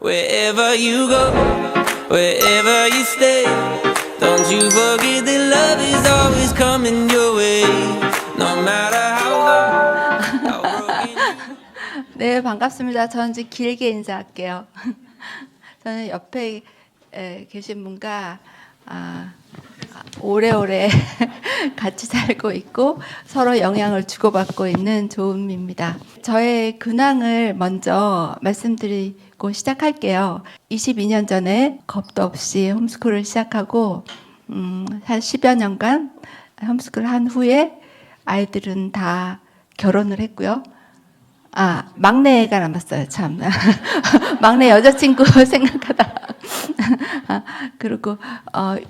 Wherever you go, wherever you stay, don't you forget that love is always coming your way. No matter how broken. 네, 반갑습니다. 저는 이제 길게 인사할게요. 저는 옆에 계신 분과 오래오래 같이 살고 있고 서로 영향을 주고받고 있는 조은미입니다. 저의 근황을 먼저 말씀드리고 시작할게요. 22년 전에 겁도 없이 홈스쿨을 시작하고 한 10여 년간 홈스쿨을 한 후에 아이들은 다 결혼을 했고요. 막내가 남았어요, 참. 막내 여자친구 생각하다. 그리고,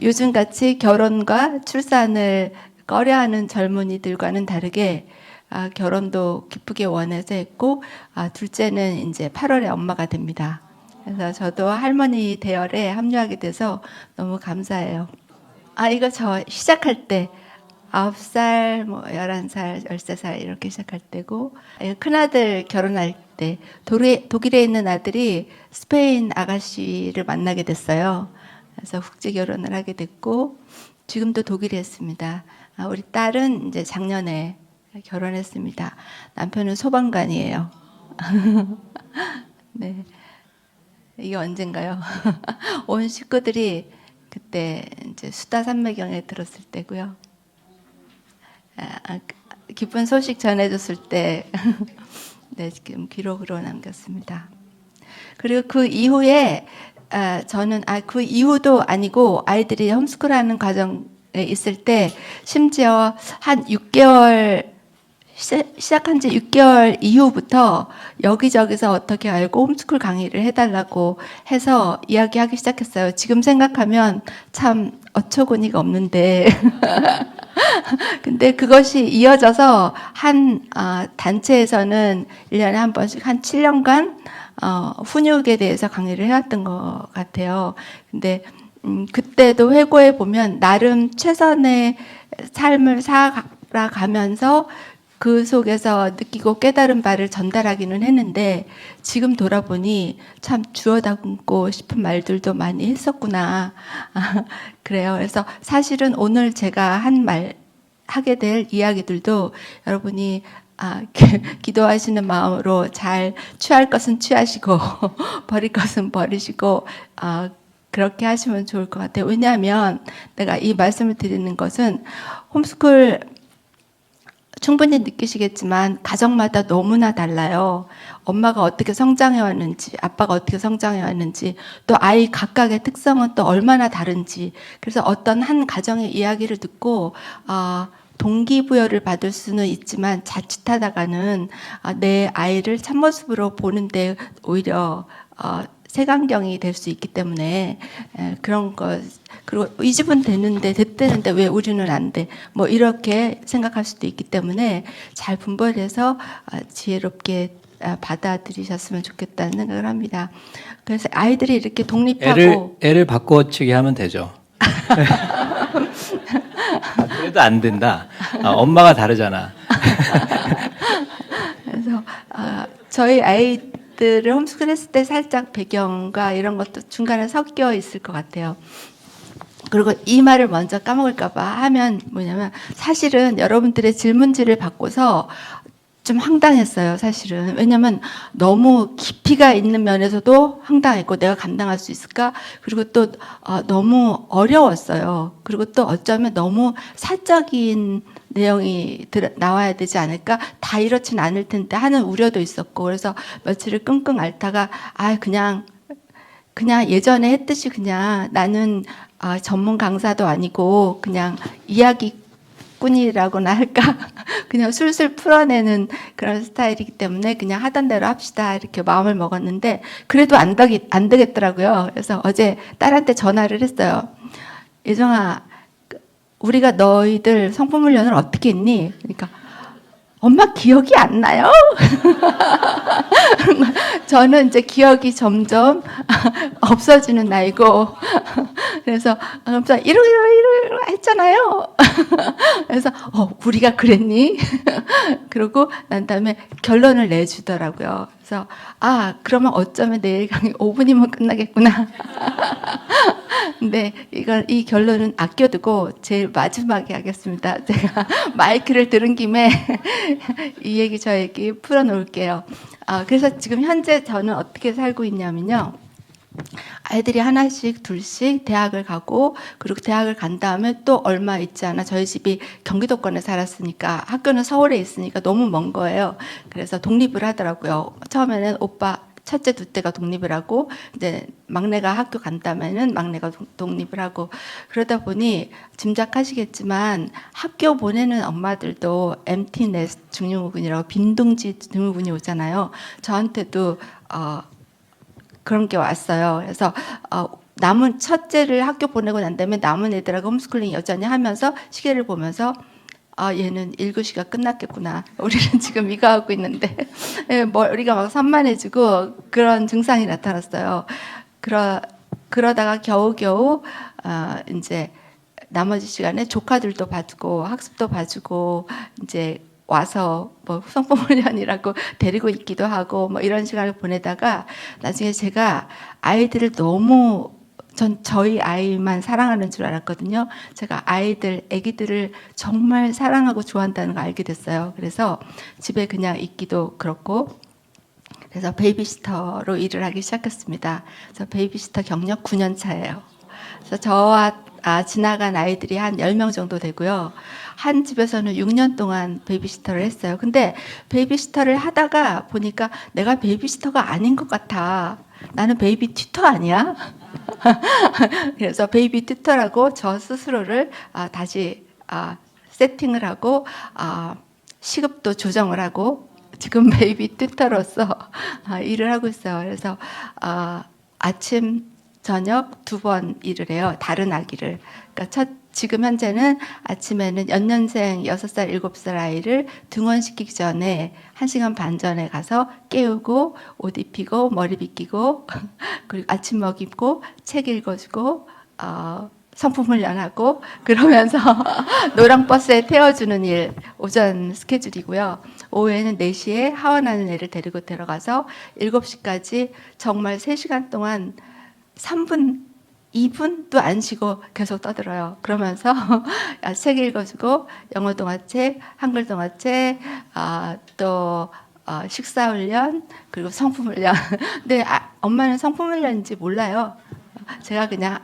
요즘같이 결혼과 출산을 꺼려하는 젊은이들과는 다르게, 결혼도 기쁘게 원해서 했고, 둘째는 이제 8월에 엄마가 됩니다. 그래서 저도 할머니 대열에 합류하게 돼서 너무 감사해요. 이거 저 시작할 때, 9살, 11살, 13살 이렇게 시작할 때고, 큰아들 결혼할 때 독일에 있는 아들이 스페인 아가씨를 만나게 됐어요. 그래서 국제 결혼을 하게 됐고, 지금도 독일에 있습니다. 우리 딸은 이제 작년에 결혼했습니다. 남편은 소방관이에요. 네. 이게 언젠가요? 온 식구들이 그때 이제 수다 산매경에 들었을 때고요. 기쁜 소식 전해줬을 때 네, 지금 기록으로 남겼습니다. 그리고 그 이후에 저는 그 이후도 아니고 아이들이 홈스쿨하는 과정에 있을 때 심지어 한 6개월 시작한 지 6개월 이후부터 여기저기서 어떻게 알고 홈스쿨 강의를 해달라고 해서 이야기하기 시작했어요. 지금 생각하면 참 어처구니가 없는데 근데 그것이 이어져서 한 단체에서는 1년에 한 번씩 한 7년간 훈육에 대해서 강의를 해왔던 것 같아요. 근데 그때도 회고해 보면 나름 최선의 삶을 살아가면서 그 속에서 느끼고 깨달은 바를 전달하기는 했는데 지금 돌아보니 참 주워 담고 싶은 말들도 많이 했었구나. 그래요. 그래서 사실은 오늘 제가 하게 될 이야기들도 여러분이 기도하시는 마음으로 잘 취할 것은 취하시고 버릴 것은 버리시고 그렇게 하시면 좋을 것 같아요. 왜냐하면 내가 이 말씀을 드리는 것은 홈스쿨 충분히 느끼시겠지만 가정마다 너무나 달라요. 엄마가 어떻게 성장해 왔는지, 아빠가 어떻게 성장해 왔는지, 또 아이 각각의 특성은 또 얼마나 다른지. 그래서 어떤 한 가정의 이야기를 듣고 동기부여를 받을 수는 있지만 자칫하다가는 내 아이를 참모습으로 보는데 오히려 색안경이 될 수 있기 때문에 그런 것. 그리고 이 집은 됐대는데 왜 우리는 안 돼? 뭐 이렇게 생각할 수도 있기 때문에 잘 분별해서 지혜롭게 받아들이셨으면 좋겠다는 생각을 합니다. 그래서 아이들이 이렇게 독립하고 애를 바꿔치기 하면 되죠. 그래도 안 된다. 엄마가 다르잖아. 그래서 저희 아이들을 홈스쿨 했을 때 살짝 배경과 이런 것도 중간에 섞여 있을 것 같아요. 그리고 이 말을 먼저 까먹을까봐 하면 뭐냐면 사실은 여러분들의 질문지를 바꿔서 좀 황당했어요, 사실은. 왜냐면 너무 깊이가 있는 면에서도 황당했고 내가 감당할 수 있을까? 그리고 또 너무 어려웠어요. 그리고 또 어쩌면 너무 사적인 내용이 나와야 되지 않을까? 다 이렇진 않을 텐데 하는 우려도 있었고 그래서 며칠을 끙끙 앓다가 그냥 예전에 했듯이 그냥 나는 전문 강사도 아니고 그냥 이야기꾼이라고나 할까? 그냥 술술 풀어내는 그런 스타일이기 때문에 그냥 하던 대로 합시다 이렇게 마음을 먹었는데 그래도 안 되겠더라고요. 그래서 어제 딸한테 전화를 했어요. 예정아, 우리가 너희들 성품 훈련을 어떻게 했니? 그러니까 엄마 기억이 안 나요? 저는 이제 기억이 점점 없어지는 나이고 그래서 그러면서 이러고 했잖아요. 그래서 우리가 그랬니? 그러고 난 다음에 결론을 내주더라고요. 그래서 그러면 어쩌면 내일 강의 5분이면 끝나겠구나. 근데 이 결론은 아껴두고 제일 마지막에 하겠습니다. 제가 마이크를 들은 김에 이 얘기 저 얘기 풀어놓을게요. 그래서 지금 현재 저는 어떻게 살고 있냐면요. 아이들이 하나씩 둘씩 대학을 가고, 그리고 대학을 간 다음에 또 얼마 있지 않아 저희 집이 경기도권에 살았으니까 학교는 서울에 있으니까 너무 먼 거예요. 그래서 독립을 하더라고요. 처음에는 오빠 첫째 둘째가 독립을 하고, 이제 막내가 학교 간다면은 막내가 독립을 하고, 그러다 보니 짐작하시겠지만 학교 보내는 엄마들도 empty nest 증후군이라고 빈둥지 증후군이 오잖아요. 저한테도 그런 게 왔어요. 그래서 남은 첫째를 학교 보내고 난 다음에 남은 애들하고 홈스쿨링 여전히 하면서 시계를 보면서 얘는 1교시가 끝났겠구나. 우리는 지금 이거 하고 있는데 머리가 막 산만해지고 그런 증상이 나타났어요. 그러다가 겨우겨우 이제 나머지 시간에 조카들도 봐주고 학습도 봐주고 이제 와서 뭐 성품 훈련이라고 데리고 있기도 하고 뭐 이런 시간을 보내다가 나중에 제가 아이들을 너무 저희 아이만 사랑하는 줄 알았거든요. 제가 아기들을 정말 사랑하고 좋아한다는 걸 알게 됐어요. 그래서 집에 그냥 있기도 그렇고, 그래서 베이비시터로 일을 하기 시작했습니다. 그래서 베이비시터 경력 9년 차예요. 그래서 저와 지나간 아이들이 한 10명 정도 되고요. 한 집에서는 6년 동안 베이비시터를 했어요. 근데 베이비시터를 하다가 보니까 내가 베이비시터가 아닌 것 같아. 나는 베이비 튜터 아니야? 그래서 베이비 튜터라고 저 스스로를 다시 세팅을 하고 시급도 조정을 하고 지금 베이비 튜터로서 일을 하고 있어요. 그래서 아침 저녁 2번 일을 해요. 다른 아기를. 그러니까 지금 현재는 아침에는 연년생 6살, 7살 아이를 등원시키기 전에 1시간 반 전에 가서 깨우고 옷 입히고 머리 빗기고 그리고 아침 먹이고 책 읽어주고 성품 훈련하고 그러면서 노랑버스에 태워주는 일 오전 스케줄이고요. 오후에는 4시에 하원하는 애를 데리고 들어가서 7시까지 정말 3시간 동안 3분, 2분도 안 쉬고 계속 떠들어요. 그러면서 책 읽어주고 영어 동화책, 한글 동화책, 또 식사 훈련, 그리고 성품 훈련. 근데 엄마는 성품 훈련인지 몰라요. 제가 그냥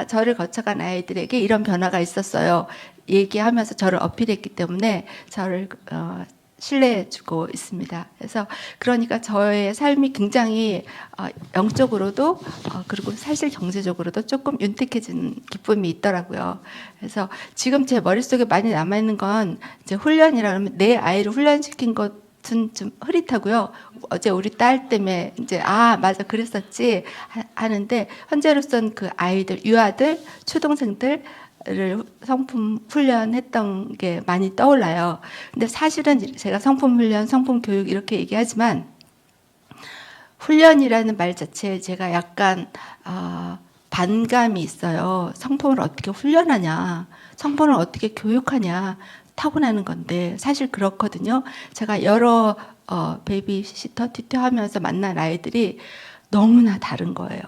저를 거쳐간 아이들에게 이런 변화가 있었어요. 얘기하면서 저를 어필했기 때문에 저를 신뢰해주고 있습니다. 그래서 그러니까 저의 삶이 굉장히 영적으로도 그리고 사실 경제적으로도 조금 윤택해진 기쁨이 있더라고요. 그래서 지금 제 머릿속에 많이 남아있는 건 이제 훈련이라 그러면 내 아이를 훈련시킨 것은 좀 흐릿하고요. 어제 우리 딸 때문에 이제 맞아 그랬었지 하는데 현재로서는 그 아이들, 유아들, 초등생들 를 성품 훈련했던 게 많이 떠올라요. 근데 사실은 제가 성품 훈련, 성품 교육 이렇게 얘기하지만 훈련이라는 말 자체에 제가 약간 반감이 있어요. 성품을 어떻게 훈련하냐, 성품을 어떻게 교육하냐, 타고나는 건데 사실 그렇거든요. 제가 여러 베이비시터 튜터하면서 만난 아이들이 너무나 다른 거예요.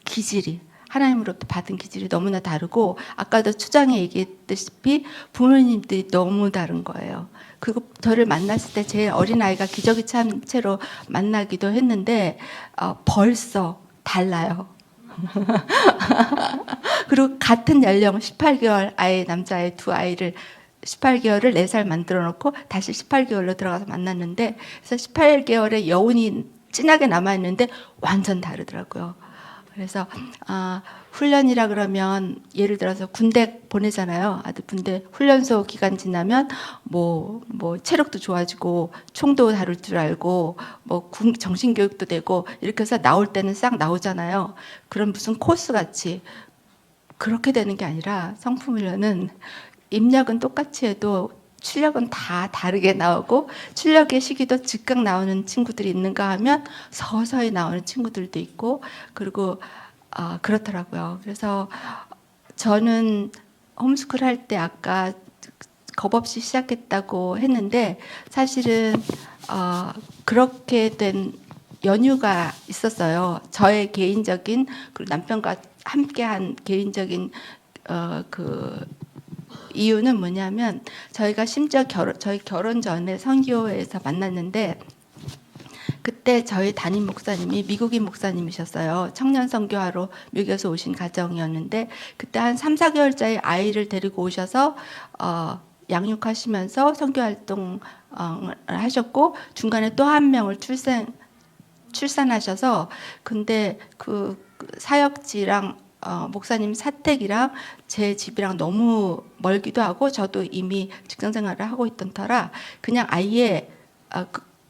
기질이. 하나님으로부터 받은 기질이 너무나 다르고 아까도 추장에 얘기했다시피 부모님들이 너무 다른 거예요. 그리고 저를 만났을 때 제일 어린 아이가 기저귀 찬 채로 만나기도 했는데 벌써 달라요. 그리고 같은 연령 18개월 아이 남자아이 2아이를 18개월을 4살 만들어 놓고 다시 18개월로 들어가서 만났는데 그래서 18개월의 여운이 진하게 남아있는데 완전 다르더라고요. 그래서 훈련이라 그러면 예를 들어서 군대 보내잖아요. 아들 군대 훈련소 기간 지나면 뭐 체력도 좋아지고 총도 다룰 줄 알고 뭐 정신교육도 되고 이렇게 해서 나올 때는 싹 나오잖아요. 그런 무슨 코스 같이 그렇게 되는 게 아니라 성품 훈련은 입력은 똑같이 해도 출력은 다 다르게 나오고 출력의 시기도 즉각 나오는 친구들이 있는가 하면 서서히 나오는 친구들도 있고 그리고 그렇더라고요. 그래서 저는 홈스쿨 할 때 아까 겁 없이 시작했다고 했는데 사실은 그렇게 된 연유가 있었어요. 저의 개인적인 그리고 남편과 함께한 개인적인 그 이유는 뭐냐면 저희가 심지어 저희 결혼 전에 선교회에서 만났는데 그때 저희 담임 목사님이 미국인 목사님이셨어요. 청년 선교하러 미국에서 오신 가정이었는데 그때 한 3, 4개월짜리 아이를 데리고 오셔서 양육하시면서 선교 활동을 하셨고 중간에 또 한 명을 출산하셔서 근데 그 사역지랑 목사님 사택이랑 제 집이랑 너무 멀기도 하고 저도 이미 직장 생활을 하고 있던 터라 그냥 아예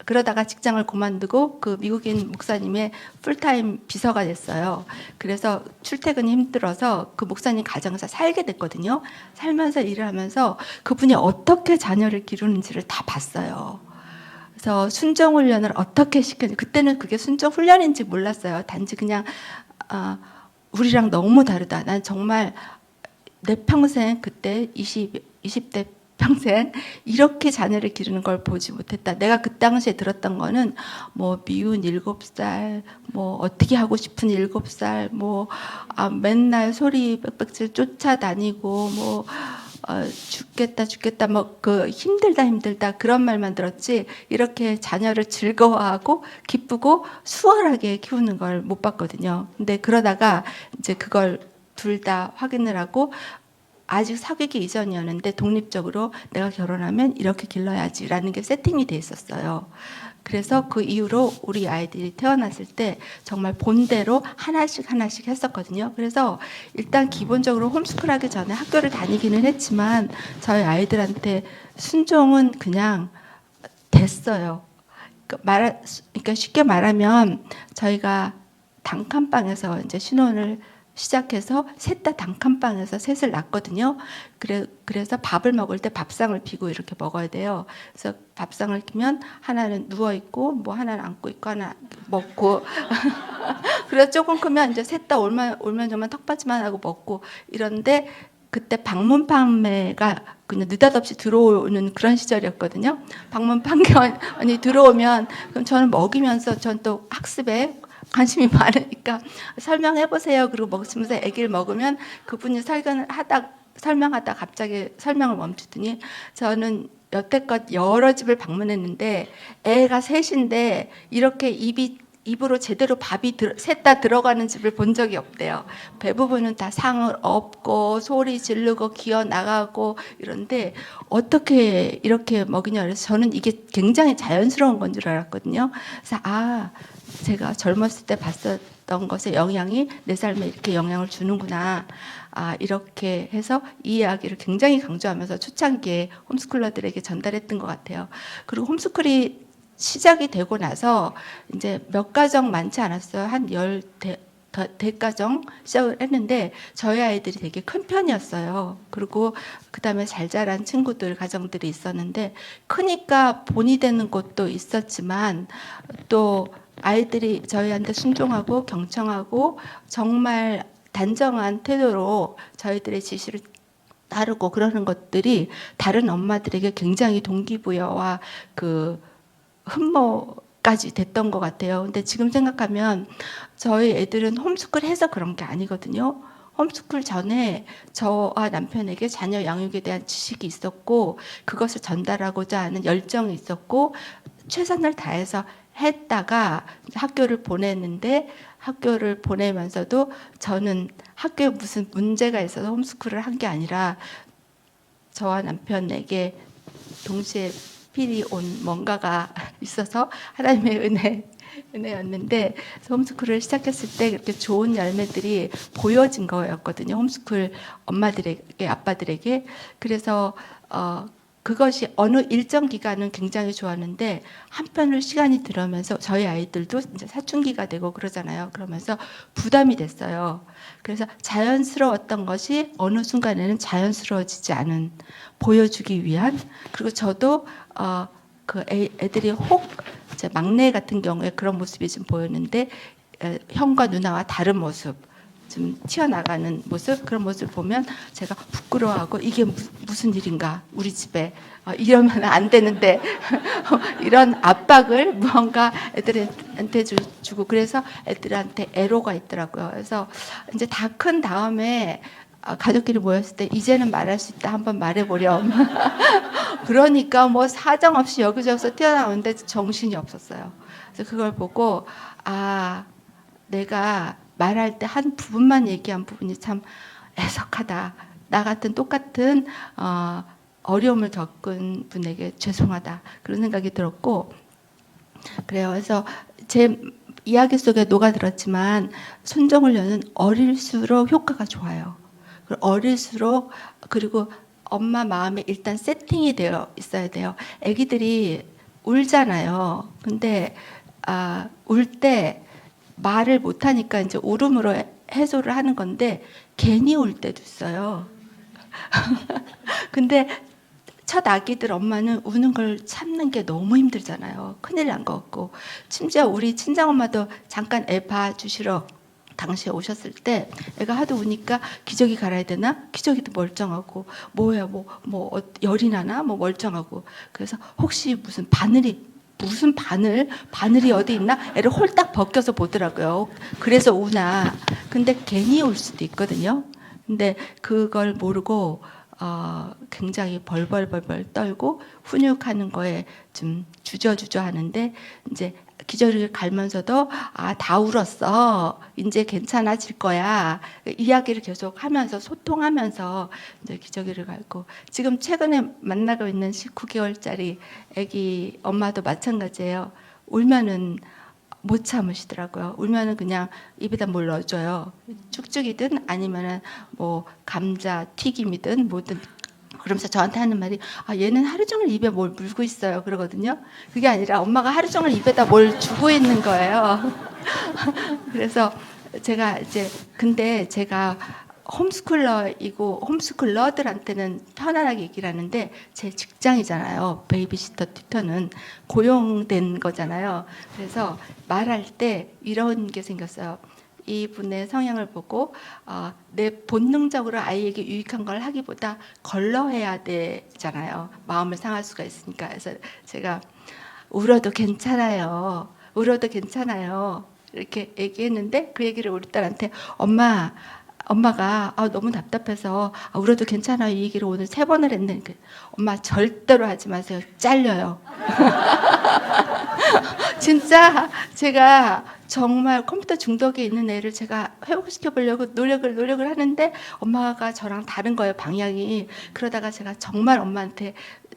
그러다가 직장을 그만두고 그 미국인 목사님의 풀타임 비서가 됐어요. 그래서 출퇴근이 힘들어서 그 목사님 가정에서 살게 됐거든요. 살면서 일을 하면서 그분이 어떻게 자녀를 기르는지를 다 봤어요. 그래서 순종 훈련을 어떻게 시켰는지 그때는 그게 순종 훈련인지 몰랐어요. 단지 그냥 우리랑 너무 다르다. 난 정말 내 평생 그때 20대 평생 이렇게 자녀를 기르는 걸 보지 못했다. 내가 그 당시에 들었던 거는 뭐 미운 7살, 뭐 어떻게 하고 싶은 7살, 뭐 맨날 소리 빽빽질 쫓아다니고 뭐 죽겠다 뭐 그 힘들다 그런 말만 들었지 이렇게 자녀를 즐거워하고 기쁘고 수월하게 키우는 걸 못 봤거든요. 근데 그러다가 이제 그걸 둘 다 확인을 하고 아직 사귀기 이전이었는데 독립적으로 내가 결혼하면 이렇게 길러야지라는 게 세팅이 돼 있었어요. 그래서 그 이후로 우리 아이들이 태어났을 때 정말 본대로 하나씩 했었거든요. 그래서 일단 기본적으로 홈스쿨 하기 전에 학교를 다니기는 했지만 저희 아이들한테 순종은 그냥 됐어요. 그러니까 쉽게 말하면 저희가 단칸방에서 이제 신혼을 시작해서 셋 다 단칸방에서 셋을 낳거든요. 그래서 밥을 먹을 때 밥상을 비고 이렇게 먹어야 돼요. 그래서 밥상을 끼면 하나는 누워 있고 뭐 하나는 앉고 있고 하나 먹고 그래서 조금 크면 이제 셋 다 올면 저만 턱받침만 하고 먹고 이런데 그때 방문 판매가 그냥 느닷없이 들어오는 그런 시절이었거든요. 방문 판견이 들어오면 그럼 저는 먹이면서 전 또 학습에 관심이 많으니까 설명해보세요. 그리고 먹으면서 애기를 먹으면 그분이 설명하다 갑자기 설명을 멈추더니 저는 여태껏 여러 집을 방문했는데 애가 셋인데 이렇게 입으로 제대로 밥이 셋 다 들어가는 집을 본 적이 없대요. 대부분은 다 상을 엎고 소리 지르고 기어 나가고 이런데 어떻게 이렇게 먹이냐 그래서 저는 이게 굉장히 자연스러운 건 줄 알았거든요. 그래서 제가 젊었을 때 봤었던 것의 영향이 내 삶에 이렇게 영향을 주는구나. 이렇게 해서 이 이야기를 굉장히 강조하면서 초창기에 홈스쿨러들에게 전달했던 것 같아요. 그리고 홈스쿨이 시작이 되고 나서 이제 몇 가정 많지 않았어요. 한 10대가정 시작을 했는데 저희 아이들이 되게 큰 편이었어요. 그리고 그다음에 잘 자란 친구들 가정들이 있었는데 크니까 본이 되는 곳도 있었지만 또 아이들이 저희한테 순종하고 경청하고 정말 단정한 태도로 저희들의 지시를 따르고 그러는 것들이 다른 엄마들에게 굉장히 동기부여와 그 흠모까지 됐던 것 같아요. 근데 지금 생각하면 저희 애들은 홈스쿨 해서 그런 게 아니거든요. 홈스쿨 전에 저와 남편에게 자녀 양육에 대한 지식이 있었고 그것을 전달하고자 하는 열정이 있었고 최선을 다해서 했다가 학교를 보냈는데 학교를 보내면서도 저는 학교에 무슨 문제가 있어서 홈스쿨을 한 게 아니라 저와 남편에게 동시에 필이 온 뭔가가 있어서 하나님의 은혜였는데 홈스쿨을 시작했을 때 그렇게 좋은 열매들이 보여진 거였거든요. 홈스쿨 엄마들에게 아빠들에게. 그래서 그것이 어느 일정 기간은 굉장히 좋았는데 한편으로 시간이 들어오면서 저희 아이들도 이제 사춘기가 되고 그러잖아요. 그러면서 부담이 됐어요. 그래서 자연스러웠던 것이 어느 순간에는 자연스러워지지 않은 보여주기 위한 그리고 저도 그 애들이 제 막내 같은 경우에 그런 모습이 좀 보였는데 형과 누나와 다른 모습 좀 튀어나가는 모습, 그런 모습을 보면 제가 부끄러워하고 이게 무슨 일인가 우리 집에 이러면 안 되는데 이런 압박을 무언가 애들한테 주고, 그래서 애들한테 애로가 있더라고요. 그래서 이제 다 큰 다음에 가족끼리 모였을 때 이제는 말할 수 있다, 한번 말해보렴. 그러니까 뭐 사정없이 여기저기서 튀어나오는데 정신이 없었어요. 그래서 그걸 보고 내가 말할 때 한 부분만 얘기한 부분이 참 애석하다. 나 같은 똑같은 어려움을 겪은 분에게 죄송하다. 그런 생각이 들었고, 그래요. 그래서 제 이야기 속에 녹아들었지만 손정훈련은 어릴수록 효과가 좋아요. 어릴수록, 그리고 엄마 마음에 일단 세팅이 되어 있어야 돼요. 아기들이 울잖아요. 근데 울 때 말을 못하니까 이제 울음으로 해소를 하는 건데 괜히 울 때도 있어요. 근데 첫 아기들 엄마는 우는 걸 참는 게 너무 힘들잖아요. 큰일 난 것 같고. 심지어 우리 친정엄마도 잠깐 애 봐주시러 당시에 오셨을 때 애가 하도 우니까 기저귀 갈아야 되나? 기저귀도 멀쩡하고, 뭐야 열이 나나? 뭐 멀쩡하고. 그래서 혹시 무슨 바늘이 어디 있나? 애를 홀딱 벗겨서 보더라고요. 그래서 우나. 근데 괜히 울 수도 있거든요. 근데 그걸 모르고 굉장히 벌벌 떨고 훈육하는 거에 좀 주저주저 하는데, 이제 기저귀를 갈면서도 다 울었어, 이제 괜찮아질 거야, 이야기를 계속 하면서 소통하면서 이제 기저귀를 갈고, 지금 최근에 만나고 있는 19개월짜리 아기 엄마도 마찬가지예요. 울면은 못 참으시더라고요. 울면은 그냥 입에다 뭘 넣어줘요. 쭉쭉이든 아니면은 뭐 감자 튀김이든 뭐든. 그러면서 저한테 하는 말이 얘는 하루 종일 입에 뭘 물고 있어요, 그러거든요. 그게 아니라 엄마가 하루 종일 입에다 뭘 주고 있는 거예요. 그래서 근데 제가 홈스쿨러이고 홈스쿨러들한테는 편안하게 얘기를 하는데 제 직장이잖아요. 베이비시터 튜터는 고용된 거잖아요. 그래서 말할 때 이런 게 생겼어요. 이분의 성향을 보고 내 본능적으로 아이에게 유익한 걸 하기보다 걸러해야 되잖아요. 마음을 상할 수가 있으니까. 그래서 제가 울어도 괜찮아요. 이렇게 얘기했는데 그 얘기를 우리 딸한테 엄마가 너무 답답해서 울어도 괜찮아요, 이 얘기를 오늘 3번을 했는데, 엄마 절대로 하지 마세요, 잘려요. 진짜 제가 정말 컴퓨터 중독에 있는 애를 제가 회복시켜 보려고 노력을 하는데 엄마가 저랑 다른 거예요, 방향이. 그러다가 제가 정말 엄마한테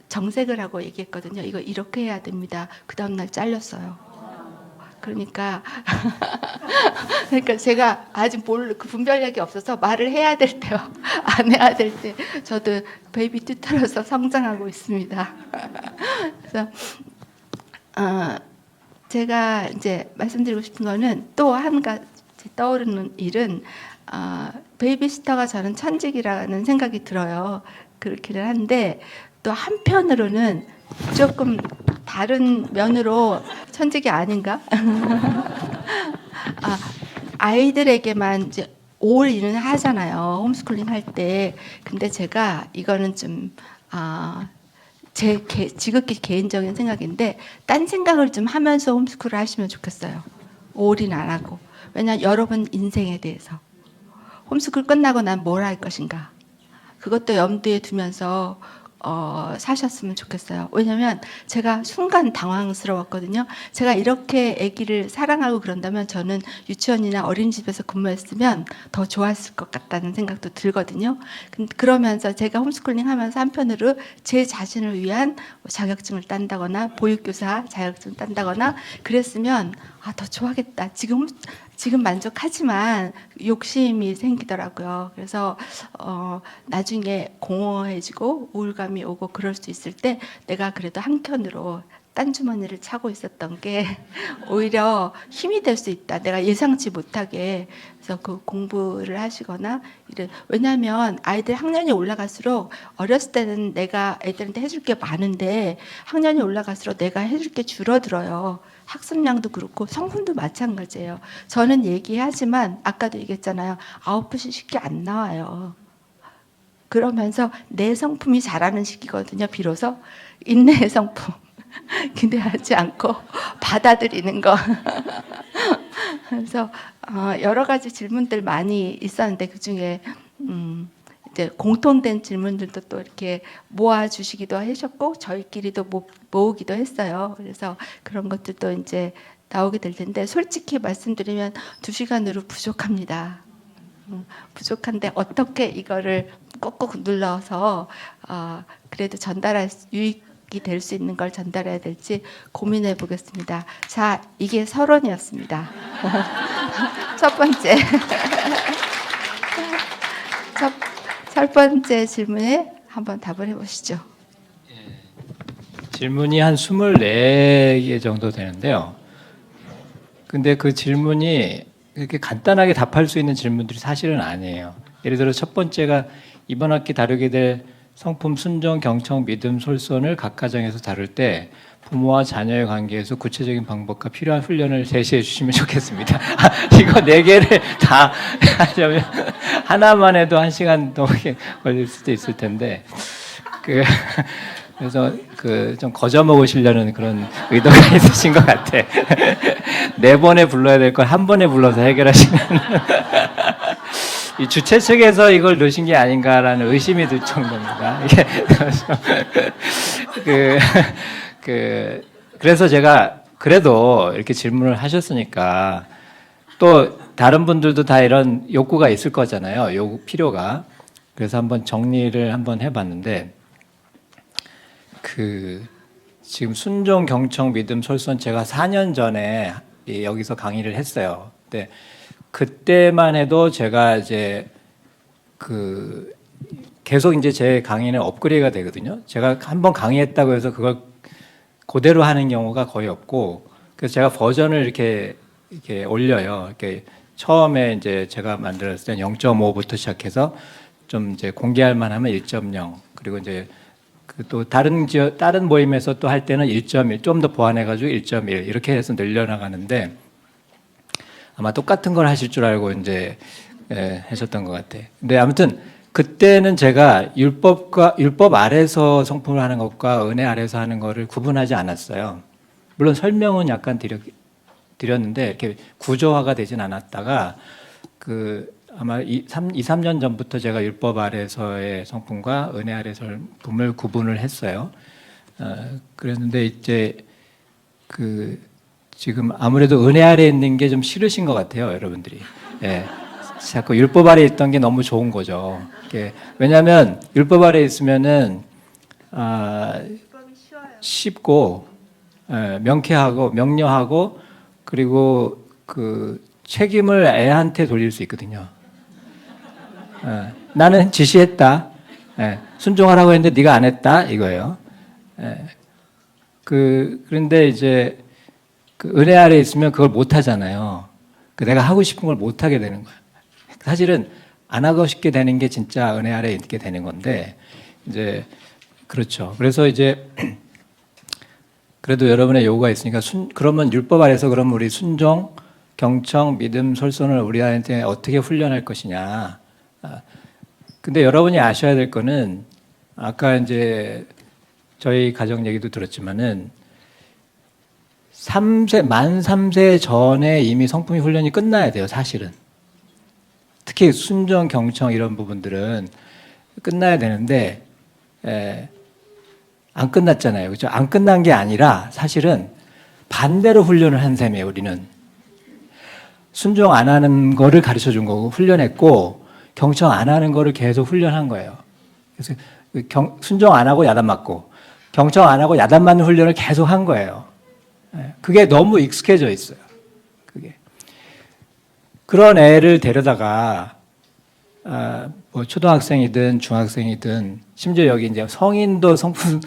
정색을 하고 얘기했거든요. 이거 이렇게 해야 됩니다. 그 다음날 잘렸어요. 그러니까 제가 아직 그 분별력이 없어서 말을 해야 될 때와 안 해야 될 때 저도 베이비 튜터로서 성장하고 있습니다. 그래서 제가 이제 말씀드리고 싶은 거는 또 한 가지 떠오르는 일은 베이비시터가 저는 천직이라는 생각이 들어요. 그렇기는 한데 또 한편으로는 조금 다른 면으로 천직이 아닌가? 아이들에게만 이제 올 일은 하잖아요, 홈스쿨링 할 때. 근데 제가 이거는 좀 제 지극히 개인적인 생각인데 딴 생각을 좀 하면서 홈스쿨을 하시면 좋겠어요. 올인 안 하고. 왜냐하면 여러분 인생에 대해서 홈스쿨 끝나고 난 뭘 할 것인가, 그것도 염두에 두면서 사셨으면 좋겠어요. 왜냐면 제가 순간 당황스러웠거든요. 제가 이렇게 아기를 사랑하고 그런다면 저는 유치원이나 어린이집에서 근무했으면 더 좋았을 것 같다는 생각도 들거든요. 그러면서 제가 홈스쿨링 하면서 한편으로 제 자신을 위한 자격증을 딴다거나 보육교사 자격증을 딴다거나 그랬으면 더 좋아하겠다. 지금 만족하지만 욕심이 생기더라고요. 그래서 나중에 공허해지고 우울감이 오고 그럴 수 있을 때 내가 그래도 한켠으로 딴 주머니를 차고 있었던 게 오히려 힘이 될 수 있다. 내가 예상치 못하게. 그래서 그 공부를 하시거나 왜냐하면 아이들 학년이 올라갈수록 어렸을 때는 내가 애들한테 해줄 게 많은데 학년이 올라갈수록 내가 해줄 게 줄어들어요. 학습량도 그렇고 성분도 마찬가지예요. 저는 얘기하지만 아까도 얘기했잖아요. 아웃풋이 쉽게 안 나와요. 그러면서 내 성품이 자라는 시기거든요. 비로소 인내의 성품. 기대하지 않고 받아들이는 거. 그래서 여러 가지 질문들 많이 있었는데 그 중에 이제 공통된 질문들도 또 이렇게 모아 주시기도 하셨고 저희끼리도 모으기도 했어요. 그래서 그런 것들도 이제 나오게 될 텐데 솔직히 말씀드리면 2시간으로 부족합니다. 부족한데 어떻게 이거를 꼭꼭 눌러서 그래도 유익이 될 수 있는 걸 전달해야 될지 고민해 보겠습니다. 자, 이게 서론이었습니다. 첫 번째. 첫 번째 질문에 한번 답을 해보시죠. 질문이 한 24개 정도 되는데요. 근데 그 질문이 이렇게 간단하게 답할 수 있는 질문들이 사실은 아니에요. 예를 들어 첫 번째가 이번 학기 다루게 될 성품, 순종, 경청, 믿음, 솔선을 각 가정에서 다룰 때 부모와 자녀의 관계에서 구체적인 방법과 필요한 훈련을 제시해 주시면 좋겠습니다. 이거 4개를 다 하려면 하나만 해도 1시간 넘게 걸릴 수도 있을 텐데 그래서 좀 거저 먹으시려는 그런 의도가 있으신 것 같아. 4번에 불러야 될 걸 1번에 불러서 해결하시는 이 주최 측에서 이걸 넣으신 게 아닌가라는 의심이 들 정도입니다. 그래서 제가 그래도 이렇게 질문을 하셨으니까 또 다른 분들도 다 이런 욕구가 있을 거잖아요. 필요가. 그래서 한번 정리를 한번 해봤는데 지금 순종, 경청, 믿음, 솔선 제가 4년 전에 여기서 강의를 했어요. 근데 그때만 해도 제가 이제 계속 이제 제 강의는 업그레이드가 되거든요. 제가 한번 강의했다고 해서 그걸 그대로 하는 경우가 거의 없고, 그래서 제가 버전을 이렇게 올려요. 이렇게 처음에 이제 제가 만들었을 때 0.5부터 시작해서 좀 이제 공개할 만하면 1.0, 그리고 이제 또 다른 모임에서 또 할 때는 1.1, 좀 더 보완해가지고 1.1 이렇게 해서 늘려나가는데 아마 똑같은 걸 하실 줄 알고 이제 하셨던 것 같아요. 근데 아무튼 그때는 제가 율법 아래서 성품을 하는 것과 은혜 아래서 하는 거를 구분하지 않았어요. 물론 설명은 약간 드렸는데 이렇게 구조화가 되진 않았다가 아마 3년 전부터 제가 율법 아래서의 성품과 은혜 아래서의 성품을 구분을 했어요. 그랬는데 이제 지금 아무래도 은혜 아래에 있는 게 좀 싫으신 것 같아요, 여러분들이. 예. 자꾸 율법 아래에 있던 게 너무 좋은 거죠. 왜냐하면 율법 아래에 있으면은 쉽고 명쾌하고 명료하고 그리고 책임을 애한테 돌릴 수 있거든요. 나는 지시했다. 순종하라고 했는데 네가 안 했다 이거예요. 그런데 이제 은혜 아래에 있으면 그걸 못 하잖아요. 내가 하고 싶은 걸 못 하게 되는 거예요. 사실은 안 하고 싶게 되는 게 진짜 은혜 아래에 있게 되는 건데 이제 그렇죠. 그래서 이제 그래도 여러분의 요구가 있으니까 그러면 율법 아래서 그럼 우리 순종, 경청, 믿음, 솔선을 우리 아이한테 어떻게 훈련할 것이냐. 근데 여러분이 아셔야 될 거는 아까 이제 저희 가정 얘기도 들었지만은 만 3세 전에 이미 성품이 훈련이 끝나야 돼요, 사실은. 특히 순종, 경청 이런 부분들은 끝나야 되는데 안 끝났잖아요. 그렇죠? 안 끝난 게 아니라 사실은 반대로 훈련을 한 셈이에요, 우리는. 순종 안 하는 거를 가르쳐 준 거고 훈련했고 경청 안 하는 거를 계속 훈련한 거예요. 그래서 순종 안 하고 야단 맞고 경청 안 하고 야단 맞는 훈련을 계속 한 거예요. 그게 너무 익숙해져 있어요. 그런 애를 데려다가 뭐 초등학생이든 중학생이든 심지어 여기 이제 성인도 성품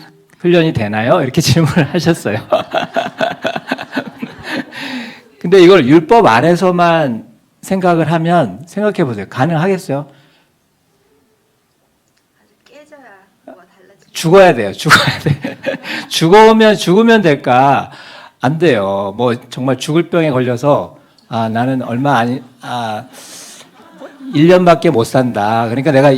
훈련이 되나요? 이렇게 질문을 하셨어요. 근데 이걸 율법 아래서만 생각을 하면 생각해 보세요. 가능하겠어요? 깨져야 뭐가 달라지죠. 죽어야 돼요. 죽어야 돼. 죽으면 될까? 안 돼요. 뭐 정말 죽을 병에 걸려서 나는 얼마 아니 1년밖에 못 산다. 그러니까 내가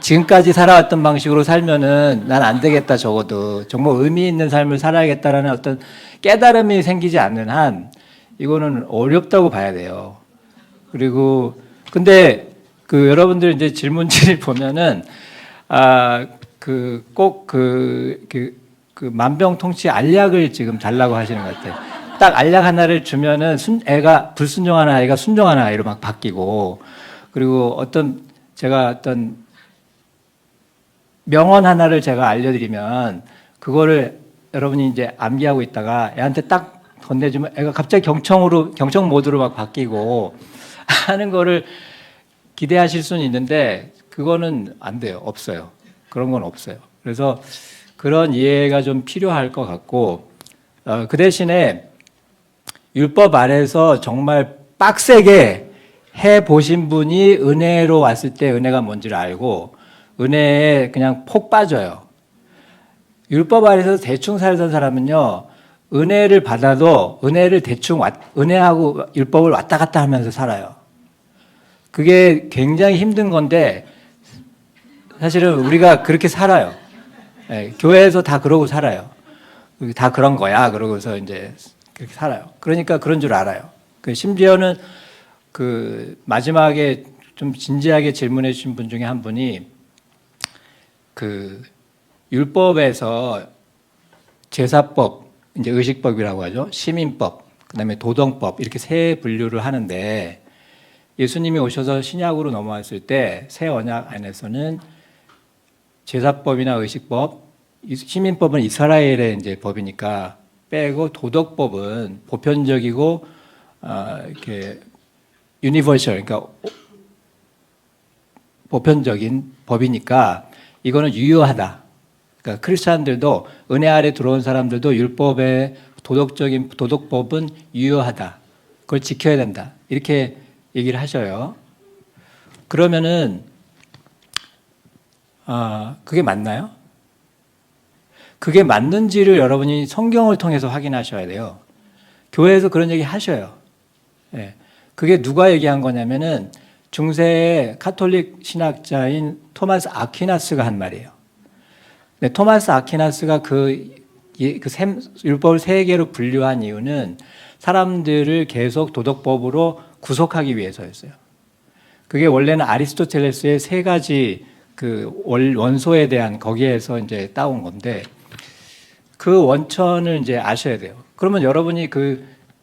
지금까지 살아왔던 방식으로 살면은 난 안 되겠다. 적어도 정말 의미 있는 삶을 살아야겠다라는 어떤 깨달음이 생기지 않는 한 이거는 어렵다고 봐야 돼요. 그리고 근데 그 여러분들 이제 질문지를 보면은 그 만병통치 알약을 지금 달라고 하시는 것 같아요. 딱 알약 하나를 주면은 애가 불순종하는 아이가 순종하는 아이로 막 바뀌고, 그리고 제가 어떤 명언 하나를 제가 알려드리면 그거를 여러분이 이제 암기하고 있다가 애한테 딱 건네주면 애가 갑자기 경청 모드로 막 바뀌고 하는 거를 기대하실 수는 있는데 그거는 안 돼요. 없어요. 그런 건 없어요. 그래서 그런 이해가 좀 필요할 것 같고, 그 대신에 율법 아래서 정말 빡세게 해 보신 분이 은혜로 왔을 때 은혜가 뭔지를 알고 은혜에 그냥 폭 빠져요. 율법 아래서 대충 살던 사람은요, 은혜를 받아도 은혜를 은혜하고 율법을 왔다 갔다 하면서 살아요. 그게 굉장히 힘든 건데 사실은 우리가 그렇게 살아요. 네, 교회에서 다 그러고 살아요. 다 그런 거야. 그러고서 이제 그렇게 살아요. 그러니까 그런 줄 알아요. 심지어는 그 마지막에 좀 진지하게 질문해 주신 분 중에 한 분이 그 율법에서 제사법, 이제 의식법이라고 하죠. 시민법, 그다음에 도덕법 이렇게 세 분류를 하는데 예수님이 오셔서 신약으로 넘어왔을 때 새 언약 안에서는 제사법이나 의식법, 시민법은 이스라엘의 이제 법이니까 빼고 도덕법은 보편적이고 이렇게 유니버셜, 그러니까 보편적인 법이니까 이거는 유효하다. 그러니까 크리스찬들도 은혜 아래 들어온 사람들도 율법의 도덕법은 유효하다. 그걸 지켜야 된다. 이렇게 얘기를 하셔요. 그러면은 그게 맞나요? 그게 맞는지를 여러분이 성경을 통해서 확인하셔야 돼요. 교회에서 그런 얘기 하셔요. 네. 그게 누가 얘기한 거냐면은 중세의 카톨릭 신학자인 토마스 아퀴나스가 한 말이에요. 네, 토마스 아퀴나스가 율법을 세 개로 분류한 이유는 사람들을 계속 도덕법으로 구속하기 위해서였어요. 그게 원래는 아리스토텔레스의 세 가지 그 원소에 대한 거기에서 이제 따온 건데 그 원천을 이제 아셔야 돼요. 그러면 여러분이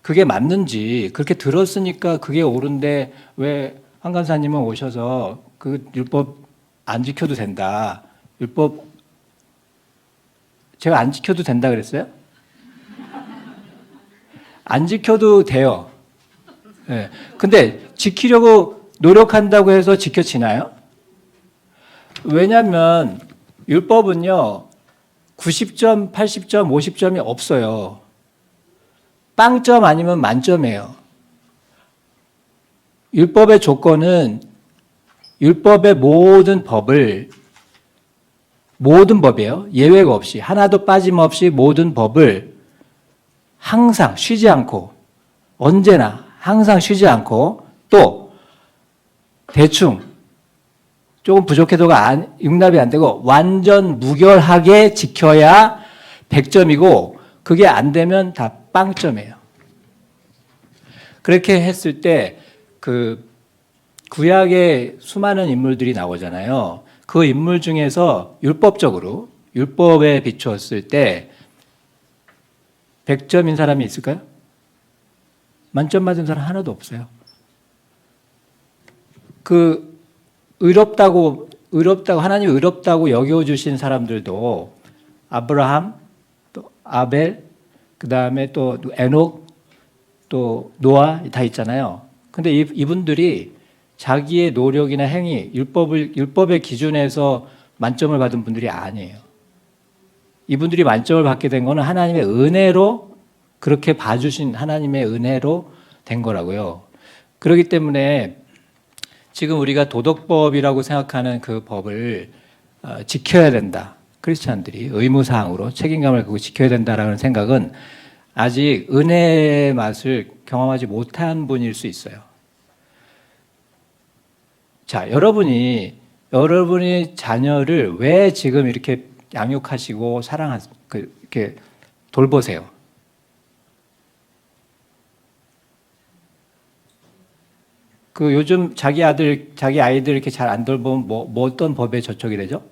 그게 맞는지 그렇게 들었으니까 그게 옳은데 왜 한 간사님은 오셔서 그 율법 안 지켜도 된다. 율법 제가 안 지켜도 된다 그랬어요? 안 지켜도 돼요. 네. 근데 지키려고 노력한다고 해서 지켜지나요? 왜냐하면 율법은요 90점, 80점, 50점이 없어요. 빵점 아니면 만점이에요. 율법의 조건은 율법의 모든 법이에요. 예외가 없이 하나도 빠짐없이 모든 법을 항상 쉬지 않고 언제나 항상 쉬지 않고 또 대충 조금 부족해도가 용납이 안 되고 완전 무결하게 지켜야 100점이고 그게 안 되면 다 빵점이에요. 그렇게 했을 때 그 구약의 수많은 인물들이 나오잖아요. 그 인물 중에서 율법적으로 율법에 비추었을 때 100점인 사람이 있을까요? 만점 맞은 사람 하나도 없어요. 의롭다고 하나님이 의롭다고 여겨주신 사람들도 아브라함, 또 아벨, 그 다음에 또 에녹, 또 노아 다 있잖아요. 근데 이분들이 자기의 노력이나 행위, 율법의 기준에서 만점을 받은 분들이 아니에요. 이분들이 만점을 받게 된 거는 하나님의 은혜로 그렇게 봐주신 하나님의 은혜로 된 거라고요. 그렇기 때문에 지금 우리가 도덕법이라고 생각하는 그 법을 지켜야 된다. 크리스찬들이 의무사항으로 책임감을 갖고 지켜야 된다라는 생각은 아직 은혜의 맛을 경험하지 못한 분일 수 있어요. 자, 여러분이 자녀를 왜 지금 이렇게 양육하시고 이렇게 돌보세요? 그 요즘 자기 아이들 이렇게 잘 안 돌보면 뭐 어떤 법에 저촉이 되죠?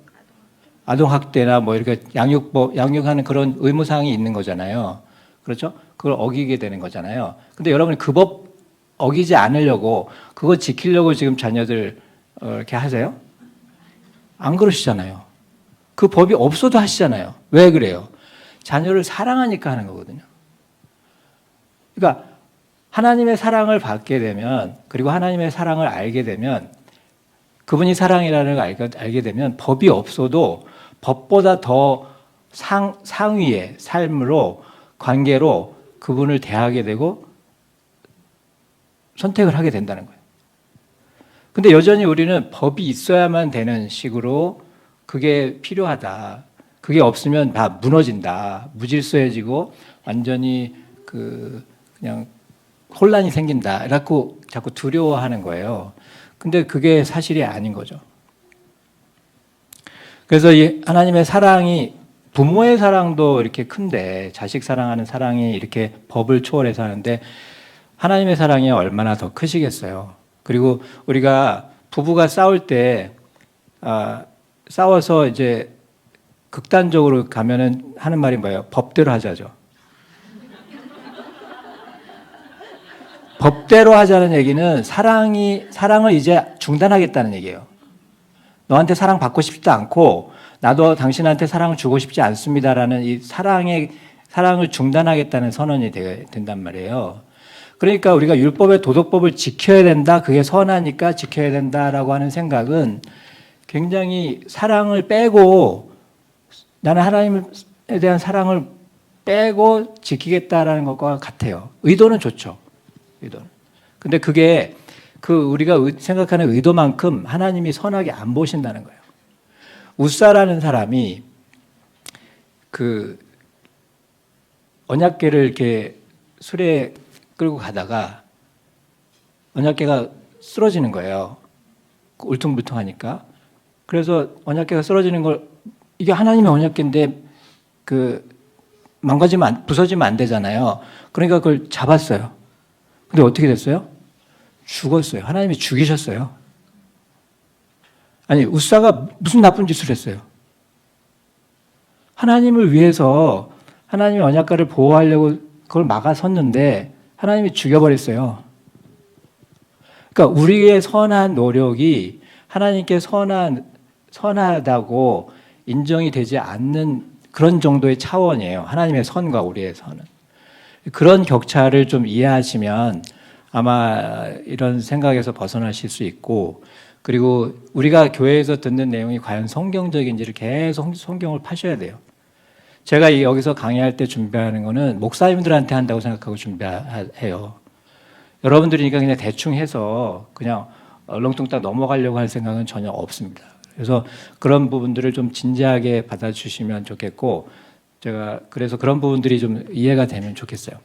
아동학대나 뭐 이렇게 양육하는 그런 의무사항이 있는 거잖아요. 그렇죠? 그걸 어기게 되는 거잖아요. 근데 여러분이 그 법 어기지 않으려고 그거 지키려고 지금 자녀들 이렇게 하세요? 안 그러시잖아요. 그 법이 없어도 하시잖아요. 왜 그래요? 자녀를 사랑하니까 하는 거거든요. 그러니까 하나님의 사랑을 받게 되면, 그리고 하나님의 사랑을 알게 되면, 그분이 사랑이라는 걸 알게 되면 법이 없어도 법보다 더 상위의 삶으로, 관계로 그분을 대하게 되고 선택을 하게 된다는 거예요. 근데 여전히 우리는 법이 있어야만 되는 식으로 그게 필요하다. 그게 없으면 다 무너진다. 무질서해지고 완전히 그냥 혼란이 생긴다. 이라고 자꾸 두려워하는 거예요. 근데 그게 사실이 아닌 거죠. 그래서 이 하나님의 사랑이, 부모의 사랑도 이렇게 큰데, 자식 사랑하는 사랑이 이렇게 법을 초월해서 하는데 하나님의 사랑이 얼마나 더 크시겠어요. 그리고 우리가 부부가 싸울 때 싸워서 이제 극단적으로 가면은 하는 말이 뭐예요? 법대로 하자죠. 법대로 하자는 얘기는 사랑을 이제 중단하겠다는 얘기예요. 너한테 사랑 받고 싶지도 않고 나도 당신한테 사랑을 주고 싶지 않습니다라는 이 사랑을 중단하겠다는 선언이 된단 말이에요. 그러니까 우리가 율법의 도덕법을 지켜야 된다, 그게 선하니까 지켜야 된다라고 하는 생각은 굉장히 사랑을 빼고, 나는 하나님에 대한 사랑을 빼고 지키겠다라는 것과 같아요. 의도는 좋죠. 의도는. 근데 그게 우리가 생각하는 의도만큼 하나님이 선하게 안 보신다는 거예요. 웃사라는 사람이 언약궤를 이렇게 수레에 끌고 가다가 언약궤가 쓰러지는 거예요. 울퉁불퉁하니까. 그래서 언약궤가 쓰러지는 걸, 이게 하나님의 언약궤인데 부서지면 안 되잖아요. 그러니까 그걸 잡았어요. 근데 어떻게 됐어요? 죽었어요. 하나님이 죽이셨어요. 아니, 웃사가 무슨 나쁜 짓을 했어요? 하나님을 위해서 하나님의 언약궤를 보호하려고 그걸 막아섰는데 하나님이 죽여버렸어요. 그러니까 우리의 선한 노력이 하나님께 선하다고 인정이 되지 않는 그런 정도의 차원이에요. 하나님의 선과 우리의 선은. 그런 격차를 좀 이해하시면 아마 이런 생각에서 벗어나실 수 있고, 그리고 우리가 교회에서 듣는 내용이 과연 성경적인지를 계속 성경을 파셔야 돼요. 제가 여기서 강의할 때 준비하는 거는 목사님들한테 한다고 생각하고 준비해요. 여러분들이니까 그냥 대충 해서 그냥 얼렁뚱땅 넘어가려고 할 생각은 전혀 없습니다. 그래서 그런 부분들을 좀 진지하게 받아주시면 좋겠고, 그래서 그런 부분들이 좀 이해가 되면 좋겠어요.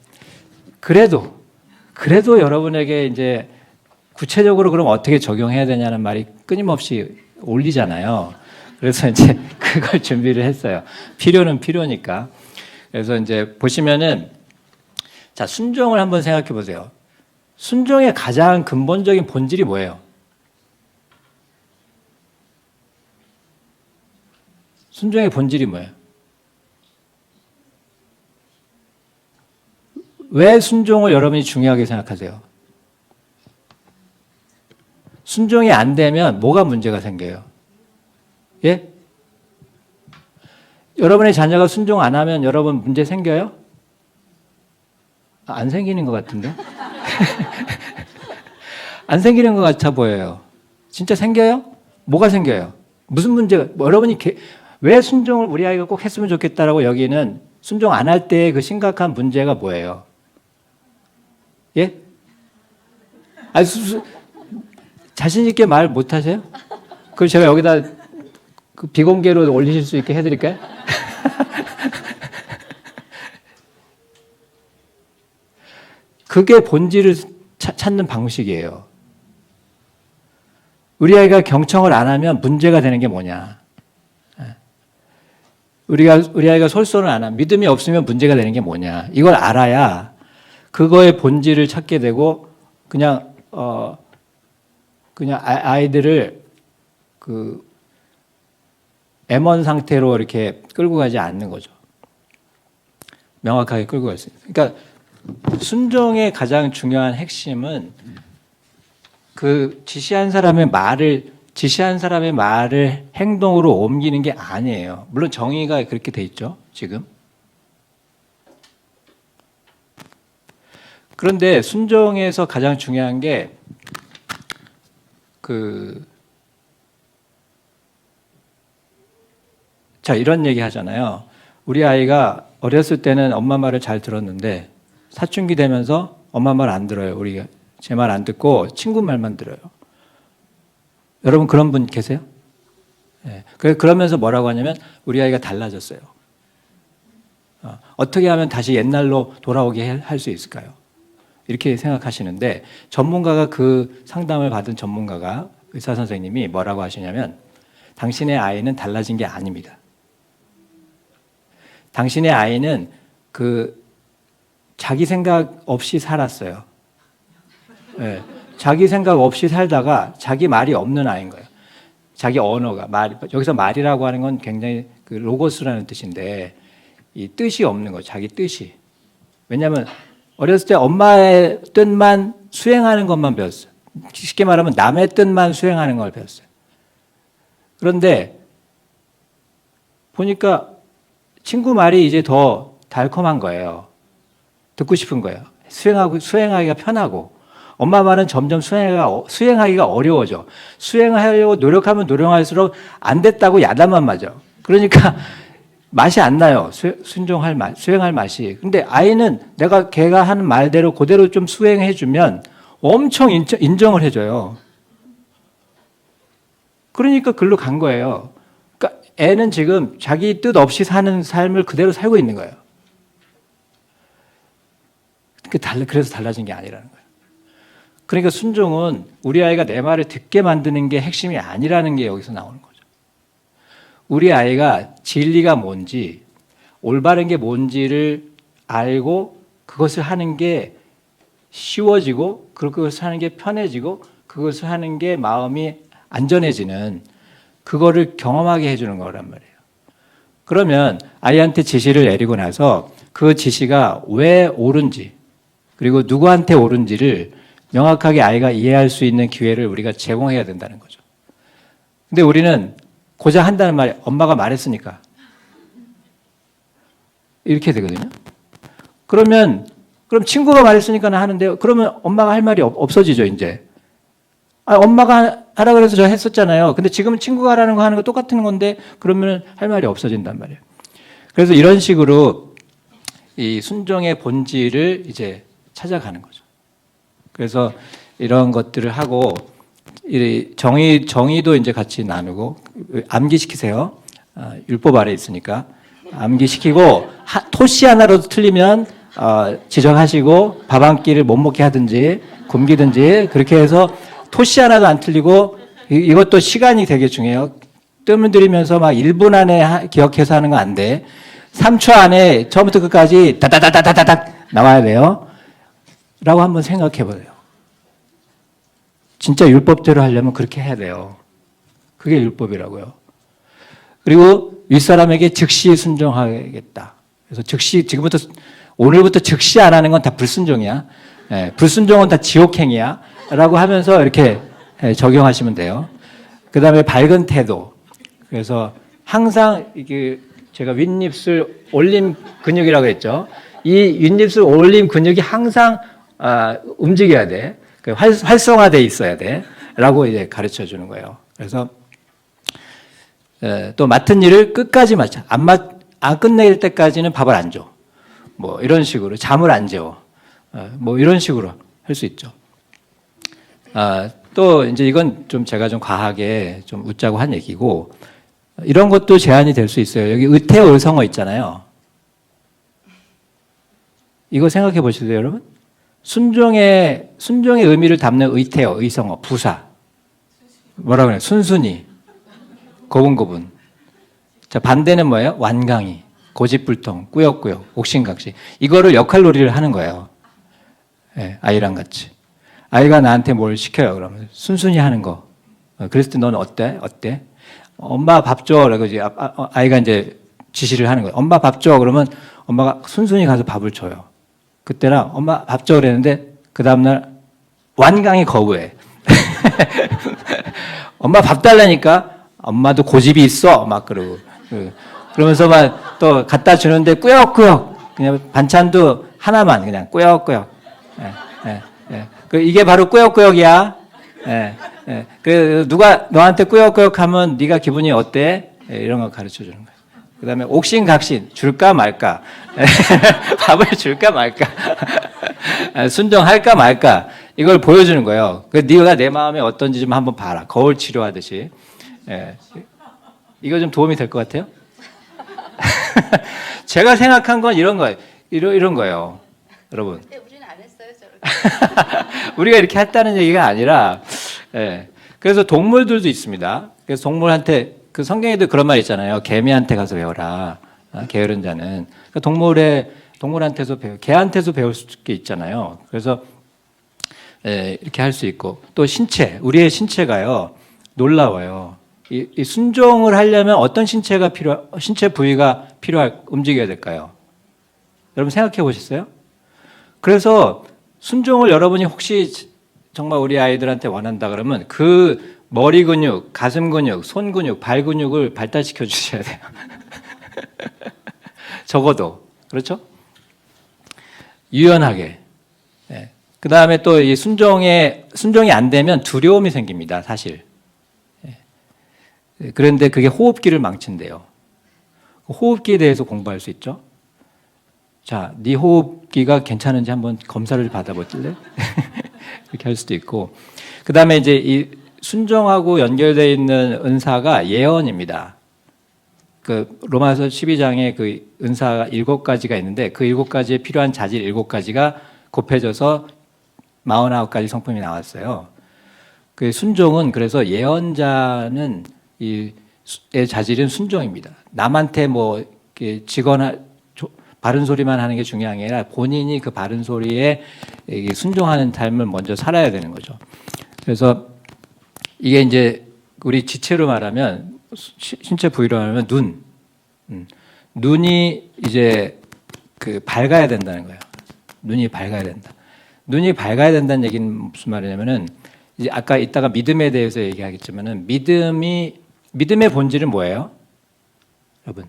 그래도 여러분에게 이제 구체적으로 그럼 어떻게 적용해야 되냐는 말이 끊임없이 올리잖아요. 그래서 이제 그걸 준비를 했어요. 필요는 필요니까. 그래서 이제 보시면은, 자, 순종을 한번 생각해 보세요. 순종의 가장 근본적인 본질이 뭐예요? 순종의 본질이 뭐예요? 왜 순종을 여러분이 중요하게 생각하세요? 순종이 안 되면 뭐가 문제가 생겨요? 예? 여러분의 자녀가 순종 안 하면 여러분 문제 생겨요? 안 생기는 것 같은데? 안 생기는 것 같아 보여요. 진짜 생겨요? 뭐가 생겨요? 무슨 문제가, 여러분이 왜 순종을 우리 아이가 꼭 했으면 좋겠다라고 여기는 순종 안 할 때의 그 심각한 문제가 뭐예요? 예? 아니, 자신 있게 말 못 하세요? 그럼 제가 여기다 그 비공개로 올리실 수 있게 해드릴까요? 그게 본질을 찾는 방식이에요. 우리 아이가 경청을 안 하면 문제가 되는 게 뭐냐? 우리 아이가 솔선을 안 하면, 믿음이 없으면 문제가 되는 게 뭐냐? 이걸 알아야 그거의 본질을 찾게 되고 그냥 아이들을 그 애먼 상태로 이렇게 끌고 가지 않는 거죠. 명확하게 끌고 갈 수 있어요. 그러니까 순종의 가장 중요한 핵심은 그 지시한 사람의 말을 행동으로 옮기는 게 아니에요. 물론 정의가 그렇게 돼 있죠, 지금. 그런데 순종에서 가장 중요한 게 자, 이런 얘기 하잖아요. 우리 아이가 어렸을 때는 엄마 말을 잘 들었는데 사춘기 되면서 엄마 말 안 들어요. 우리가 제 말 안 듣고 친구 말만 들어요. 여러분 그런 분 계세요? 네. 그러면서 뭐라고 하냐면 우리 아이가 달라졌어요. 어떻게 하면 다시 옛날로 돌아오게 할 수 있을까요? 이렇게 생각하시는데 전문가가 그 상담을 받은 전문가가 의사 선생님이 뭐라고 하시냐면 당신의 아이는 달라진 게 아닙니다. 당신의 아이는 자기 생각 없이 살았어요. 네. 자기 생각 없이 살다가 자기 말이 없는 아이인 거예요. 자기 언어가 여기서 말이라고 하는 건 굉장히 그 로고스라는 뜻인데 이 뜻이 없는 거예요. 자기 뜻이. 왜냐하면 어렸을 때 엄마의 뜻만 수행하는 것만 배웠어요. 쉽게 말하면 남의 뜻만 수행하는 걸 배웠어요. 그런데 보니까 친구 말이 이제 더 달콤한 거예요. 듣고 싶은 거예요. 수행하기가 편하고 엄마 말은 점점 수행하기가 어려워져. 수행하려고 노력하면 노력할수록 안 됐다고 야단만 맞아. 그러니까 맛이 안 나요. 수행할 맛이. 근데 아이는 걔가 하는 말대로 그대로 좀 수행해주면 엄청 인정을 해줘요. 그러니까 글로 간 거예요. 그러니까 애는 지금 자기 뜻 없이 사는 삶을 그대로 살고 있는 거예요. 그래서 달라진 게 아니라는 거예요. 그러니까 순종은 우리 아이가 내 말을 듣게 만드는 게 핵심이 아니라는 게 여기서 나오는 거죠. 우리 아이가 진리가 뭔지, 올바른 게 뭔지를 알고 그것을 하는 게 쉬워지고 그것을 하는 게 편해지고 그것을 하는 게 마음이 안전해지는 그거를 경험하게 해주는 거란 말이에요. 그러면 아이한테 지시를 내리고 나서 그 지시가 왜 옳은지 그리고 누구한테 옳은지를 명확하게 아이가 이해할 수 있는 기회를 우리가 제공해야 된다는 거죠. 근데 우리는 고작 한다는 말이 엄마가 말했으니까 이렇게 되거든요. 그럼 친구가 말했으니까 나 하는데요. 그러면 엄마가 할 말이 없어지죠, 이제. 엄마가 하라 그래서 저 했었잖아요. 근데 지금은 친구가 하라는 거 하는 거 똑같은 건데 그러면 할 말이 없어진단 말이에요. 그래서 이런 식으로 이 순종의 본질을 이제 찾아가는 거죠. 그래서 이런 것들을 하고 정의도 이제 같이 나누고 암기시키세요. 율법 아래 있으니까 암기시키고 토시 하나라도 틀리면 지적하시고 밥 한 끼를 못 먹게 하든지 굶기든지 그렇게 해서 토시 하나도 안 틀리고 이것도 시간이 되게 중요해요. 뜸을 들이면서 막 1분 안에 기억해서 하는 거 안 돼. 3초 안에 처음부터 끝까지 다다다다다닥 나와야 돼요. 라고 한번 생각해 보세요. 진짜 율법대로 하려면 그렇게 해야 돼요. 그게 율법이라고요. 그리고 윗사람에게 즉시 순종하겠다. 그래서 오늘부터 즉시 안 하는 건 다 불순종이야. 불순종은 다 지옥행이야. 라고 하면서 이렇게 적용하시면 돼요. 그 다음에 밝은 태도. 그래서 항상 이게 제가 윗입술 올림 근육이라고 했죠. 이 윗입술 올림 근육이 항상 움직여야 돼. 활성화돼 있어야 돼. 라고 이제 가르쳐 주는 거예요. 그래서 또 맡은 일을 끝까지 마쳐. 안 끝낼 때까지는 밥을 안 줘. 뭐 이런 식으로 잠을 안 재워. 뭐 이런 식으로 할 수 있죠. 또 이제 이건 좀 제가 좀 과하게 좀 웃자고 한 얘기고 이런 것도 제한이 될 수 있어요. 여기 의태어 의성어 있잖아요. 이거 생각해 보실래요, 여러분? 순종의 의미를 담는 의태어, 의성어, 부사. 뭐라고 그래요? 순순히, 고분고분. 자, 반대는 뭐예요? 완강히, 고집불통, 꾸역꾸역, 옥신각신. 이거를 역할놀이를 하는 거예요. 네, 아이랑 같이. 아이가 나한테 뭘 시켜요, 그러면. 순순히 하는 거. 그랬을 때 넌 어때? 어때? 엄마 밥 줘. 그러고 이제 아이가 이제 지시를 하는 거예요. 엄마 밥 줘. 그러면 엄마가 순순히 가서 밥을 줘요. 그때랑 엄마 밥 줘. 그랬는데 그 다음날 완강히 거부해. 엄마 밥 달라니까 엄마도 고집이 있어. 막 그러고. 그러면서 막 또 갖다 주는데 꾸역꾸역. 그냥 반찬도 하나만 그냥 꾸역꾸역. 이게 바로 꾸역꾸역이야. 그 누가 너한테 꾸역꾸역 하면 네가 기분이 어때? 이런 거 가르쳐 주는 거예요. 그 다음에 옥신각신, 줄까 말까. 밥을 줄까 말까. 순종할까 말까. 이걸 보여주는 거예요. 네가 내 마음이 어떤지 좀 한번 봐라. 거울 치료하듯이. 이거 좀 도움이 될 것 같아요? 제가 생각한 건 이런 거예요. 이런 거예요. 여러분. 우리는 안 했어요, 저렇게. 우리가 이렇게 했다는 얘기가 아니라, 그래서 동물들도 있습니다. 그래서 동물한테, 그 성경에도 그런 말 있잖아요. 개미한테 가서 배워라. 게으른 자는. 그러니까 동물한테서 개한테서 배울 수 있잖아요. 그래서, 이렇게 할 수 있고. 또 우리의 신체가요, 놀라워요. 이 순종을 하려면 어떤 신체 부위가 움직여야 될까요? 여러분 생각해 보셨어요? 그래서 순종을 여러분이 혹시 정말 우리 아이들한테 원한다 그러면 그 머리 근육, 가슴 근육, 손 근육, 발 근육을 발달시켜 주셔야 돼요. 적어도. 그렇죠? 유연하게. 그 다음에 또 이 순종이 안 되면 두려움이 생깁니다, 사실. 그런데 그게 호흡기를 망친대요. 호흡기에 대해서 공부할 수 있죠? 자, 네 호흡기가 괜찮은지 한번 검사를 받아보실래? 이렇게 할 수도 있고. 그 다음에 이제 이 순종하고 연결되어 있는 은사가 예언입니다. 그 로마서 12장에 그 은사가 7가지가 있는데 그 7가지에 필요한 자질 7가지가 곱해져서 49가지 성품이 나왔어요. 그 순종은 그래서 예언자는 이 자질은 순종입니다. 남한테 뭐 이렇게 지거나 바른 소리만 하는 게 중요한 게 아니라 본인이 그 바른 소리에 순종하는 삶을 먼저 살아야 되는 거죠. 그래서 이게 이제 우리 지체로 말하면 신체 부위로 말하면 눈이 이제 그 밝아야 된다는 거예요. 눈이 밝아야 된다. 눈이 밝아야 된다는 얘기는 무슨 말이냐면은 이제 아까 이따가 믿음에 대해서 얘기하겠지만은 믿음의 본질은 뭐예요? 여러분.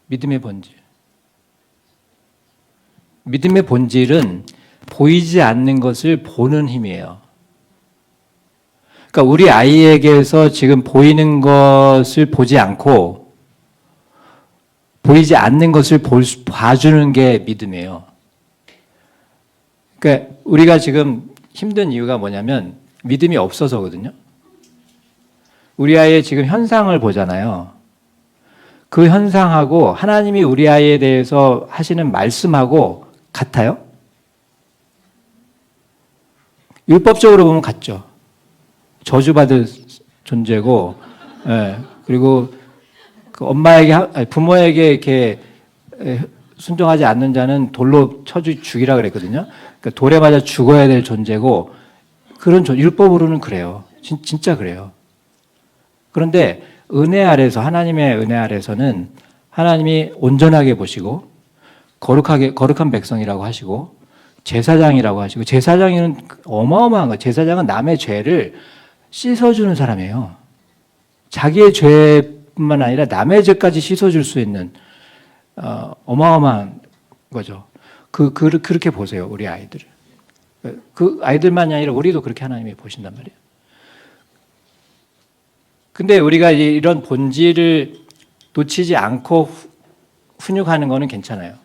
믿음의 본질. 믿음의 본질은 보이지 않는 것을 보는 힘이에요. 그러니까 우리 아이에게서 지금 보이는 것을 보지 않고 보이지 않는 것을 봐주는 게 믿음이에요. 그러니까 우리가 지금 힘든 이유가 뭐냐면 믿음이 없어서거든요. 우리 아이의 지금 현상을 보잖아요. 그 현상하고 하나님이 우리 아이에 대해서 하시는 말씀하고 같아요? 율법적으로 보면 같죠. 저주받을 존재고, 그리고 그 부모에게 이렇게 순종하지 않는 자는 돌로 쳐 죽이라 그랬거든요. 그러니까 돌에 맞아 죽어야 될 존재고, 율법으로는 그래요. 진짜 그래요. 그런데 은혜 아래서, 하나님의 은혜 아래서는 하나님이 온전하게 보시고, 거룩한 백성이라고 하시고, 제사장이라고 하시고, 제사장은 어마어마한 거예요. 제사장은 남의 죄를 씻어주는 사람이에요. 자기의 죄뿐만 아니라 남의 죄까지 씻어줄 수 있는 어마어마한 거죠. 그렇게 보세요, 우리 아이들을. 그 아이들만이 아니라 우리도 그렇게 하나님이 보신단 말이에요. 근데 우리가 이런 본질을 놓치지 않고 훈육하는 거는 괜찮아요.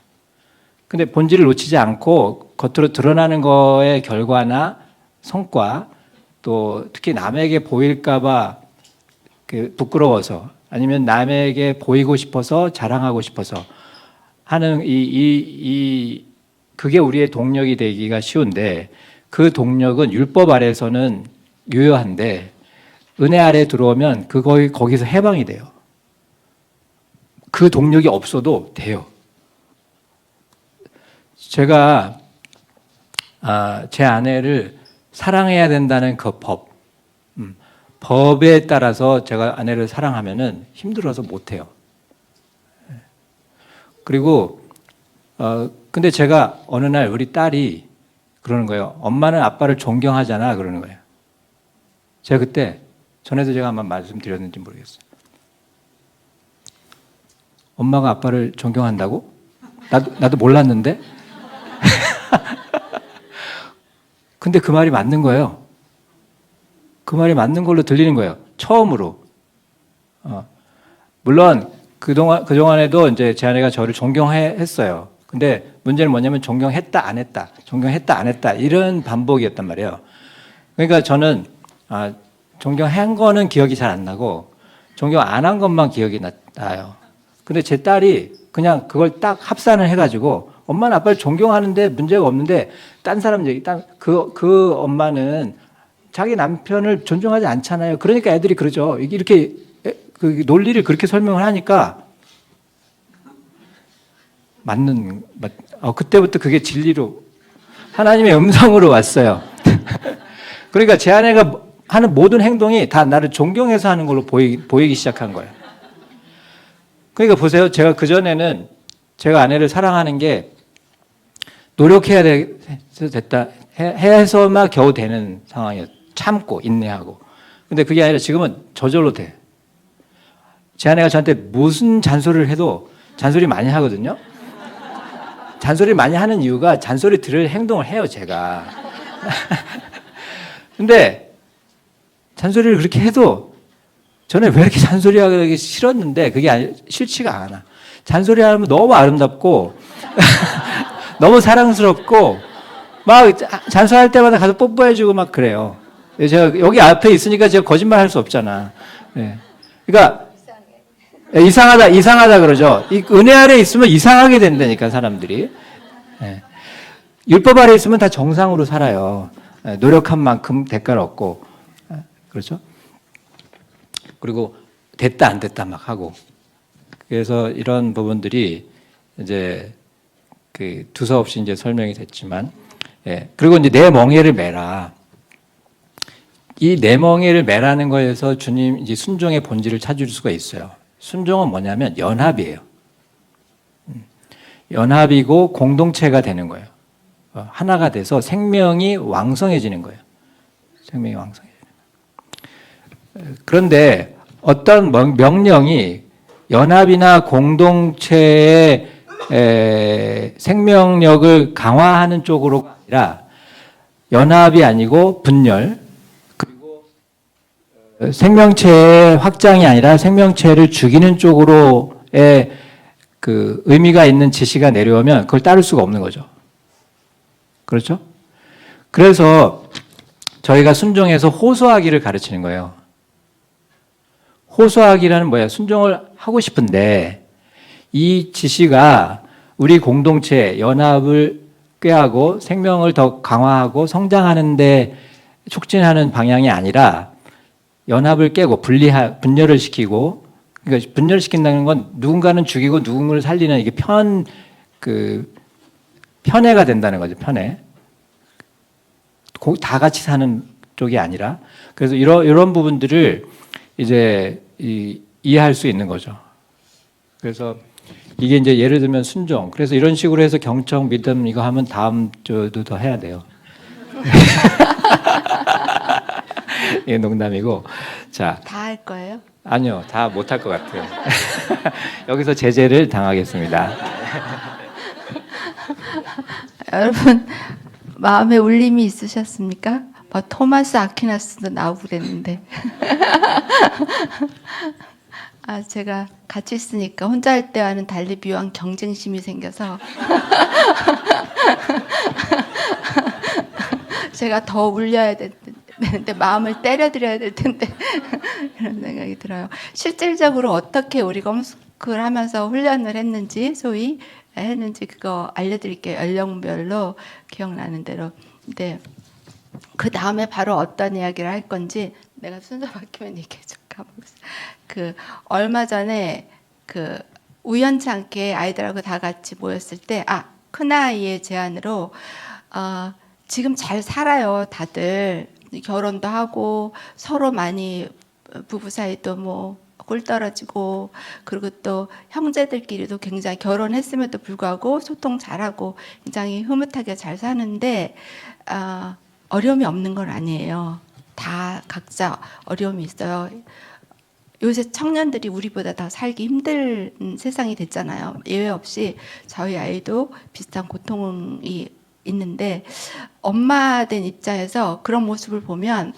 근데 본질을 놓치지 않고 겉으로 드러나는 거의 결과나 성과, 또 특히 남에게 보일까봐 부끄러워서 아니면 남에게 보이고 싶어서 자랑하고 싶어서 하는 그게 우리의 동력이 되기가 쉬운데, 그 동력은 율법 아래서는 유효한데 은혜 아래 들어오면 거기서 해방이 돼요. 그 동력이 없어도 돼요. 제가 제 아내를 사랑해야 된다는 그 법에 따라서 제가 아내를 사랑하면은 힘들어서 못해요. 그리고 근데 제가 어느 날 우리 딸이 그러는 거예요. 엄마는 아빠를 존경하잖아, 그러는 거예요. 제가 그때 전에도 제가 한번 말씀드렸는지 모르겠어요. 엄마가 아빠를 존경한다고? 나도 몰랐는데. 근데 그 말이 맞는 거예요. 그 말이 맞는 걸로 들리는 거예요. 처음으로. 물론 그동안에도 이제 제 아내가 저를 존경했어요. 근데 문제는 뭐냐면 존경했다 안 했다, 존경했다 안 했다, 이런 반복이었단 말이에요. 그러니까 저는 존경한 거는 기억이 잘 안 나고 존경 안 한 것만 기억이 나요. 근데 제 딸이 그냥 그걸 딱 합산을 해가지고 엄마는 아빠를 존경하는데 문제가 없는데 딴 사람 얘기, 그 엄마는 자기 남편을 존중하지 않잖아요. 그러니까 애들이 그러죠. 이렇게 그 논리를 그렇게 설명을 하니까 그때부터 그게 진리로 하나님의 음성으로 왔어요. 그러니까 제 아내가 하는 모든 행동이 다 나를 존경해서 하는 걸로 보이기 시작한 거예요. 그러니까 보세요. 제가 그전에는 제가 아내를 사랑하는 게 노력해야 됐다 해서만 겨우 되는 상황이었어요. 참고 인내하고. 근데 그게 아니라 지금은 저절로 돼. 제 아내가 저한테 무슨 잔소리를 해도 잔소리 많이 하거든요. 잔소리 많이 하는 이유가 잔소리 들을 행동을 해요, 제가. 근데 잔소리를 그렇게 해도 저는 왜 이렇게 잔소리하기 싫었는데 그게 싫지가 않아. 잔소리하면 너무 아름답고 너무 사랑스럽고 막 잔소리할 때마다 가서 뽀뽀해주고 막 그래요. 제가 여기 앞에 있으니까 제가 거짓말 할 수 없잖아. 네. 그러니까 이상하다 그러죠. 은혜 아래 있으면 이상하게 된다니까, 사람들이. 네. 율법 아래 있으면 다 정상으로 살아요. 네. 노력한 만큼 대가를 얻고. 그렇죠? 그리고 됐다 안 됐다 막 하고. 그래서 이런 부분들이 이제 두서없이 이제 설명이 됐지만, 예. 그리고 이제 내 멍에를 매라. 이 내 멍에를 매라는 거에서 주님 이제 순종의 본질을 찾을 수가 있어요. 순종은 뭐냐면 연합이에요. 연합이고 공동체가 되는 거예요. 하나가 돼서 생명이 왕성해지는 거예요. 생명이 왕성해지는 거예요. 그런데 어떤 명령이 연합이나 공동체의 생명력을 강화하는 쪽으로 아니라 연합이 아니고 분열, 그리고 생명체의 확장이 아니라 생명체를 죽이는 쪽으로의 그 의미가 있는 지시가 내려오면 그걸 따를 수가 없는 거죠. 그렇죠? 그래서 저희가 순종해서 호소하기를 가르치는 거예요. 호소하기라는 뭐야? 순종을 하고 싶은데 이 지시가 우리 공동체 연합을 꾀하고 생명을 더 강화하고 성장하는 데 촉진하는 방향이 아니라 연합을 깨고 분열을 시키고, 그러니까 분열시킨다는 건 누군가는 죽이고 누군가를 살리는 이게 편애가 된다는 거죠. 편애. 다 같이 사는 쪽이 아니라. 그래서 이런 부분들을 이제 이해할 수 있는 거죠. 그래서 이게 이제 예를 들면 순종. 그래서 이런 식으로 해서 경청, 믿음 이거 하면 다음 주도 더 해야 돼요. 이게 농담이고. 자. 다 할 거예요? 아니요. 다 못할 것 같아요. 여기서 제재를 당하겠습니다. 여러분, 마음에 울림이 있으셨습니까? 토마스 아퀴나스도 나오고 그랬는데. 제가 같이 있으니까 혼자 할 때와는 달리 묘한 경쟁심이 생겨서 제가 더 울려야 되는데 마음을 때려드려야 될 텐데 그런 생각이 들어요. 실질적으로 어떻게 우리가 홈스쿨 하면서 훈련을 했는지 소위 했는지 그거 알려드릴게요. 연령별로 기억나는 대로. 근데 그 다음에 바로 어떤 이야기를 할 건지 내가 순서 바뀌면 얘기해줘. 얼마 전에 우연치 않게 아이들하고 다 같이 모였을 때 큰아이의 제안으로 지금 잘 살아요. 다들 결혼도 하고 서로 많이 부부 사이도 뭐 꿀 떨어지고 그리고 또 형제들끼리도 굉장히 결혼했음에도 불구하고 소통 잘하고 굉장히 흐뭇하게 잘 사는데 어려움이 없는 건 아니에요. 다 각자 어려움이 있어요. 요새 청년들이 우리보다 더 살기 힘든 세상이 됐잖아요. 예외 없이 저희 아이도 비슷한 고통이 있는데 엄마 된 입장에서 그런 모습을 보면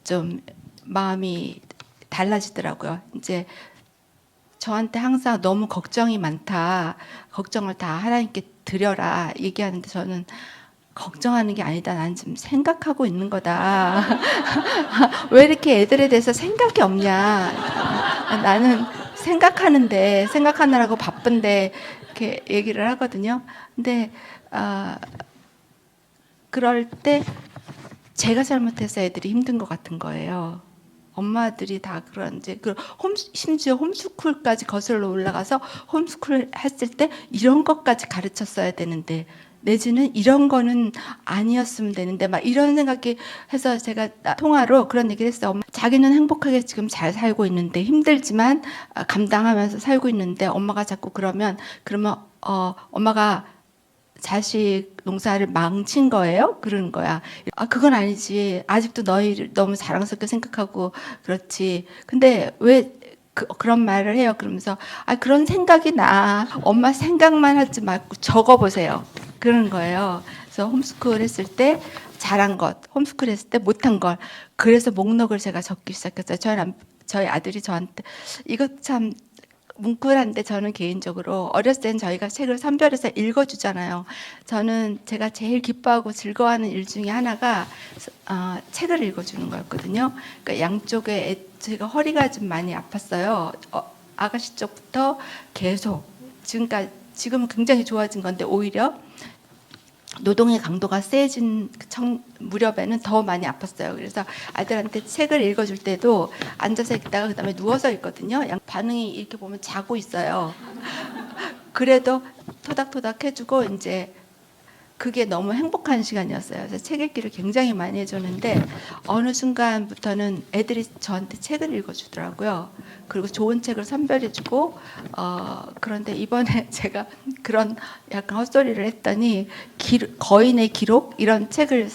좀 마음이 달라지더라고요. 이제 저한테 항상 너무 걱정이 많다. 걱정을 다 하나님께 드려라 얘기하는데 저는 걱정하는 게 아니다. 난 지금 생각하고 있는 거다. 왜 이렇게 애들에 대해서 생각이 없냐. 나는 생각하느라고 바쁜데 이렇게 얘기를 하거든요. 근데 그럴 때 제가 잘못해서 애들이 힘든 것 같은 거예요. 엄마들이 다 그런지 심지어 홈스쿨까지 거슬러 올라가서 홈스쿨 했을 때 이런 것까지 가르쳤어야 되는데 내지는 이런 거는 아니었으면 되는데 막 이런 생각이 해서 제가 통화로 그런 얘기를 했어요. 자기는 행복하게 지금 잘 살고 있는데 힘들지만 감당하면서 살고 있는데 엄마가 자꾸 그러면 엄마가 자식 농사를 망친 거예요? 그러는 거야. 그건 아니지. 아직도 너희를 너무 자랑스럽게 생각하고 그렇지. 근데 왜 그런 말을 해요? 그러면서 그런 생각이 나. 엄마 생각만 하지 말고 적어보세요. 그러는 거예요. 그래서 홈스쿨 했을 때 잘한 것, 홈스쿨 했을 때 못한 걸. 그래서 목록을 제가 적기 시작했어요. 저희 아들이 저한테 이거 참 뭉클한데 저는 개인적으로 어렸을 땐 저희가 책을 선별해서 읽어주잖아요. 제가 제일 기뻐하고 즐거워하는 일 중에 하나가 책을 읽어주는 거였거든요. 그러니까 양쪽에 제가 허리가 좀 많이 아팠어요. 아가씨 쪽부터 계속 지금은 굉장히 좋아진 건데 오히려 노동의 강도가 세진 무렵에는 더 많이 아팠어요. 그래서 아들한테 책을 읽어줄 때도 앉아서 읽다가 그다음에 누워서 읽거든요. 반응이 이렇게 보면 자고 있어요. 그래도 토닥토닥 해주고 이제 그게 너무 행복한 시간이었어요. 그래서 책 읽기를 굉장히 많이 해줬는데 어느 순간부터는 애들이 저한테 책을 읽어주더라고요. 그리고 좋은 책을 선별해주고 그런데 이번에 제가 그런 약간 헛소리를 했더니 거인의 기록 이런 책을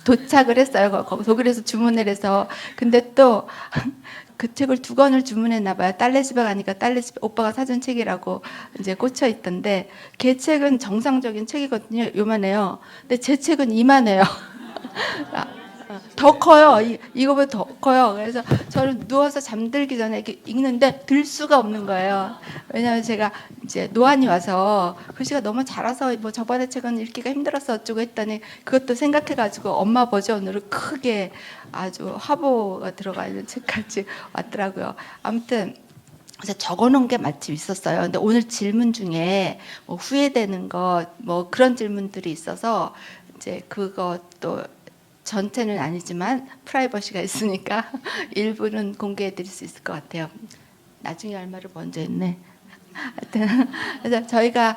도착을 했어요. 독일에서 주문을 해서. 근데 또 그 책을 2권을 주문했나 봐요. 딸네 집에 가니까 딸네 집 오빠가 사준 책이라고 이제 꽂혀 있던데 걔 책은 정상적인 책이거든요. 요만해요. 근데 제 책은 이만해요. 더 커요. 이거보다 더 커요. 그래서 저는 누워서 잠들기 전에 이렇게 읽는데 들 수가 없는 거예요. 왜냐하면 제가 이제 노안이 와서 글씨가 너무 자라서 뭐 저번에 책은 읽기가 힘들어서 어쩌고 했더니 그것도 생각해가지고 엄마 버전으로 크게 아주 화보가 들어가 있는 책까지 왔더라고요. 아무튼 그래서 적어놓은 게 마침 있었어요. 근데 오늘 질문 중에 뭐 후회되는 것 뭐 그런 질문들이 있어서 이제 그것도 전체는 아니지만 프라이버시가 있으니까 일부는 공개해드릴 수 있을 것 같아요. 나중에 할 말을 먼저 했네. 하여튼 그래서 저희가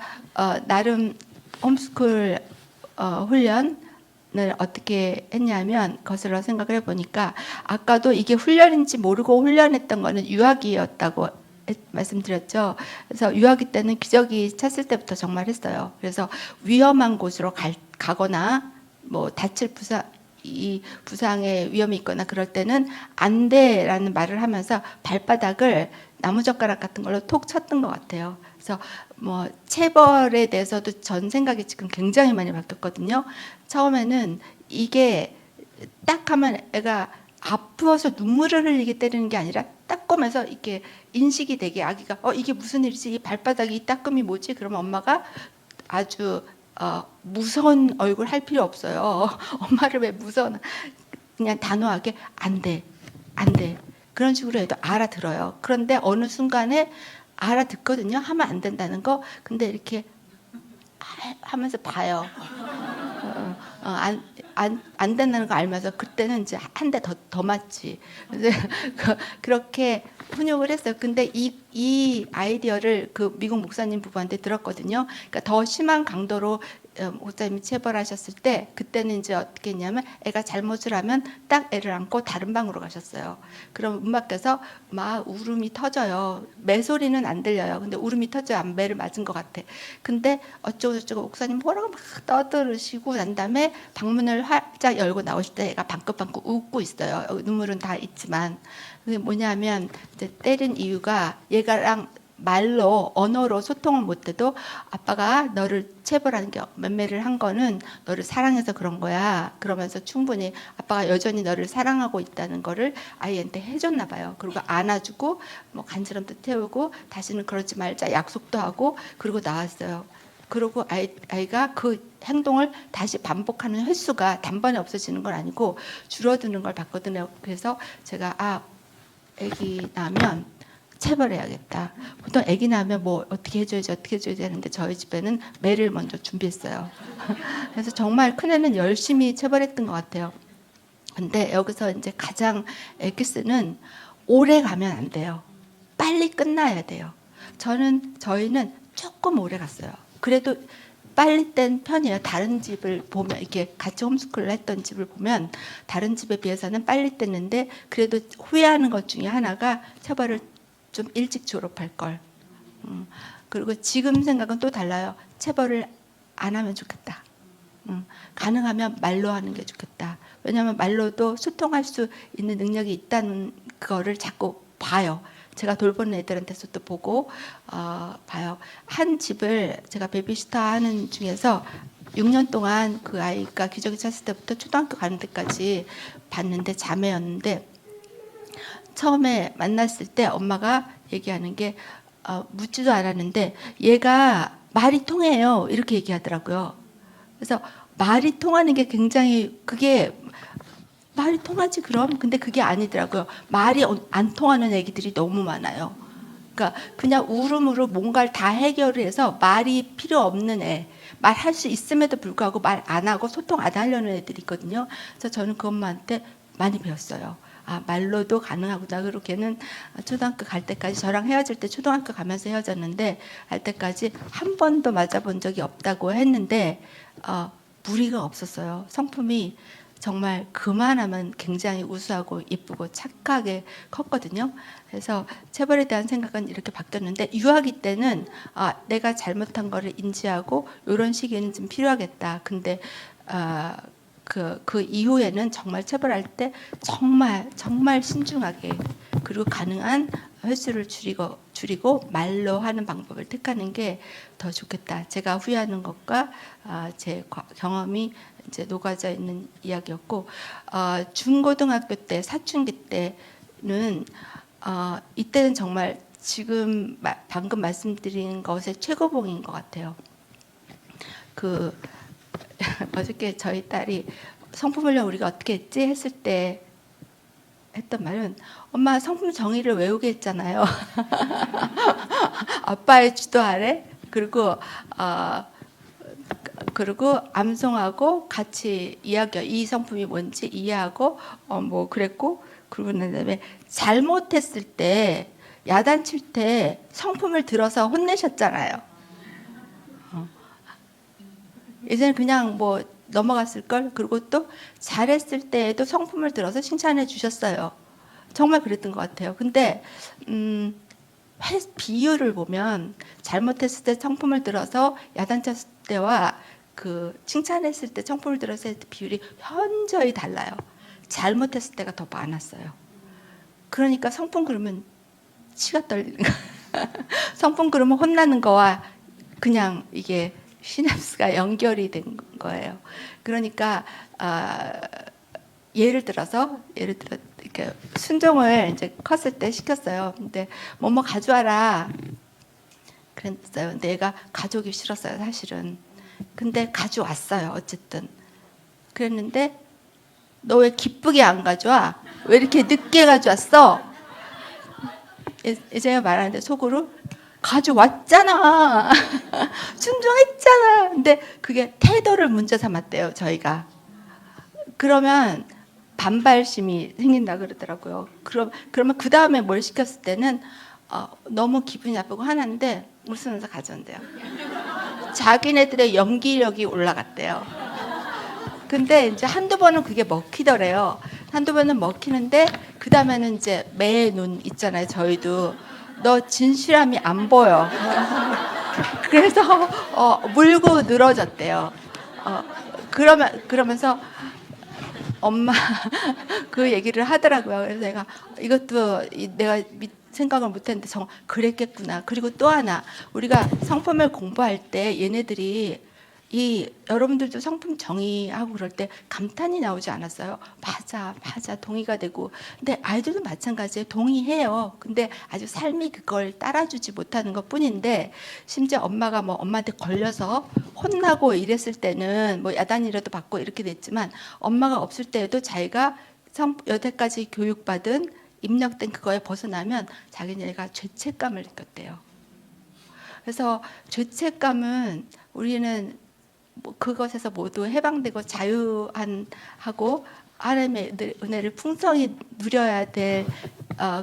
나름 홈스쿨 훈련을 어떻게 했냐면 거슬러 생각을 해보니까 아까도 이게 훈련인지 모르고 훈련했던 거는 유아기였다고 말씀드렸죠. 그래서 유아기 때는 기저귀 찼을 때부터 정말 했어요. 그래서 위험한 곳으로 가거나 뭐 다칠 이 부상의 위험이 있거나 그럴 때는 안 돼라는 말을 하면서 발바닥을 나무젓가락 같은 걸로 톡 쳤던 것 같아요. 그래서 뭐 체벌에 대해서도 전 생각이 지금 굉장히 많이 바뀌었거든요. 처음에는 이게 딱 하면 애가 아프어서 눈물을 흘리게 때리는 게 아니라 따끔해서 이렇게 인식이 되게 아기가 이게 무슨 일이지? 이 발바닥이 이 따끔이 뭐지? 그러면 엄마가 아주 무서운 얼굴 할 필요 없어요. 엄마를 왜 무서운 그냥 단호하게 안 돼, 안 돼. 그런 식으로 해도 알아들어요. 그런데 어느 순간에 알아듣거든요. 하면 안 된다는 거. 근데 이렇게 하면서 봐요. 안 된다는 거 알면서 그때는 이제 한 대 더 맞지. 그렇게 훈육을 했어요. 근데 이 아이디어를 그 미국 목사님 부부한테 들었거든요. 그러니까 더 심한 강도로 목사님이 체벌하셨을 때 그때는 이제 어떻게 했냐면 애가 잘못을 하면 딱 애를 안고 다른 방으로 가셨어요. 그럼 문 밖에서 막 울음이 터져요. 매 소리는 안 들려요. 근데 울음이 터져요. 매를 맞은 것 같아. 근데 어쩌고 저쩌고 목사님 뭐라고 막 떠들으시고 난 다음에 방문을 활짝 열고 나오실 때 애가 방긋방긋 웃고 있어요. 눈물은 다 있지만. 그게 뭐냐면 이제 때린 이유가 얘가랑 말로 언어로 소통을 못해도 아빠가 너를 체벌하는 게 매매를 한 거는 너를 사랑해서 그런 거야. 그러면서 충분히 아빠가 여전히 너를 사랑하고 있다는 거를 아이한테 해줬나 봐요. 그리고 안아주고 뭐 간지럼도 태우고 다시는 그러지 말자 약속도 하고 그리고 나왔어요. 그리고 아이가 그 행동을 다시 반복하는 횟수가 단번에 없어지는 건 아니고 줄어드는 걸 봤거든요. 그래서 제가 애기 낳으면 체벌해야겠다. 보통 아기 낳으면 뭐 어떻게 해줘야지 하는데 저희 집에는 매를 먼저 준비했어요. 그래서 정말 큰애는 열심히 체벌했던 것 같아요. 근데 여기서 이제 가장 엑기스는 오래 가면 안 돼요. 빨리 끝나야 돼요. 저희는 조금 오래 갔어요. 그래도 빨리 뗀 편이에요. 다른 집을 보면 이렇게 같이 홈스쿨을 했던 집을 보면 다른 집에 비해서는 빨리 뗐는데 그래도 후회하는 것 중에 하나가 체벌을 좀 일찍 졸업할 걸. 그리고 지금 생각은 또 달라요. 체벌을 안 하면 좋겠다. 가능하면 말로 하는 게 좋겠다. 왜냐하면 말로도 소통할 수 있는 능력이 있다는 거를 자꾸 봐요. 제가 돌보는 애들한테서도 보고 봐요. 한 집을 제가 베비시터 하는 중에서 6년 동안 그 아이가 기저귀 찼을 때부터 초등학교 가는 데까지 봤는데 자매였는데 처음에 만났을 때 엄마가 얘기하는 게 묻지도 않았는데 얘가 말이 통해요. 이렇게 얘기하더라고요. 그래서 말이 통하는 게 굉장히 그게 말이 통하지 그럼? 근데 그게 아니더라고요. 말이 안 통하는 애기들이 너무 많아요. 그러니까 그냥 울음으로 뭔가를 다 해결을 해서 말이 필요 없는 애. 말할 수 있음에도 불구하고 말 안 하고 소통 안 하려는 애들이 있거든요. 그래서 저는 그 엄마한테 많이 배웠어요. 말로도 가능하구나. 그리고 걔는 초등학교 갈 때까지 저랑 헤어질 때 초등학교 가면서 헤어졌는데 갈 때까지 한 번도 맞아본 적이 없다고 했는데 무리가 없었어요. 성품이 정말 그만하면 굉장히 우수하고 예쁘고 착하게 컸거든요. 그래서 체벌에 대한 생각은 이렇게 바뀌었는데 유아기 때는 내가 잘못한 거를 인지하고 이런 시기는 좀 필요하겠다. 근데 그 이후에는 정말 체벌할 때 정말 신중하게 그리고 가능한 횟수를 줄이고 말로 하는 방법을 택하는 게 더 좋겠다. 제가 후회하는 것과 제 경험이 이제 녹아져 있는 이야기였고 중고등학교 때 사춘기 때는 이때는 정말 지금 방금 말씀드린 것의 최고봉인 것 같아요. 어저께 저희 딸이 성품훈련 우리가 어떻게 했지 했을 때 했던 말은 엄마 성품 정의를 외우게 했잖아요. 아빠의 주도 아래 그리고 암송하고 같이 이 성품이 뭔지 이해하고 뭐 그랬고 그러고 난 다음에 잘못했을 때 야단칠 때 성품을 들어서 혼내셨잖아요. 예전에 그냥 뭐 넘어갔을 걸. 그리고 또 잘했을 때에도 성품을 들어서 칭찬해 주셨어요. 정말 그랬던 것 같아요. 근데 비율을 보면 잘못했을 때 성품을 들어서 야단쳤을 때와 그 칭찬했을 때 성품을 들었을 때 비율이 현저히 달라요. 잘못했을 때가 더 많았어요. 그러니까 성품 그러면 치가 떨리는 거. 성품 그러면 혼나는 거와 그냥 이게 시냅스가 연결이 된 거예요. 그러니까 예를 들어 이렇게 순종을 이제 컸을 때 시켰어요. 근데 뭐뭐 가져와라 그랬어요. 근데 얘가 가져오기 싫었어요, 사실은. 근데 가져왔어요, 어쨌든. 그랬는데 너 왜 기쁘게 안 가져와? 왜 이렇게 늦게 가져왔어? 제가 말하는데 속으로 가져왔잖아. 순종했잖아. 근데 그게 태도를 문제 삼았대요, 저희가. 그러면 반발심이 생긴다 그러더라고요. 그러면 그 다음에 뭘 시켰을 때는 너무 기분이 나쁘고 화났는데 웃으면서 가져온대요. 자기네들의 연기력이 올라갔대요. 근데 이제 한두 번은 그게 먹히더래요. 한두 번은 먹히는데 그 다음에는 이제 매의 눈 있잖아요. 저희도 너 진실함이 안 보여. 그래서 물고 늘어졌대요. 그러면서 엄마 그 얘기를 하더라고요. 그래서 내가 이것도 내가 생각을 못했는데 정말 그랬겠구나. 그리고 또 하나 우리가 성품을 공부할 때 얘네들이 여러분들도 성품 정의하고 그럴 때 감탄이 나오지 않았어요? 맞아 동의가 되고. 근데 아이들도 마찬가지예요. 동의해요. 근데 아주 삶이 그걸 따라주지 못하는 것 뿐인데, 심지어 엄마가 뭐 엄마한테 걸려서 혼나고 이랬을 때는 뭐 야단이라도 받고 이렇게 됐지만, 엄마가 없을 때에도 자기가 여태까지 교육받은 입력된 그거에 벗어나면 자기네가 죄책감을 느꼈대요. 그래서 죄책감은 우리는 그것에서 모두 해방되고 자유하고 하나님의 은혜를 풍성히 누려야 될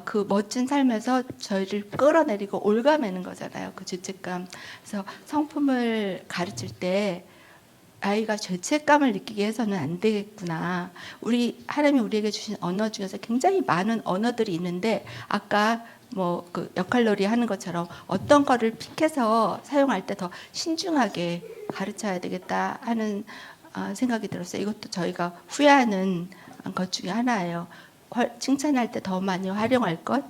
그 멋진 삶에서 저희를 끌어내리고 올가매는 거잖아요. 그 죄책감. 그래서 성품을 가르칠 때 아이가 죄책감을 느끼게 해서는 안 되겠구나. 하나님이 우리에게 주신 언어 중에서 굉장히 많은 언어들이 있는데, 아까 뭐 그 역할놀이 하는 것처럼 어떤 거를 픽해서 사용할 때 더 신중하게 가르쳐야 되겠다 하는 생각이 들었어요. 이것도 저희가 후회하는 것 중에 하나예요. 칭찬할 때 더 많이 활용할 것.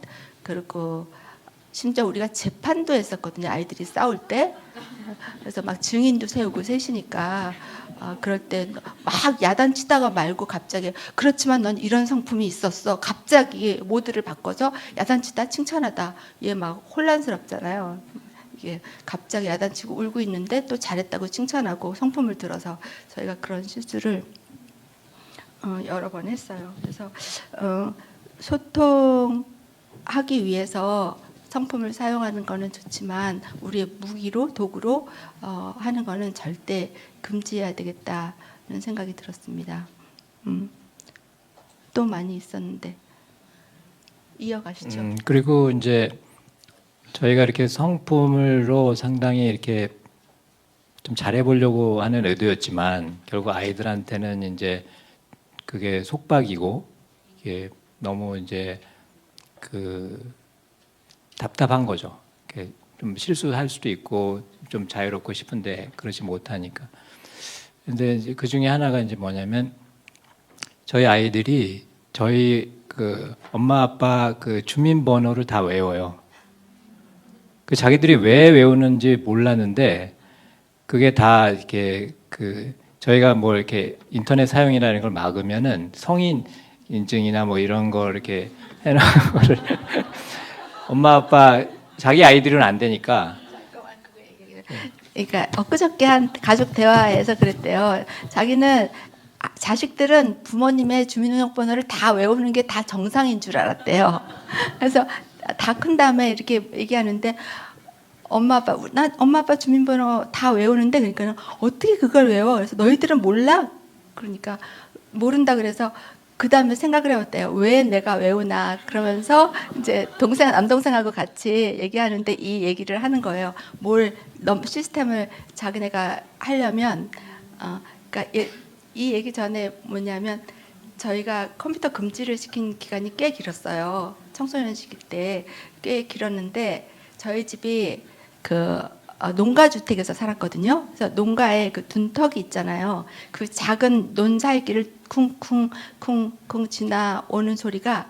그리고 심지어 우리가 재판도 했었거든요. 아이들이 싸울 때. 그래서 막 증인도 세우고 셋이니까 그럴 때 막 야단치다가 말고 갑자기 그렇지만 넌 이런 성품이 있었어. 갑자기 모드를 바꿔서 야단치다 칭찬하다. 얘 막 혼란스럽잖아요. 이게 갑자기 야단치고 울고 있는데 또 잘했다고 칭찬하고 성품을 들어서 저희가 그런 실수를 여러 번 했어요. 그래서 소통하기 위해서 성품을 사용하는 거는 좋지만 우리의 무기로 도구로 하는 거는 절대 금지해야 되겠다는 생각이 들었습니다. 또 많이 있었는데 이어가시죠. 그리고 이제 저희가 이렇게 성품으로 상당히 이렇게 좀 잘해보려고 하는 의도였지만 결국 아이들한테는 이제 그게 속박이고 이게 너무 이제 답답한 거죠. 좀 실수할 수도 있고 좀 자유롭고 싶은데 그러지 못하니까. 근데 이제 그 중에 하나가 이제 뭐냐면 저희 아이들이 저희 그 엄마 아빠 그 주민번호를 다 외워요. 그 자기들이 왜 외우는지 몰랐는데 그게 다 이렇게 저희가 뭐 이렇게 인터넷 사용이라는 걸 막으면은 성인 인증이나 뭐 이런 걸 이렇게 해놓은 거를 엄마 아빠 자기 아이들은 안 되니까. 그러니까 엊그저께 한 가족 대화에서 그랬대요. 자기는 자식들은 부모님의 주민등록번호를 다 외우는 게 다 정상인 줄 알았대요. 그래서 다 큰 다음에 이렇게 얘기하는데 엄마 아빠 주민번호 다 외우는데, 그러니까 어떻게 그걸 외워? 그래서 너희들은 몰라? 그러니까 모른다. 그래서 그 다음에 생각을 해봤대요. 왜 내가 외우나? 그러면서 이제 남동생하고 같이 얘기하는데 이 얘기를 하는 거예요. 시스템을 자기네가 하려면, 그러니까 이 얘기 전에 뭐냐면 저희가 컴퓨터 금지를 시킨 기간이 꽤 길었어요. 청소년 시기 때 꽤 길었는데 저희 집이 농가 주택에서 살았거든요. 그래서 농가에 그 둔턱이 있잖아요. 그 작은 논살길을 쿵쿵쿵쿵 지나오는 소리가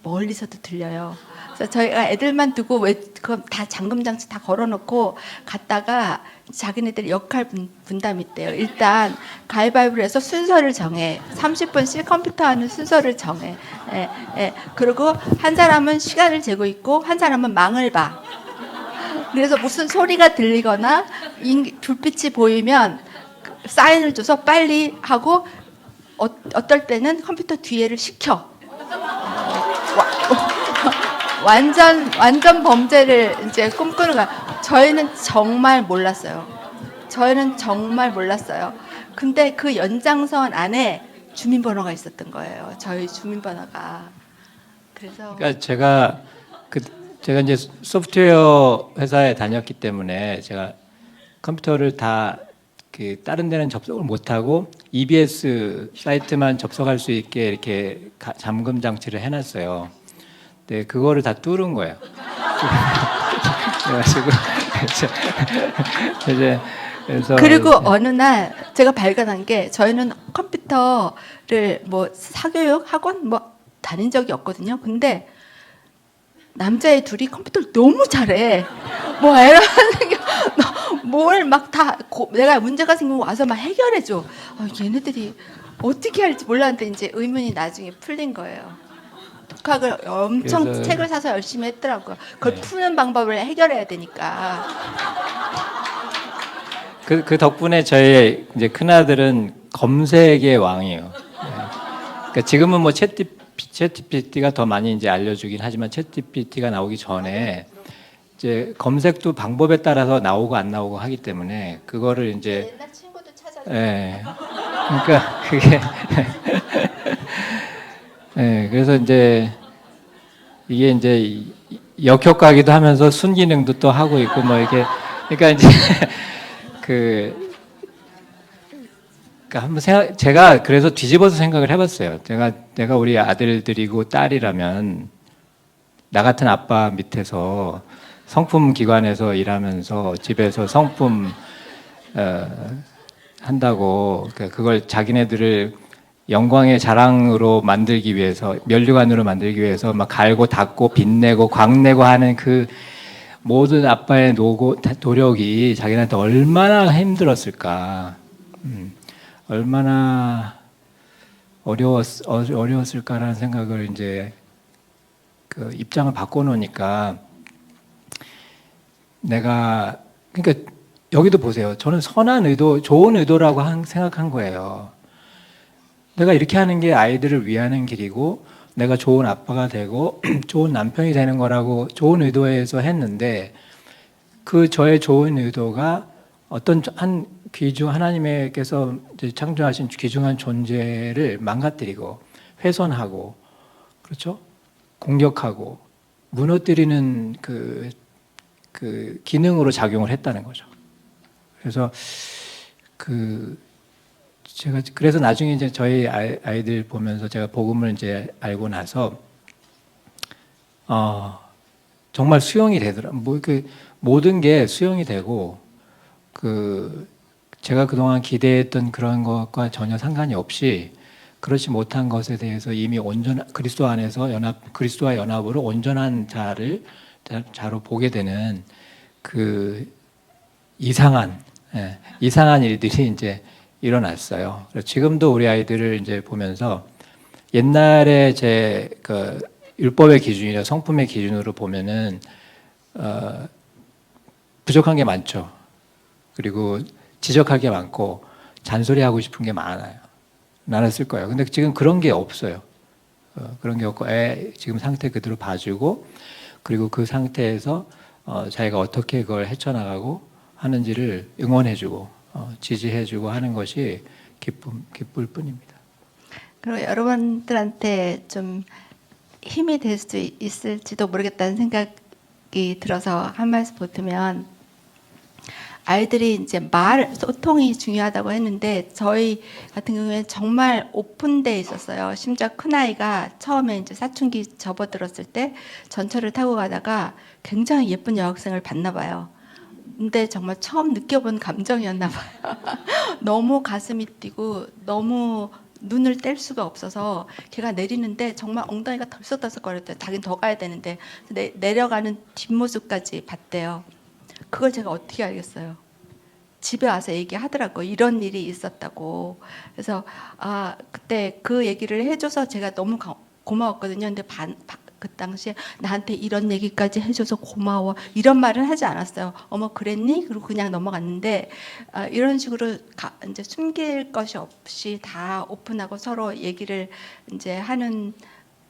멀리서도 들려요. 그래서 저희가 애들만 두고 그다 잠금 장치 다 걸어놓고 갔다가 자기네들 역할 분담이 있대요. 일단 가위바위보를 해서 순서를 정해. 30분씩 컴퓨터 하는 순서를 정해. 예, 예. 그리고 한 사람은 시간을 재고 있고 한 사람은 망을 봐. 그래서 무슨 소리가 들리거나 불빛이 보이면 사인을 줘서 빨리 하고 어떨 때는 컴퓨터 뒤에를 시켜. 완전 범죄를 이제 꿈꾸는 거야. 저희는 정말 몰랐어요. 근데 그 연장선 안에 주민번호가 있었던 거예요. 저희 주민번호가. 그래서 그러니까 제가 이제 소프트웨어 회사에 다녔기 때문에 제가 컴퓨터를 다 그 다른 데는 접속을 못 하고 EBS 사이트만 접속할 수 있게 이렇게 잠금 장치를 해놨어요. 네, 그거를 다 뚫은 거예요. 그래가지고 이제 그래서 그리고 어느 날 제가 발견한 게 저희는 컴퓨터를 뭐 사교육 학원 뭐 다닌 적이 없거든요. 근데 남자애 둘이 컴퓨터를 너무 잘해. 뭐 에러 생겨, 뭘 막 다 내가 문제가 생기면 와서 막 해결해줘. 얘네들이 어떻게 할지 몰랐는데 이제 의문이 나중에 풀린 거예요. 독학을 엄청 그래서- 책을 사서 열심히 했더라고요. 그걸 푸는 방법을 해결해야 되니까. 그 덕분에 저희 이제 큰 아들은 검색의 왕이에요. 네. 그러니까 지금은 뭐 챗GPT가 더 많이 이제 알려주긴 하지만 챗GPT가 나오기 전에 이제 검색도 방법에 따라서 나오고 안 나오고 하기 때문에 그거를 이제 옛날 친구도 찾아. 예. 그러니까 그게 예, 그래서 이제 이게 이제 역효과기도 하면서 순기능도 또 하고 있고 뭐 이렇게 그러니까 이제 그러니까 한번 제가 그래서 뒤집어서 생각을 해봤어요. 내가 우리 아들들이고 딸이라면 나 같은 아빠 밑에서 성품 기관에서 일하면서 집에서 성품 한다고 그걸 자기네들을 영광의 자랑으로 만들기 위해서 면류관으로 만들기 위해서 막 갈고 닦고 빚내고 광내고 하는 그 모든 아빠의 노력이 자기네한테 얼마나 힘들었을까, 얼마나 어려웠을까라는 생각을 이제 그 입장을 바꿔놓으니까 내가 그러니까 여기도 보세요. 저는 선한 의도, 좋은 의도라고 생각한 거예요. 내가 이렇게 하는 게 아이들을 위하는 길이고 내가 좋은 아빠가 되고 좋은 남편이 되는 거라고 좋은 의도에서 했는데 그 저의 좋은 의도가 어떤 한 하나님께서 창조하신 귀중한 존재를 망가뜨리고 훼손하고 그렇죠? 공격하고 무너뜨리는 그 기능으로 작용을 했다는 거죠. 그래서 제가 그래서 나중에 이제 저희 아이들 보면서 제가 복음을 이제 알고 나서 정말 수용이 되더라. 모든 게 수용이 되고 제가 그동안 기대했던 그런 것과 전혀 상관이 없이 그렇지 못한 것에 대해서 이미 그리스도 안에서 그리스도와 연합으로 온전한 자로 보게 되는 그 이상한 일들이 이제 일어났어요. 지금도 우리 아이들을 이제 보면서 옛날에 제 율법의 기준이나 성품의 기준으로 보면은 부족한 게 많죠. 그리고 지적할 게 많고 잔소리하고 싶은 게 많았을 거예요. 근데 지금 그런 게 없어요. 그런 게 없고 지금 상태 그대로 봐주고 그리고 그 상태에서 자기가 어떻게 그걸 헤쳐나가고 하는지를 응원해주고 지지해주고 하는 것이 기쁠 뿐입니다. 그리고 여러분들한테 좀 힘이 될 수 있을지도 모르겠다는 생각이 들어서 한 말씀 보태면 아이들이 이제 소통이 중요하다고 했는데 저희 같은 경우에는 정말 오픈돼 있었어요. 심지어 큰 아이가 처음에 이제 사춘기 접어들었을 때 전철을 타고 가다가 굉장히 예쁜 여학생을 봤나 봐요. 근데 정말 처음 느껴본 감정이었나 봐요. 너무 가슴이 뛰고 너무 눈을 뗄 수가 없어서 걔가 내리는데 정말 엉덩이가 덜썩덜썩거렸대요. 자긴 더 가야 되는데 내려가는 뒷모습까지 봤대요. 그걸 제가 어떻게 알겠어요? 집에 와서 얘기하더라고. 이런 일이 있었다고. 그래서 그때 그 얘기를 해줘서 제가 너무 고마웠거든요. 근데 그 당시에 나한테 이런 얘기까지 해줘서 고마워 이런 말은 하지 않았어요. 어머 그랬니? 그리고 그냥 넘어갔는데 이런 식으로 이제 숨길 것이 없이 다 오픈하고 서로 얘기를 이제 하는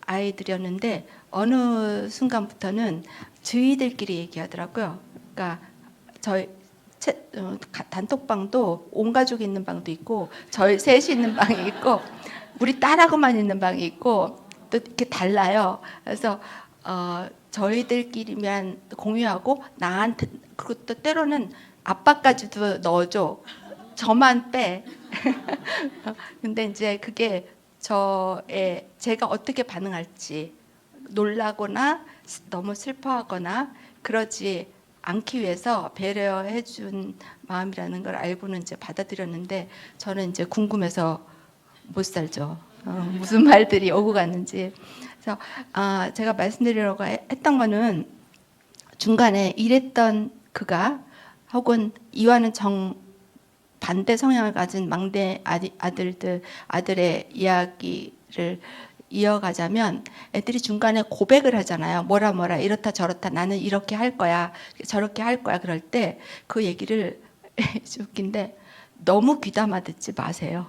아이들이었는데 어느 순간부터는 저희들끼리 얘기하더라고요. 그러니까 저희 단톡방도 온 가족이 있는 방도 있고 저희 셋이 있는 방이 있고 우리 딸하고만 있는 방이 있고 또 이렇게 달라요. 그래서 저희들끼리만 공유하고 나한테 그리고 또 때로는 아빠까지도 넣어줘. 저만 빼. 근데 이제 그게 제가 어떻게 반응할지 놀라거나 너무 슬퍼하거나 그러지 않기 위해서 배려해 준 마음이라는 걸 알고는 이제 받아들였는데 저는 이제 궁금해서 못 살죠. 무슨 말들이 오고 갔는지. 그래서 제가 말씀드리려고 했던 거는 중간에 일했던 그가 혹은 이와는 반대 성향을 가진 막내 아들의 이야기를 이어가자면 애들이 중간에 고백을 하잖아요. 뭐라 이렇다 저렇다 나는 이렇게 할 거야 저렇게 할 거야. 그럴 때 그 얘기를 웃긴데 너무 귀담아 듣지 마세요.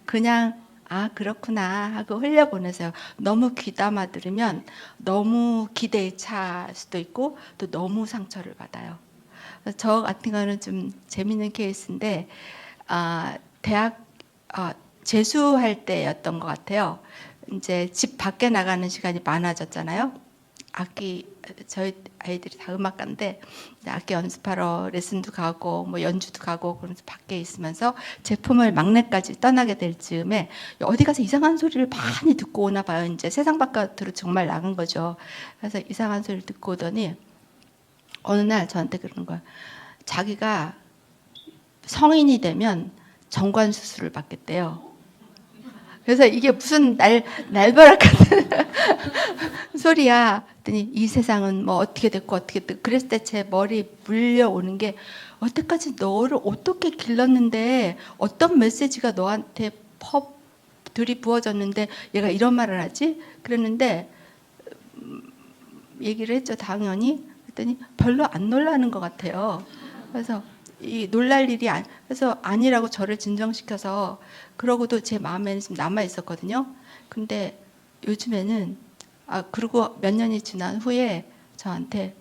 그냥 그렇구나 하고 흘려보내세요. 너무 귀담아 들으면 너무 기대에 차 수도 있고 또 너무 상처를 받아요. 저 같은 거는 좀 재밌는 케이스인데 대학 재수할 때였던 것 같아요. 이제 집 밖에 나가는 시간이 많아졌잖아요. 저희 아이들이 다 음악가인데 악기 연습하러 레슨도 가고 뭐 연주도 가고 그러면서 밖에 있으면서 제품을 막내까지 떠나게 될 즈음에 어디 가서 이상한 소리를 많이 듣고 오나 봐요. 이제 세상 바깥으로 정말 나간 거죠. 그래서 이상한 소리를 듣고 오더니 어느 날 저한테 그러는 거야. 자기가 성인이 되면 정관 수술을 받겠대요. 그래서 이게 무슨 날벼락 같은 소리야. 그랬더니 이 세상은 뭐 어떻게 됐고 그랬을 때 제 머리 물려오는 게 여태까지 너를 어떻게 길렀는데 어떤 메시지가 너한테 들이부어졌는데 얘가 이런 말을 하지? 그랬는데 얘기를 했죠. 당연히. 그랬더니 별로 안 놀라는 것 같아요. 그래서 놀랄 일이 그래서 아니라고 저를 진정시켜서 그러고도 제 마음에는 좀 남아 있었거든요. 근데 요즘에는 그리고 몇 년이 지난 후에 저한테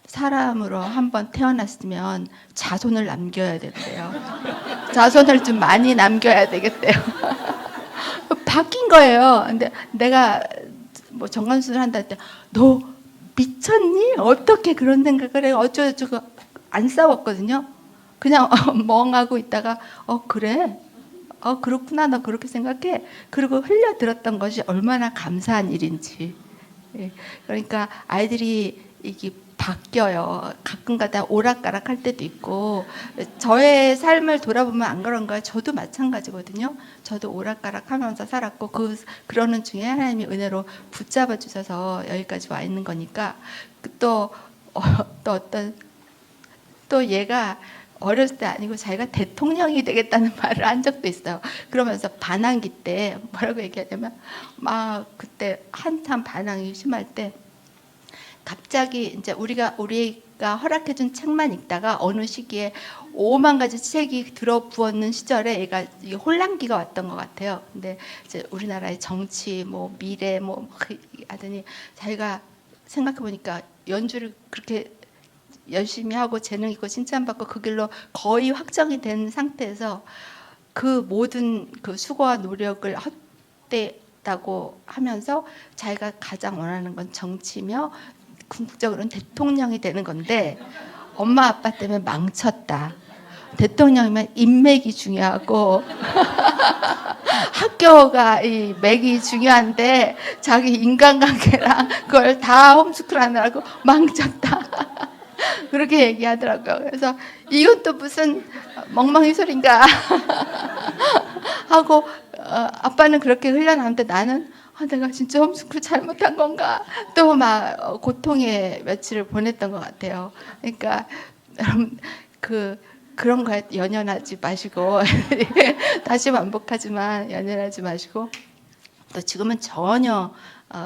사람으로 한번 태어났으면 자손을 남겨야 된대요. 자손을 좀 많이 남겨야 되겠대요. 바뀐 거예요. 근데 내가 뭐 정관수술 한다 할 때 너 미쳤니? 어떻게 그런 생각을 해? 어쩌고저쩌고 안 싸웠거든요. 그냥 멍하고 있다가 그래? 그렇구나. 너 그렇게 생각해? 그리고 흘려들었던 것이 얼마나 감사한 일인지. 예. 그러니까 아이들이 이게 바뀌어요. 가끔가다 오락가락 할 때도 있고 저의 삶을 돌아보면 안 그런 거예요. 저도 마찬가지거든요. 저도 오락가락 하면서 살았고 그러는 중에 하나님이 은혜로 붙잡아 주셔서 여기까지 와 있는 거니까 또 얘가 어렸을 때 아니고 자기가 대통령이 되겠다는 말을 한 적도 있어요. 그러면서 반항기 때 뭐라고 얘기하냐면 그때 한참 반항이 심할 때 갑자기 이제 우리가 허락해준 책만 읽다가 어느 시기에 5만 가지 책이 들어부었는 시절에 얘가 혼란기가 왔던 것 같아요. 근데 이제 우리나라의 정치, 뭐 미래, 하더니 자기가 생각해 보니까 연주를 그렇게 열심히 하고 재능 있고 칭찬받고 그 길로 거의 확정이 된 상태에서 그 모든 그 수고와 노력을 헛되다고 하면서 자기가 가장 원하는 건 정치며 궁극적으로는 대통령이 되는 건데 엄마 아빠 때문에 망쳤다. 대통령이면 인맥이 중요하고 학교가 이 맥이 중요한데 자기 인간관계랑 그걸 다 홈스쿨 하느라고 망쳤다. 그렇게 얘기하더라고요. 그래서 이건 또 무슨 멍멍이 소린가 하고 아빠는 그렇게 흘려나오는데 나는 내가 진짜 홈스쿨 잘못한 건가 또 막 고통의 며칠을 보냈던 것 같아요. 그러니까 여러분 그런 거에 연연하지 마시고 다시 반복하지만 연연하지 마시고 또 지금은 전혀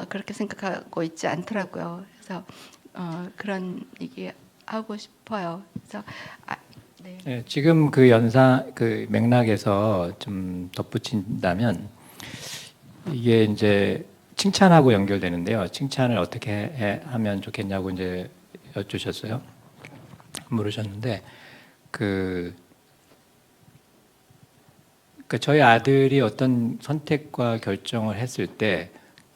그렇게 생각하고 있지 않더라고요. 그래서 그런 얘기 하고 싶어요. 그래서 네. 네, 지금 그 연상 그 맥락에서 좀 덧붙인다면 이게 이제 칭찬하고 연결되는데요. 칭찬을 어떻게 하면 좋겠냐고 이제 여쭈셨어요. 물으셨는데 저희 아들이 어떤 선택과 결정을 했을 때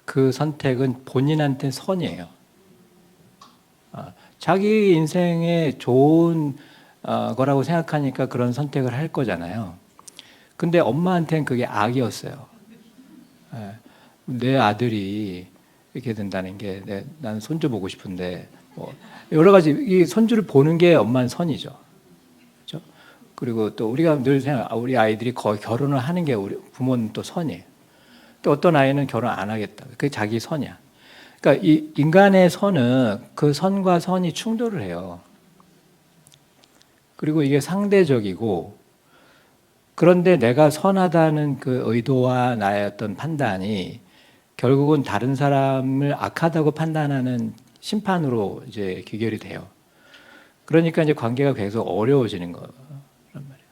그 선택은 본인한테 선이에요. 자기 인생에 좋은 거라고 생각하니까 그런 선택을 할 거잖아요. 근데 엄마한테는 그게 악이었어요. 내 아들이 이렇게 된다는 게 나는 손주 보고 싶은데 뭐 여러 가지 이 손주를 보는 게 엄마는 선이죠. 그렇죠? 그리고 또 우리가 늘 생각 우리 아이들이 거의 결혼을 하는 게 우리 부모는 또 선이에요. 또 어떤 아이는 결혼 안 하겠다. 그게 자기 선이야. 그러니까 이 인간의 선은 그 선과 선이 충돌을 해요. 그리고 이게 상대적이고 그런데 내가 선하다는 그 의도와 나의 어떤 판단이 결국은 다른 사람을 악하다고 판단하는 심판으로 이제 귀결이 돼요. 그러니까 이제 관계가 계속 어려워지는 거란 말이에요.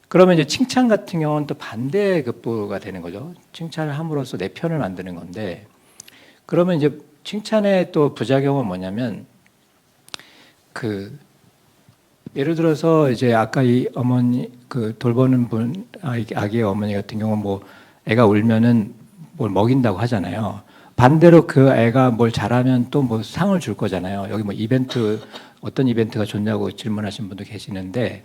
그러면 이제 칭찬 같은 경우는 또 반대급부가 되는 거죠. 칭찬을 함으로써 내 편을 만드는 건데 그러면 이제 칭찬의 또 부작용은 뭐냐면 예를 들어서 이제 아까 이 어머니 그 돌보는 분 아기의 어머니 같은 경우는 뭐 애가 울면은 뭘 먹인다고 하잖아요. 반대로 그 애가 뭘 잘하면 또 뭐 상을 줄 거잖아요. 여기 뭐 어떤 이벤트가 좋냐고 질문하신 분도 계시는데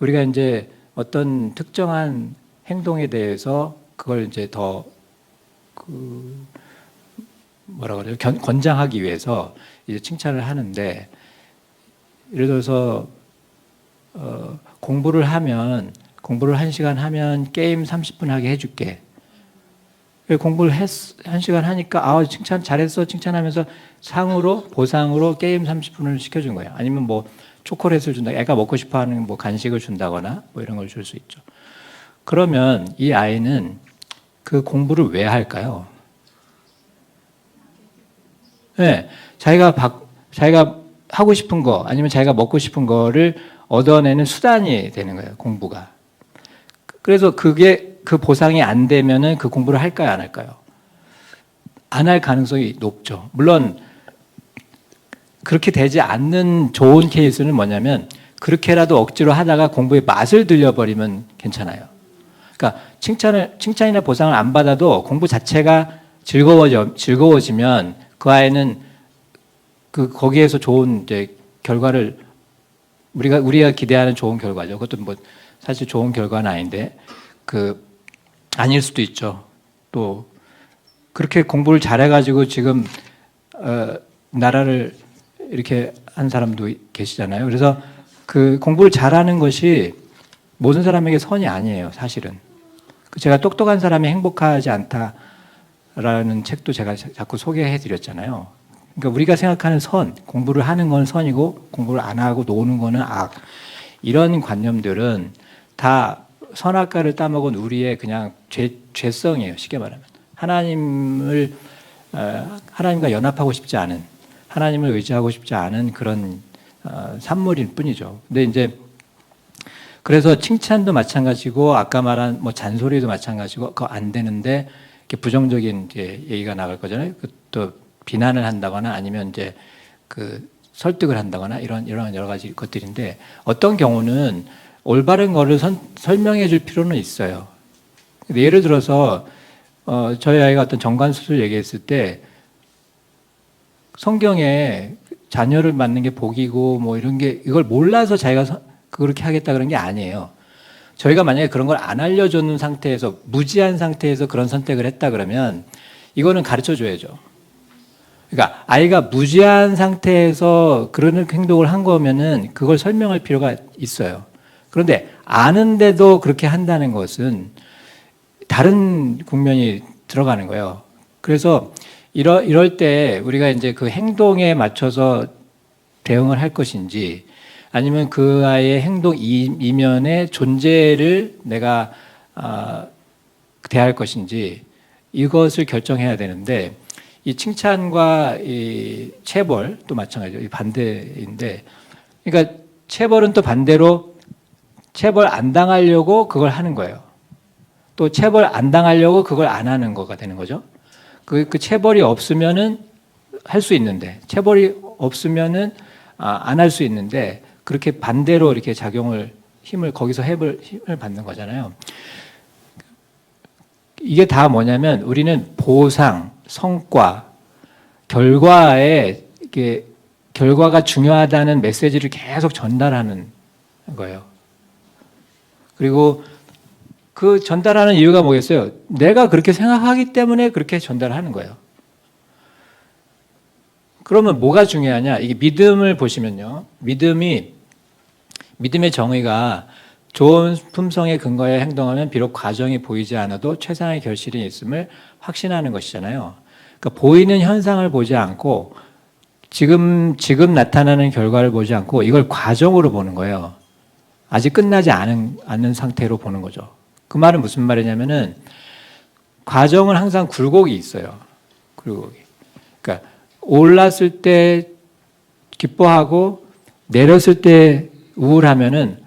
우리가 이제 어떤 특정한 행동에 대해서 그걸 이제 더 뭐라 그래요? 권장하기 위해서 이제 칭찬을 하는데 예를 들어서 공부를 1시간 하면 게임 30분 하게 해줄게. 공부를 1시간 하니까 칭찬 잘했어 칭찬하면서 보상으로 게임 30분을 시켜준 거예요. 아니면 뭐 초콜릿을 준다. 애가 먹고 싶어하는 뭐 간식을 준다거나 뭐 이런 걸 줄 수 있죠. 그러면 이 아이는 그 공부를 왜 할까요? 네, 자기가 하고 싶은 거 아니면 자기가 먹고 싶은 거를 얻어내는 수단이 되는 거예요. 공부가. 그래서 그 보상이 안 되면은 그 공부를 할까요, 안 할까요? 안 할 가능성이 높죠. 물론 그렇게 되지 않는 좋은 케이스는 뭐냐면 그렇게라도 억지로 하다가 공부의 맛을 들려버리면 괜찮아요. 그러니까 칭찬이나 보상을 안 받아도 공부 자체가 즐거워지면 그 아이는 거기에서 좋은 이제 결과를 우리가 기대하는 좋은 결과죠. 그것도 뭐 사실 좋은 결과는 아닌데 아닐 수도 있죠. 또 그렇게 공부를 잘해가지고 지금 나라를 이렇게 한 사람도 계시잖아요. 그래서 그 공부를 잘하는 것이 모든 사람에게 선이 아니에요. 사실은 제가 똑똑한 사람이 행복하지 않다라는 책도 제가 자꾸 소개해드렸잖아요. 그러니까 우리가 생각하는 공부를 하는 건 선이고 공부를 안 하고 노는 거는 악. 이런 관념들은 다 선악과를 따먹은 우리의 그냥 죄성이에요. 쉽게 말하면 하나님과 연합하고 싶지 않은, 하나님을 의지하고 싶지 않은 그런 산물일 뿐이죠. 근데 이제 그래서 칭찬도 마찬가지고 아까 말한 뭐 잔소리도 마찬가지고 그거 안 되는데 이렇게 부정적인 이제 얘기가 나갈 거잖아요. 또 비난을 한다거나 아니면 이제 설득을 한다거나 이런 여러 가지 것들인데 어떤 경우는 올바른 거를 설명해 줄 필요는 있어요. 예를 들어서 저희 아이가 어떤 정관 수술 얘기했을 때 성경에 자녀를 낳는 게 복이고 뭐 이런 게 이걸 몰라서 자기가 그렇게 하겠다 그런 게 아니에요. 저희가 만약에 그런 걸 안 알려주는 상태에서 무지한 상태에서 그런 선택을 했다 그러면 이거는 가르쳐 줘야죠. 그러니까 아이가 무지한 상태에서 그런 행동을 한 거면은 그걸 설명할 필요가 있어요. 그런데 아는데도 그렇게 한다는 것은 다른 국면이 들어가는 거예요. 그래서 이럴 때 우리가 이제 그 행동에 맞춰서 대응을 할 것인지 아니면 그 아이의 행동 이면의 존재를 내가 대할 것인지 이것을 결정해야 되는데 이 칭찬과 이 체벌도 마찬가지죠. 이 반대인데 그러니까 체벌은 또 반대로 체벌 안 당하려고 그걸 하는 거예요. 또 체벌 안 당하려고 그걸 안 하는 거가 되는 거죠. 그 체벌이 없으면은 할 수 있는데 체벌이 없으면은 안 할 수 있는데 그렇게 반대로 이렇게 힘을 거기서 힘을 받는 거잖아요. 이게 다 뭐냐면 우리는 보상, 성과, 결과에 이게 결과가 중요하다는 메시지를 계속 전달하는 거예요. 그리고 그 전달하는 이유가 뭐겠어요? 내가 그렇게 생각하기 때문에 그렇게 전달하는 거예요. 그러면 뭐가 중요하냐? 이게 믿음을 보시면요. 믿음의 정의가 좋은 품성의 근거에 행동하면 비록 과정이 보이지 않아도 최상의 결실이 있음을 확신하는 것이잖아요. 그러니까 보이는 현상을 보지 않고 지금 나타나는 결과를 보지 않고 이걸 과정으로 보는 거예요. 아직 끝나지 않은 상태로 보는 거죠. 그 말은 무슨 말이냐면은 과정은 항상 굴곡이 있어요. 굴곡이. 그러니까 올랐을 때 기뻐하고 내렸을 때 우울하면은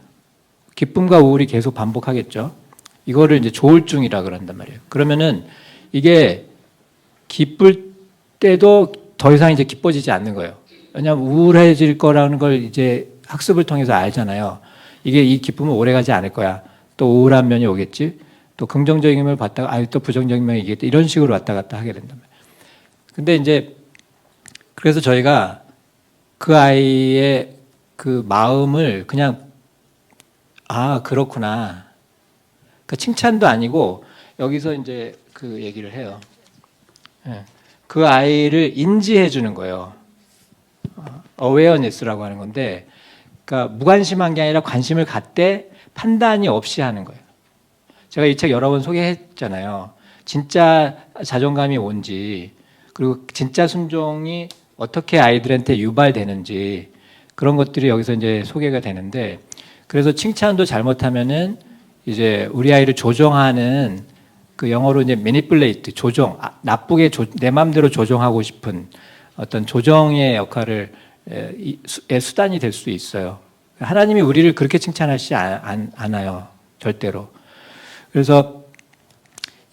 기쁨과 우울이 계속 반복하겠죠. 이거를 이제 조울증이라 그런단 말이에요. 그러면은 이게 기쁠 때도 더 이상 이제 기뻐지지 않는 거예요. 왜냐하면 우울해질 거라는 걸 이제 학습을 통해서 알잖아요. 이 기쁨은 오래가지 않을 거야. 또 우울한 면이 오겠지. 또 긍정적인 면을 봤다가 또 부정적인 면이 이겠다. 이런 식으로 왔다 갔다 하게 된단 말이에요. 근데 이제 그래서 저희가 그 아이의 그 마음을 그냥 그렇구나. 그 칭찬도 아니고 여기서 이제 그 얘기를 해요. 그 아이를 인지해 주는 거예요. awareness라고 하는 건데, 그러니까 무관심한 게 아니라 관심을 갖되 판단이 없이 하는 거예요. 제가 이 책 여러 번 소개했잖아요. 진짜 자존감이 뭔지, 그리고 진짜 순종이 어떻게 아이들한테 유발되는지 그런 것들이 여기서 이제 소개가 되는데, 그래서 칭찬도 잘못하면은 이제 우리 아이를 조종하는 그 영어로 이제 manipulate, 조종, 나쁘게 내 마음대로 조종하고 싶은 어떤 조정의 역할을 수단이 될 수 있어요. 하나님이 우리를 그렇게 칭찬하시지 않아요. 절대로. 그래서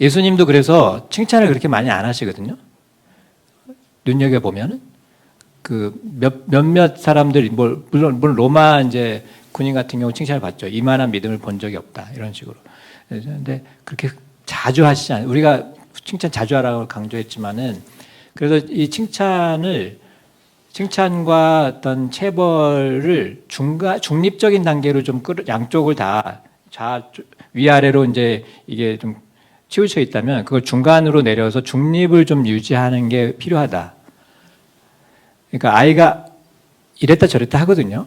예수님도 그래서 칭찬을 그렇게 많이 안 하시거든요. 눈여겨보면은. 그 몇몇 사람들, 물론 로마 이제 군인 같은 경우 칭찬을 받죠. 이만한 믿음을 본 적이 없다. 이런 식으로. 그런데 그렇게 자주 하시지 않아요. 우리가 칭찬 자주 하라고 강조했지만은 그래서 이 칭찬과 어떤 체벌을 중립적인 단계로 좀 양쪽을 다 위아래로 이제 이게 좀 치우쳐 있다면 그걸 중간으로 내려서 중립을 좀 유지하는 게 필요하다. 그러니까 아이가 이랬다 저랬다 하거든요.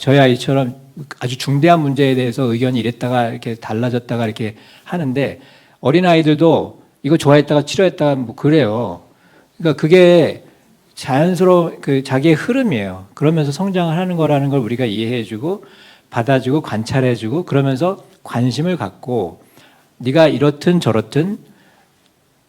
저희 아이처럼 아주 중대한 문제에 대해서 의견이 이랬다가 이렇게 달라졌다가 이렇게 하는데 어린 아이들도 이거 좋아했다가 싫어했다가 뭐 그래요. 그러니까 그게 자연스러운 그 자기의 흐름이에요. 그러면서 성장을 하는 거라는 걸 우리가 이해해주고 받아주고 관찰해주고 그러면서 관심을 갖고 네가 이렇든 저렇든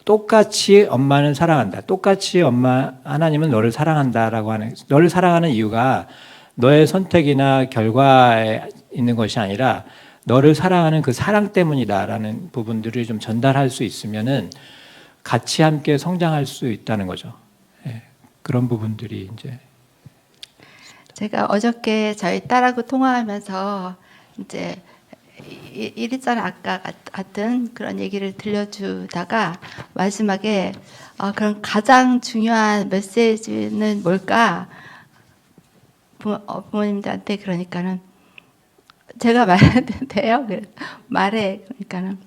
똑같이 엄마는 사랑한다. 똑같이 하나님은 너를 사랑한다라고 하는, 너를 사랑하는 이유가 너의 선택이나 결과에 있는 것이 아니라 너를 사랑하는 그 사랑 때문이다라는 부분들을 좀 전달할 수 있으면은 같이 함께 성장할 수 있다는 거죠. 그런 부분들이 이제 제가 어저께 저희 딸하고 통화하면서 이제 이리저리 아까 같은 그런 얘기를 들려주다가 마지막에 그럼 가장 중요한 메시지는 뭘까? 부모님들한테 그러니까는 제가 말해도 돼요? 말해. 그러니까는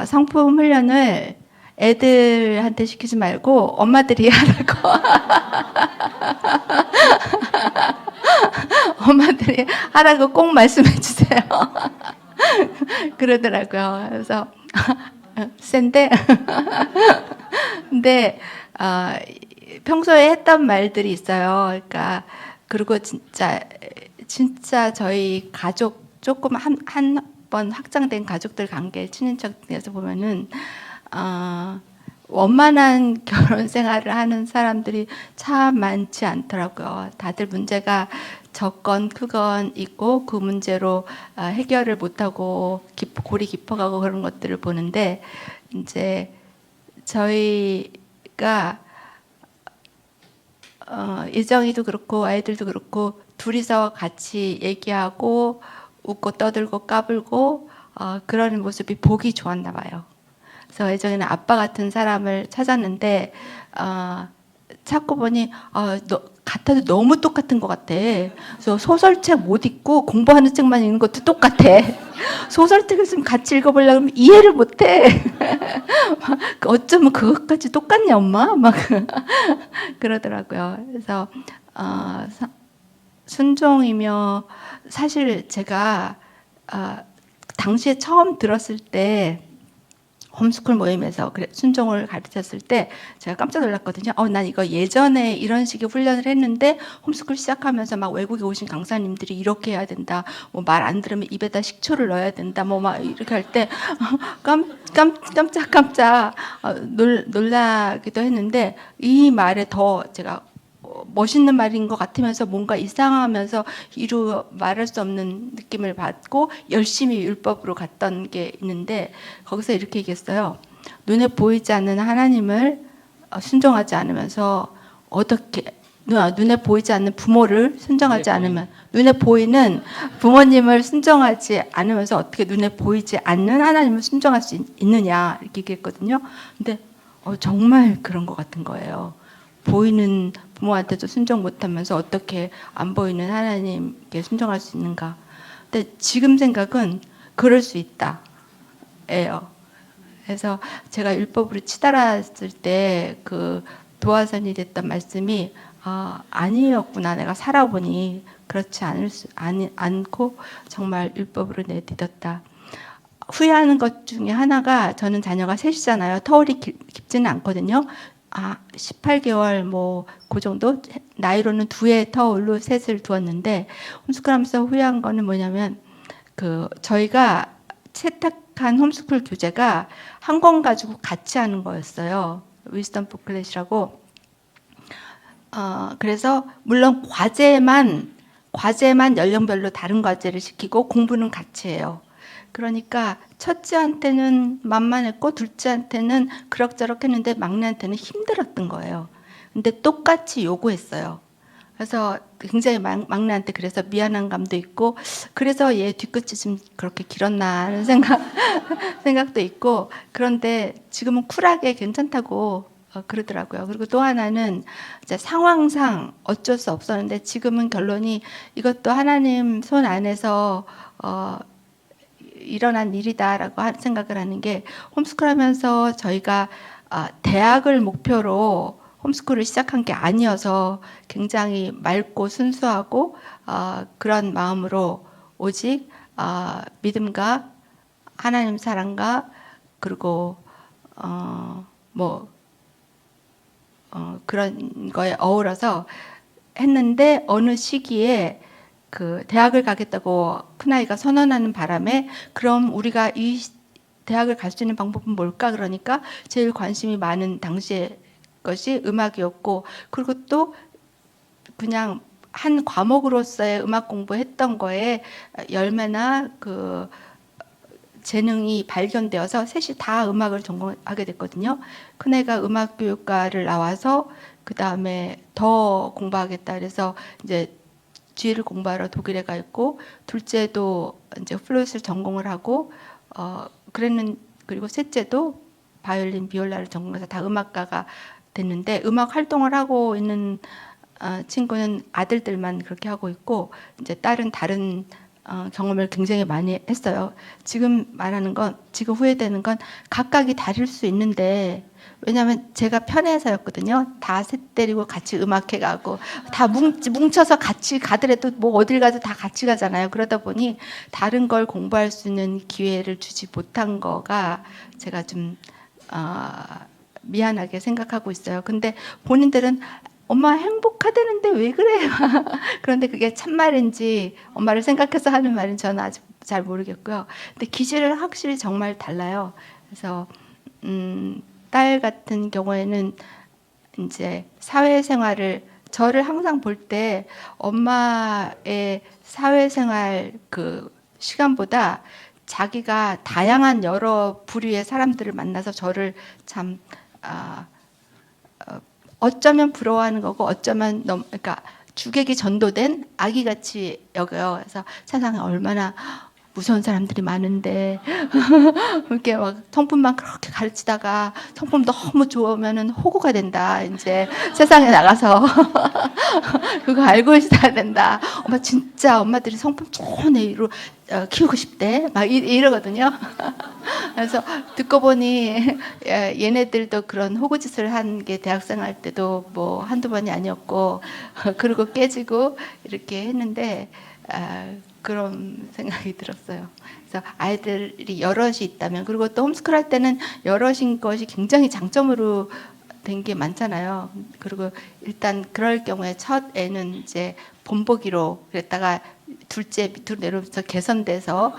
성품 훈련을 애들한테 시키지 말고 엄마들이 하라고. 엄마들이 하라고 꼭 말씀해 주세요. 그러더라고요. 그래서 센데 근데 평소에 했던 말들이 있어요. 그러니까 그리고 진짜 저희 가족 조금 한 번 확장된 가족들 관계 친인척에서 보면은 원만한 결혼 생활을 하는 사람들이 참 많지 않더라고요. 다들 문제가 적건 크건 있고 그 문제로 해결을 못하고 골이 깊어가고 그런 것들을 보는데 이제 저희가 예정이도 그렇고 아이들도 그렇고 둘이서 같이 얘기하고 웃고 떠들고 까불고 그런 모습이 보기 좋았나 봐요. 그래서 예전에는 아빠 같은 사람을 찾았는데 찾고 보니 같아도 너무 똑같은 것 같아. 그래서 소설책 못 읽고 공부하는 책만 읽는 것도 똑같아. 소설책을 좀 같이 읽어보려면 이해를 못해. 어쩌면 그것까지 똑같냐 엄마? 막 그러더라고요. 그래서 순종이며 사실 제가 당시에 처음 들었을 때 홈스쿨 모임에서 순종을 가르쳤을 때 제가 깜짝 놀랐거든요. 난 이거 예전에 이런 식의 훈련을 했는데 홈스쿨 시작하면서 막 외국에 오신 강사님들이 이렇게 해야 된다. 뭐 말 안 들으면 입에다 식초를 넣어야 된다. 뭐 막 이렇게 할 때 깜짝 놀라기도 했는데 이 말에 더 제가 멋있는 말인 것 같으면서 뭔가 이상하면서 이루 말할 수 없는 느낌을 받고 열심히 율법으로 갔던 게 있는데 거기서 이렇게 얘기했어요. 눈에 보이지 않는 하나님을 순종하지 않으면서 어떻게 눈에 보이지 않는 부모를 순종하지 않으면 눈에 보이는 부모님을 순종하지 않으면서 어떻게 눈에 보이지 않는 하나님을 순종할 수 있느냐 이렇게 얘기했거든요. 근데 정말 그런 것 같은 거예요. 보이는 부모한테도 순종 못하면서 어떻게 안 보이는 하나님께 순종할 수 있는가. 근데 지금 생각은 그럴 수 있다예요. 그래서 제가 율법으로 치달았을 때 그 도화선이 됐던 말씀이 아니었구나. 내가 살아보니 그렇지 않고 정말 율법으로 내딛었다. 후회하는 것 중에 하나가 저는 자녀가 셋이잖아요. 터울이 깊지는 않거든요. 18개월 뭐 그 정도 나이로는 2의 터울로 셋을 두었는데 홈스쿨하면서 후회한 거는 뭐냐면 저희가 채택한 홈스쿨 교재가 한 권 가지고 같이 하는 거였어요. 위스덤 부클렛이라고. 그래서 물론 과제만 연령별로 다른 과제를 시키고 공부는 같이 해요. 그러니까 첫째한테는 만만했고 둘째한테는 그럭저럭 했는데 막내한테는 힘들었던 거예요. 근데 똑같이 요구했어요. 그래서 굉장히 막내한테 그래서 미안한 감도 있고 그래서 얘 뒤끝이 좀 그렇게 길었나 하는 생각도 있고 그런데 지금은 쿨하게 괜찮다고 그러더라고요. 그리고 또 하나는 이제 상황상 어쩔 수 없었는데 지금은 결론이 이것도 하나님 손 안에서 일어난 일이다라고 생각을 하는 게 홈스쿨하면서 저희가 대학을 목표로 홈스쿨을 시작한 게 아니어서 굉장히 맑고 순수하고 그런 마음으로 오직 믿음과 하나님 사랑과 그리고 그런 거에 어우러서 했는데 어느 시기에 대학을 가겠다고 큰아이가 선언하는 바람에 그럼 우리가 이 대학을 갈 수 있는 방법은 뭘까? 그러니까 제일 관심이 많은 당시의 것이 음악이었고 그리고 또 그냥 한 과목으로서의 음악 공부했던 거에 열매나 재능이 발견되어서 셋이 다 음악을 전공하게 됐거든요. 큰애가 음악교육과를 나와서 그 다음에 더 공부하겠다 그래서 이제 G를 공부하러 독일에 가 있고 둘째도 이제 플룻을 전공을 하고 그리고 셋째도 바이올린, 비올라를 전공해서 다 음악가가 됐는데 음악 활동을 하고 있는 친구는 아들들만 그렇게 하고 있고 이제 딸은 다른 경험을 굉장히 많이 했어요. 지금 말하는 건 지금 후회되는 건 각각이 다를 수 있는데 왜냐하면 제가 편해서였거든요. 다 셋 데리고 같이 음악회 가고 다 뭉쳐서 같이 가더라도 뭐 어딜 가도 다 같이 가잖아요. 그러다 보니 다른 걸 공부할 수 있는 기회를 주지 못한 거가 제가 좀 미안하게 생각하고 있어요. 근데 본인들은 엄마 행복하다는데 왜 그래요? 그런데 그게 참말인지 엄마를 생각해서 하는 말인지 저는 아직 잘 모르겠고요. 근데 기질은 확실히 정말 달라요. 그래서 딸 같은 경우에는 이제 사회생활을 저를 항상 볼 때 엄마의 사회생활 그 시간보다 자기가 다양한 여러 부류의 사람들을 만나서 저를 참 어쩌면 부러워하는 거고 어쩌면 너무 그러니까 주객이 전도된 아기같이 여겨요. 그래서 세상에 얼마나 무서운 사람들이 많은데 이렇게 막 성품만 그렇게 가르치다가 성품 너무 좋으면은 호구가 된다. 이제 세상에 나가서 그거 알고 있어야 된다. 엄마 진짜 엄마들이 성품 좋은 애로 키우고 싶대. 막 이러거든요. 그래서 듣고 보니 얘네들도 그런 호구짓을 한 게 대학생활 때도 뭐 한두 번이 아니었고 그리고 깨지고 이렇게 했는데 그런 생각이 들었어요. 그래서 아이들이 여럿이 있다면 그리고 또 홈스쿨 할 때는 여럿인 것이 굉장히 장점으로 된 게 많잖아요. 그리고 일단 그럴 경우에 첫 애는 이제 본보기로 그랬다가 둘째 밑으로 내려오면서 개선돼서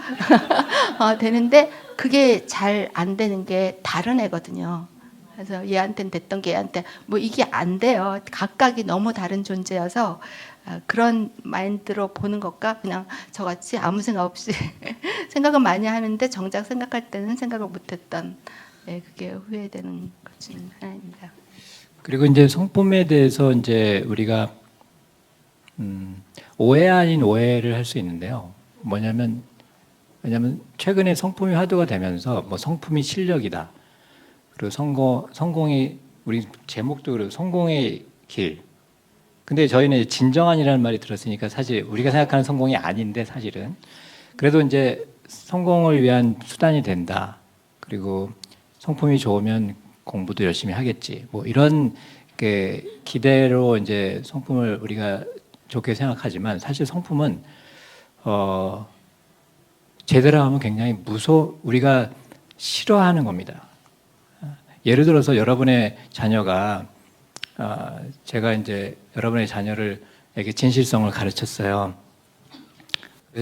되는데 그게 잘 안 되는 게 다른 애거든요. 그래서 얘한테는 됐던 게 얘한테 뭐 이게 안 돼요. 각각이 너무 다른 존재여서 그런 마인드로 보는 것과 그냥 저같이 아무 생각 없이 생각은 많이 하는데 정작 생각할 때는 생각을 못했던 그게 후회되는 것 중 하나입니다. 그리고 이제 성품에 대해서 이제 우리가 오해 아닌 오해를 할 수 있는데요. 왜냐하면 최근에 성품이 화두가 되면서 뭐 성품이 실력이다. 그리고 성공이 우리 제목도 그리고 성공의 길. 근데 저희는 진정한이라는 말이 들었으니까 사실 우리가 생각하는 성공이 아닌데 사실은 그래도 이제 성공을 위한 수단이 된다. 그리고 성품이 좋으면 공부도 열심히 하겠지. 뭐 이런 기대로 이제 성품을 우리가 좋게 생각하지만 사실 성품은 제대로 하면 굉장히 우리가 싫어하는 겁니다. 예를 들어서 여러분의 자녀가 제가 이제 여러분의 자녀에게 진실성을 가르쳤어요.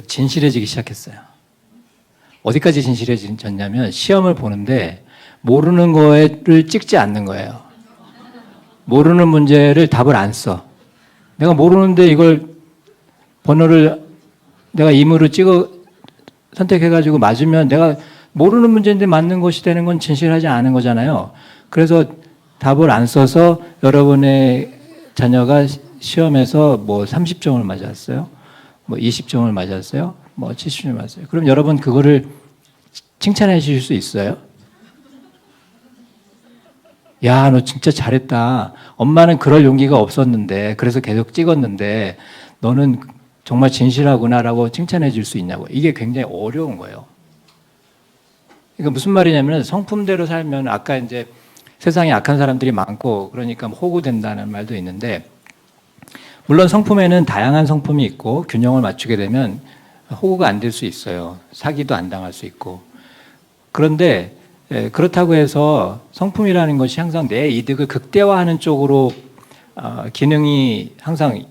진실해지기 시작했어요. 어디까지 진실해졌냐면 시험을 보는데 모르는 거를 찍지 않는 거예요. 모르는 문제를 답을 안 써. 내가 모르는데 이걸 번호를 내가 임의로 선택해가지고 맞으면 내가 모르는 문제인데 맞는 것이 되는 건 진실하지 않은 거잖아요. 그래서 답을 안 써서 여러분의 자녀가 시험에서 뭐 30점을 맞았어요. 뭐 20점을 맞았어요. 뭐 70점을 맞았어요. 그럼 여러분 그거를 칭찬해 주실 수 있어요? 야, 너 진짜 잘했다. 엄마는 그럴 용기가 없었는데 그래서 계속 찍었는데 너는 정말 진실하구나라고 칭찬해 줄 수 있냐고. 이게 굉장히 어려운 거예요. 그러니까 무슨 말이냐면 성품대로 살면 아까 이제 세상에 악한 사람들이 많고 그러니까 호구된다는 말도 있는데 물론 성품에는 다양한 성품이 있고 균형을 맞추게 되면 호구가 안 될 수 있어요. 사기도 안 당할 수 있고. 그런데 그렇다고 해서 성품이라는 것이 항상 내 이득을 극대화하는 쪽으로 기능이 항상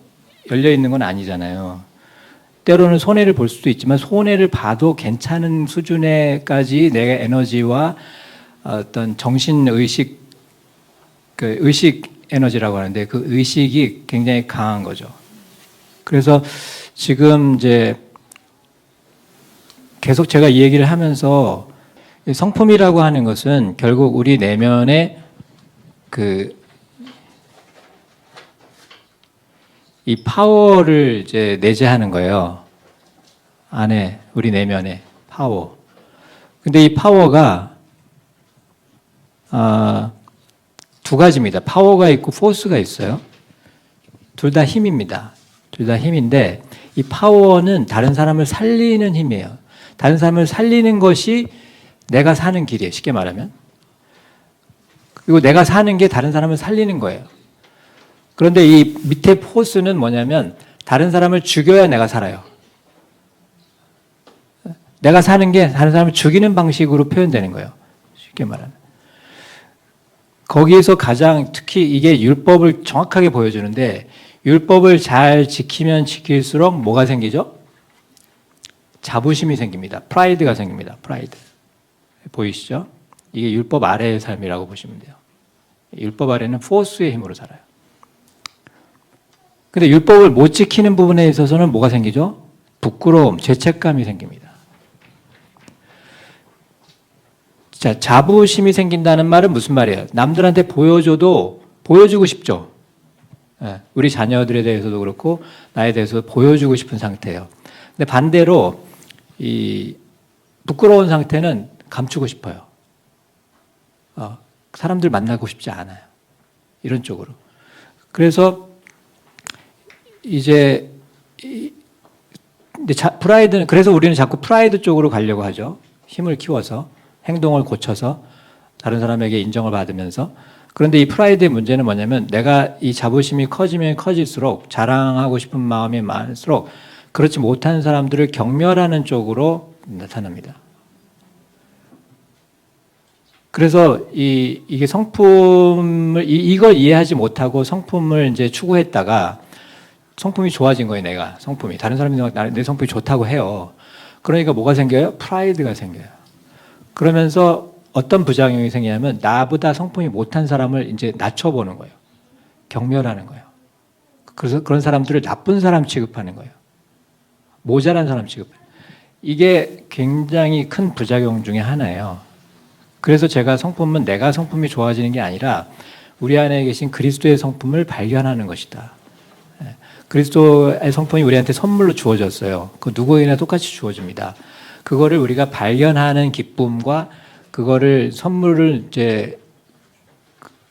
열려 있는 건 아니잖아요. 때로는 손해를 볼 수도 있지만 손해를 봐도 괜찮은 수준에까지 내 에너지와 어떤 정신의식, 그 의식 에너지라고 하는데 그 의식이 굉장히 강한 거죠. 그래서 지금 이제 계속 제가 이 얘기를 하면서 성품이라고 하는 것은 결국 우리 내면의 이 파워를 이제 내재하는 거예요. 안에, 우리 내면의 파워. 근데 이 파워가, 두 가지입니다. 파워가 있고 포스가 있어요. 둘 다 힘입니다. 둘 다 힘인데, 이 파워는 다른 사람을 살리는 힘이에요. 다른 사람을 살리는 것이 내가 사는 길이에요. 쉽게 말하면. 그리고 내가 사는 게 다른 사람을 살리는 거예요. 그런데 이 밑에 포스는 뭐냐면 다른 사람을 죽여야 내가 살아요. 내가 사는 게 다른 사람을 죽이는 방식으로 표현되는 거예요. 쉽게 말하면. 거기에서 가장 특히 이게 율법을 정확하게 보여주는데 율법을 잘 지키면 지킬수록 뭐가 생기죠? 자부심이 생깁니다. 프라이드가 생깁니다. 프라이드. 보이시죠? 이게 율법 아래의 삶이라고 보시면 돼요. 율법 아래는 포스의 힘으로 살아요. 근데 율법을 못 지키는 부분에 있어서는 뭐가 생기죠? 부끄러움, 죄책감이 생깁니다. 자, 자부심이 생긴다는 말은 무슨 말이에요? 남들한테 보여줘도 보여주고 싶죠. 예, 우리 자녀들에 대해서도 그렇고 나에 대해서 보여주고 싶은 상태예요. 근데 반대로 이 부끄러운 상태는 감추고 싶어요. 사람들 만나고 싶지 않아요. 이런 쪽으로. 그래서 이제 프라이드는 그래서 우리는 자꾸 프라이드 쪽으로 가려고 하죠. 힘을 키워서 행동을 고쳐서 다른 사람에게 인정을 받으면서. 그런데 이 프라이드의 문제는 뭐냐면 내가 이 자부심이 커지면 커질수록 자랑하고 싶은 마음이 많을수록 그렇지 못한 사람들을 경멸하는 쪽으로 나타납니다. 그래서 이게 성품을 이걸 이해하지 못하고 성품을 이제 추구했다가 성품이 좋아진 거예요. 내가 성품이 다른 사람이 내 성품이 좋다고 해요. 그러니까 뭐가 생겨요? 프라이드가 생겨요. 그러면서 어떤 부작용이 생기냐면 나보다 성품이 못한 사람을 이제 낮춰보는 거예요. 경멸하는 거예요. 그래서 그런 사람들을 나쁜 사람 취급하는 거예요. 모자란 사람 취급해요. 이게 굉장히 큰 부작용 중에 하나예요. 그래서 제가 성품은 내가 성품이 좋아지는 게 아니라 우리 안에 계신 그리스도의 성품을 발견하는 것이다. 그리스도의 성품이 우리한테 선물로 주어졌어요. 그 누구에게나 똑같이 주어집니다. 그거를 우리가 발견하는 기쁨과 그거를 선물을 이제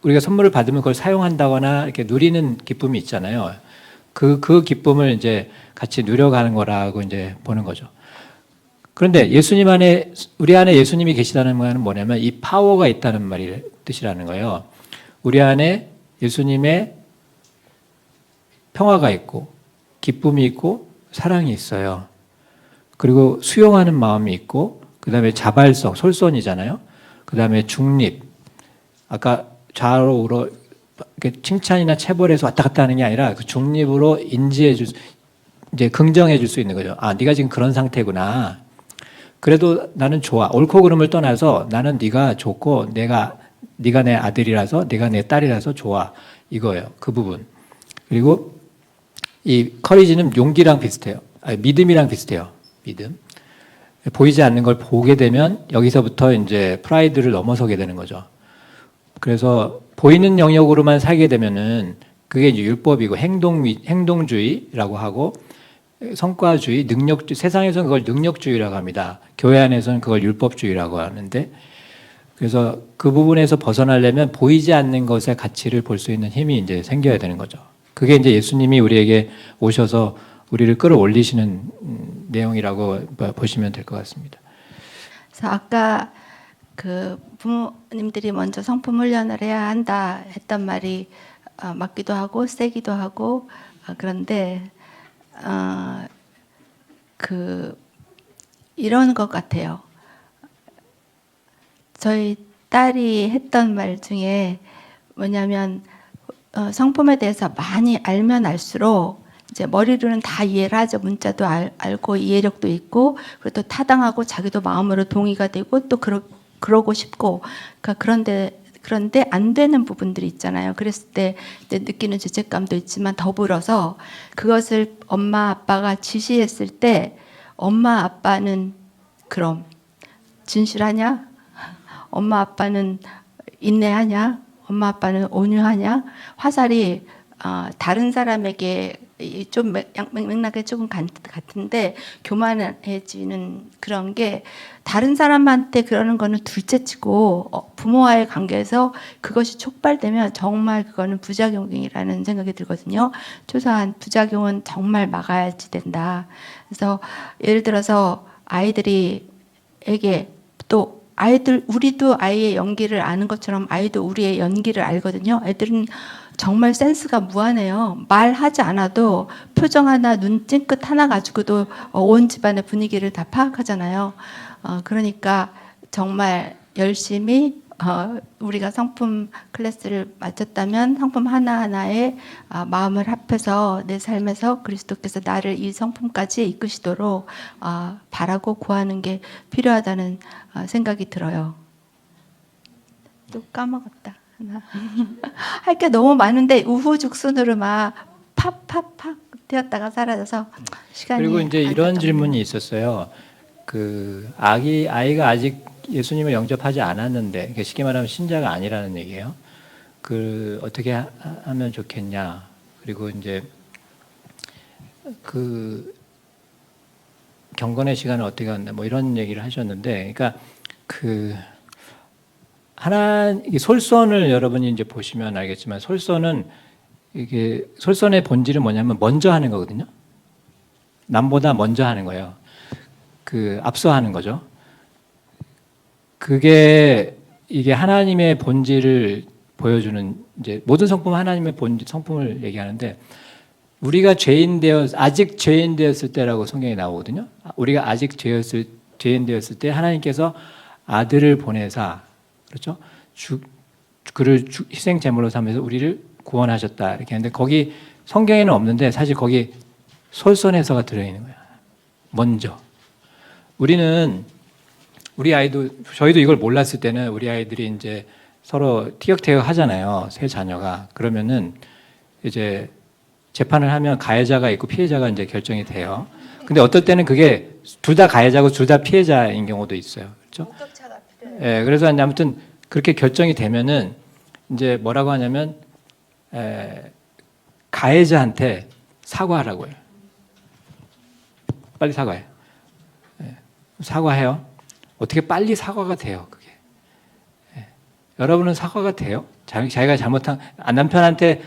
우리가 선물을 받으면 그걸 사용한다거나 이렇게 누리는 기쁨이 있잖아요. 그 기쁨을 이제 같이 누려가는 거라고 이제 보는 거죠. 그런데 예수님 안에 우리 안에 예수님이 계시다는 말은 뭐냐면 이 파워가 있다는 말이 뜻이라는 거예요. 우리 안에 예수님의 평화가 있고 기쁨이 있고 사랑이 있어요. 그리고 수용하는 마음이 있고 그다음에 자발성, 솔선이잖아요. 그다음에 중립. 아까 좌로 우로 칭찬이나 체벌해서 왔다 갔다 하는 게 아니라 그 중립으로 인지해 줄 이제 긍정해 줄 수 있는 거죠. 아, 네가 지금 그런 상태구나. 그래도 나는 좋아. 옳고 그름을 떠나서 나는 네가 좋고 네가 내 아들이라서 네가 내 딸이라서 좋아. 이거예요. 그 부분. 그리고 이 커리지는 용기랑 비슷해요. 아니, 믿음이랑 비슷해요. 믿음. 보이지 않는 걸 보게 되면 여기서부터 이제 프라이드를 넘어서게 되는 거죠. 그래서 보이는 영역으로만 살게 되면은 그게 이제 율법이고 행동주의라고 하고 성과주의, 능력주의, 세상에서는 그걸 능력주의라고 합니다. 교회 안에서는 그걸 율법주의라고 하는데 그래서 그 부분에서 벗어나려면 보이지 않는 것의 가치를 볼 수 있는 힘이 이제 생겨야 되는 거죠. 그게 이제 예수님이 우리에게 오셔서 우리를 끌어올리시는 내용이라고 보시면 될 것 같습니다. 그래서 아까 그 부모님들이 먼저 성품 훈련을 해야 한다 했던 말이 맞기도 하고 세기도 하고 그런데 이런 것 같아요. 저희 딸이 했던 말 중에 뭐냐면 성품에 대해서 많이 알면 알수록 이제 머리로는 다 이해를 하죠. 문자도 알고 이해력도 있고 그리고 또 타당하고 자기도 마음으로 동의가 되고 또 그러고 싶고 그러니까 그런데 안 되는 부분들이 있잖아요. 그랬을 때 느끼는 죄책감도 있지만 더불어서 그것을 엄마 아빠가 지시했을 때 엄마 아빠는 그럼 진실하냐? 엄마 아빠는 인내하냐? 엄마 아빠는 온유하냐? 화살이 다른 사람에게 좀 맥락이 조금 같은데 교만해지는 그런 게 다른 사람한테 그러는 거는 둘째치고 부모와의 관계에서 그것이 촉발되면 정말 그거는 부작용이라는 생각이 들거든요. 초사한 부작용은 정말 막아야지 된다. 그래서 예를 들어서 아이들이 에게 또 우리도 아이의 연기를 아는 것처럼 아이도 우리의 연기를 알거든요. 애들은 정말 센스가 무한해요. 말하지 않아도 표정 하나, 눈 찡긋 하나 가지고도 온 집안의 분위기를 다 파악하잖아요. 그러니까 정말 열심히 우리가 성품 클래스를 마쳤다면 성품 하나하나에 마음을 합해서 내 삶에서 그리스도께서 나를 이 성품까지 이끄시도록 바라고 구하는 게 필요하다는 생각이 들어요. 또 까먹었다. 할 게 너무 많은데 우후죽순으로 막 팍팍팍 뛰었다가 사라져서 시간이. 그리고 이제 이런 안타깝네요. 질문이 있었어요. 그 아이가 아직 예수님을 영접하지 않았는데, 그러니까 쉽게 말하면 신자가 아니라는 얘기예요. 그 어떻게 하면 좋겠냐. 그리고 이제 그 경건의 시간을 어떻게 갖나, 뭐 이런 얘기를 하셨는데, 그러니까 그 이게 솔선을 여러분이 이제 보시면 알겠지만, 솔선은 이게 솔선의 본질은 뭐냐면 먼저 하는 거거든요. 남보다 먼저 하는 거예요. 그 앞서 하는 거죠. 그게 이게 하나님의 본질을 보여주는, 이제 모든 성품은 하나님의 본질, 성품을 얘기하는데, 우리가 아직 죄인 되었을 때라고 성경에 나오거든요. 우리가 아직 죄인 되었을 때 하나님께서 아들을 보내사, 그렇죠? 그를 희생 제물로 삼아서 우리를 구원하셨다 이렇게 하는데, 거기 성경에는 없는데 사실 거기 솔선해서가 들어있는 거야. 먼저. 저희도 이걸 몰랐을 때는 우리 아이들이 이제 서로 티격태격 하잖아요. 세 자녀가. 그러면은 이제 재판을 하면 가해자가 있고 피해자가 이제 결정이 돼요. 근데 어떨 때는 그게 둘 다 가해자고 둘 다 피해자인 경우도 있어요. 그렇죠? 목격차가 필요해요. 예, 그래서 아무튼 그렇게 결정이 되면은 이제 뭐라고 하냐면 가해자한테 사과하라고 해요. 빨리 사과해. 사과해요. 어떻게 빨리 사과가 돼요, 그게. 여러분은 사과가 돼요? 자기가 남편한테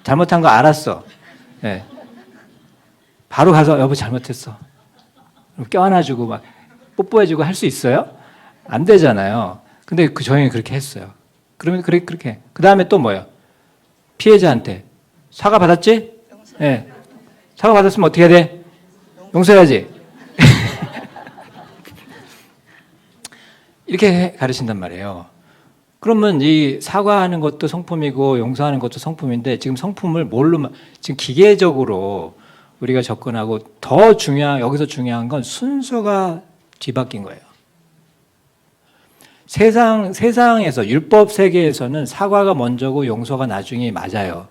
잘못한 거 알았어. 바로 가서 여보 잘못했어. 껴안아주고 막 뽀뽀해주고 할 수 있어요? 안 되잖아요. 근데 저희는 그렇게 했어요. 그러면 그렇게. 그 다음에 또 뭐예요? 피해자한테 사과 받았지? 네. 사과 받았으면 어떻게 해야 돼? 용서해야지. 이렇게 가르친단 말이에요. 그러면 이 사과하는 것도 성품이고 용서하는 것도 성품인데, 지금 성품을 지금 기계적으로 우리가 접근하고, 여기서 중요한 건 순서가 뒤바뀐 거예요. 세상에서, 율법 세계에서는 사과가 먼저고 용서가 나중에 맞아요.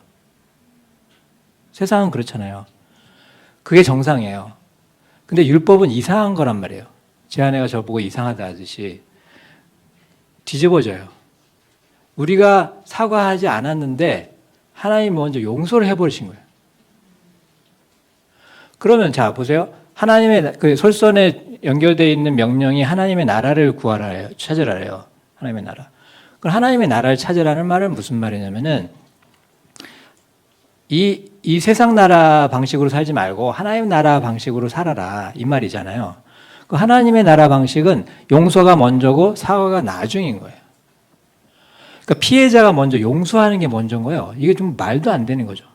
세상은 그렇잖아요. 그게 정상이에요. 근데 율법은 이상한 거란 말이에요. 제 아내가 저보고 이상하다 하듯이 뒤집어져요. 우리가 사과하지 않았는데 하나님이 먼저 용서를 해버리신 거예요. 그러면 자 보세요. 하나님의 그 솔선에 연결되어 있는 명령이 하나님의 나라를 찾으라래요. 하나님의 나라. 그럼 하나님의 나라를 찾으라는 말은 무슨 말이냐면은 이 세상 나라 방식으로 살지 말고 하나님 나라 방식으로 살아라 이 말이잖아요. 그 하나님의 나라 방식은 용서가 먼저고 사과가 나중인 거예요. 그러니까 피해자가 먼저 용서하는 게 먼저인 거예요. 이게 좀 말도 안 되는 거죠.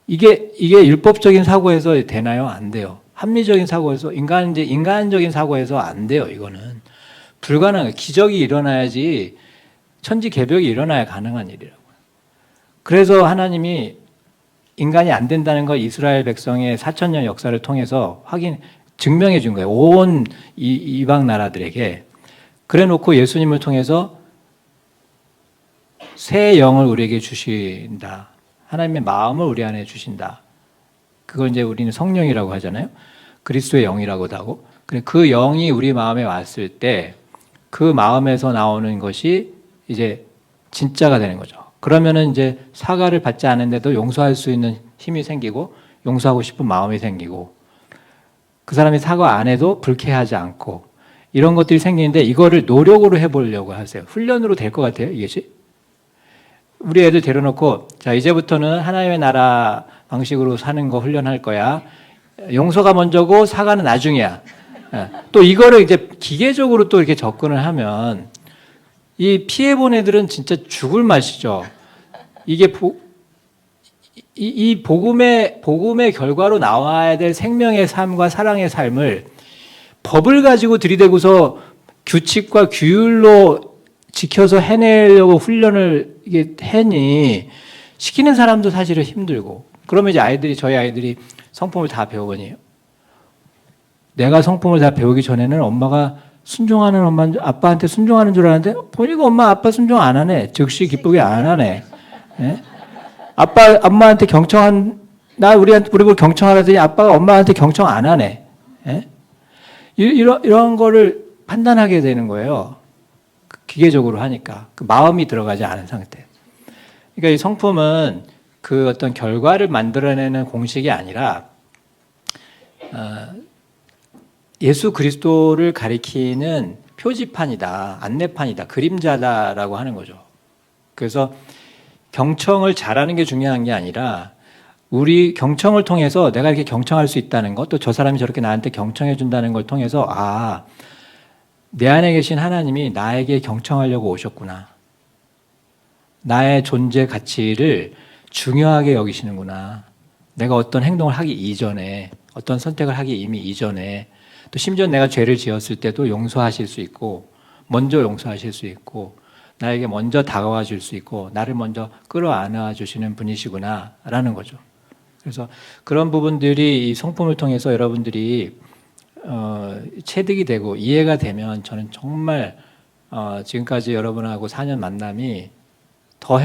이게 율법적인 사고에서 되나요? 안 돼요. 합리적인 사고에서, 인간적인 사고에서 안 돼요. 이거는 불가능해요. 기적이 일어나야지, 천지개벽이 일어나야 가능한 일이라고요. 그래서 하나님이 인간이 안 된다는 걸 이스라엘 백성의 4,000년 역사를 통해서 증명해 준 거예요. 온 이방 나라들에게. 그래 놓고 예수님을 통해서 새 영을 우리에게 주신다. 하나님의 마음을 우리 안에 주신다. 그걸 이제 우리는 성령이라고 하잖아요. 그리스도의 영이라고도 하고. 그 영이 우리 마음에 왔을 때 그 마음에서 나오는 것이 이제 진짜가 되는 거죠. 그러면은 이제 사과를 받지 않은데도 용서할 수 있는 힘이 생기고, 용서하고 싶은 마음이 생기고, 그 사람이 사과 안 해도 불쾌하지 않고, 이런 것들이 생기는데, 이거를 노력으로 해보려고 하세요. 훈련으로 될 것 같아요, 이것이? 우리 애들 데려놓고, 자, 이제부터는 하나님의 나라 방식으로 사는 거 훈련할 거야. 용서가 먼저고 사과는 나중이야. 예. 또 이거를 이제 기계적으로 또 이렇게 접근을 하면 이 피해본 애들은 진짜 죽을 맛이죠. 이게 이 복음의 결과로 나와야 될 생명의 삶과 사랑의 삶을 법을 가지고 들이대고서 규칙과 규율로 지켜서 해내려고 훈련을 이게 해니 시키는 사람도 사실은 힘들고 그러면 이제 저희 아이들이 성품을 다 배워보니 내가 성품을 다 배우기 전에는 엄마가 순종하는 아빠한테 순종하는 줄 알았는데 보니까 엄마 아빠 순종 안 하네. 즉시 기쁘게 안 하네. 예? 엄마한테 우리 보고 경청하라더니 아빠가 엄마한테 경청 안 하네. 예? 이런 거를 판단하게 되는 거예요. 기계적으로 하니까. 그 마음이 들어가지 않은 상태. 그러니까 이 성품은 그 어떤 결과를 만들어내는 공식이 아니라, 예수 그리스도를 가리키는 표지판이다, 안내판이다, 그림자다라고 하는 거죠. 그래서 경청을 잘하는 게 중요한 게 아니라 우리 경청을 통해서 내가 이렇게 경청할 수 있다는 것, 또 저 사람이 저렇게 나한테 경청해 준다는 걸 통해서 내 안에 계신 하나님이 나에게 경청하려고 오셨구나. 나의 존재 가치를 중요하게 여기시는구나. 내가 어떤 행동을 하기 이전에, 어떤 선택을 하기 이미 이전에, 또 심지어 내가 죄를 지었을 때도 용서하실 수 있고, 먼저 용서하실 수 있고, 나에게 먼저 다가와 줄 수 있고, 나를 먼저 끌어안아 주시는 분이시구나 라는 거죠. 그래서 그런 부분들이 이 성품을 통해서 여러분들이 체득이 되고 이해가 되면 저는 정말 지금까지 여러분하고 4년 만남이 더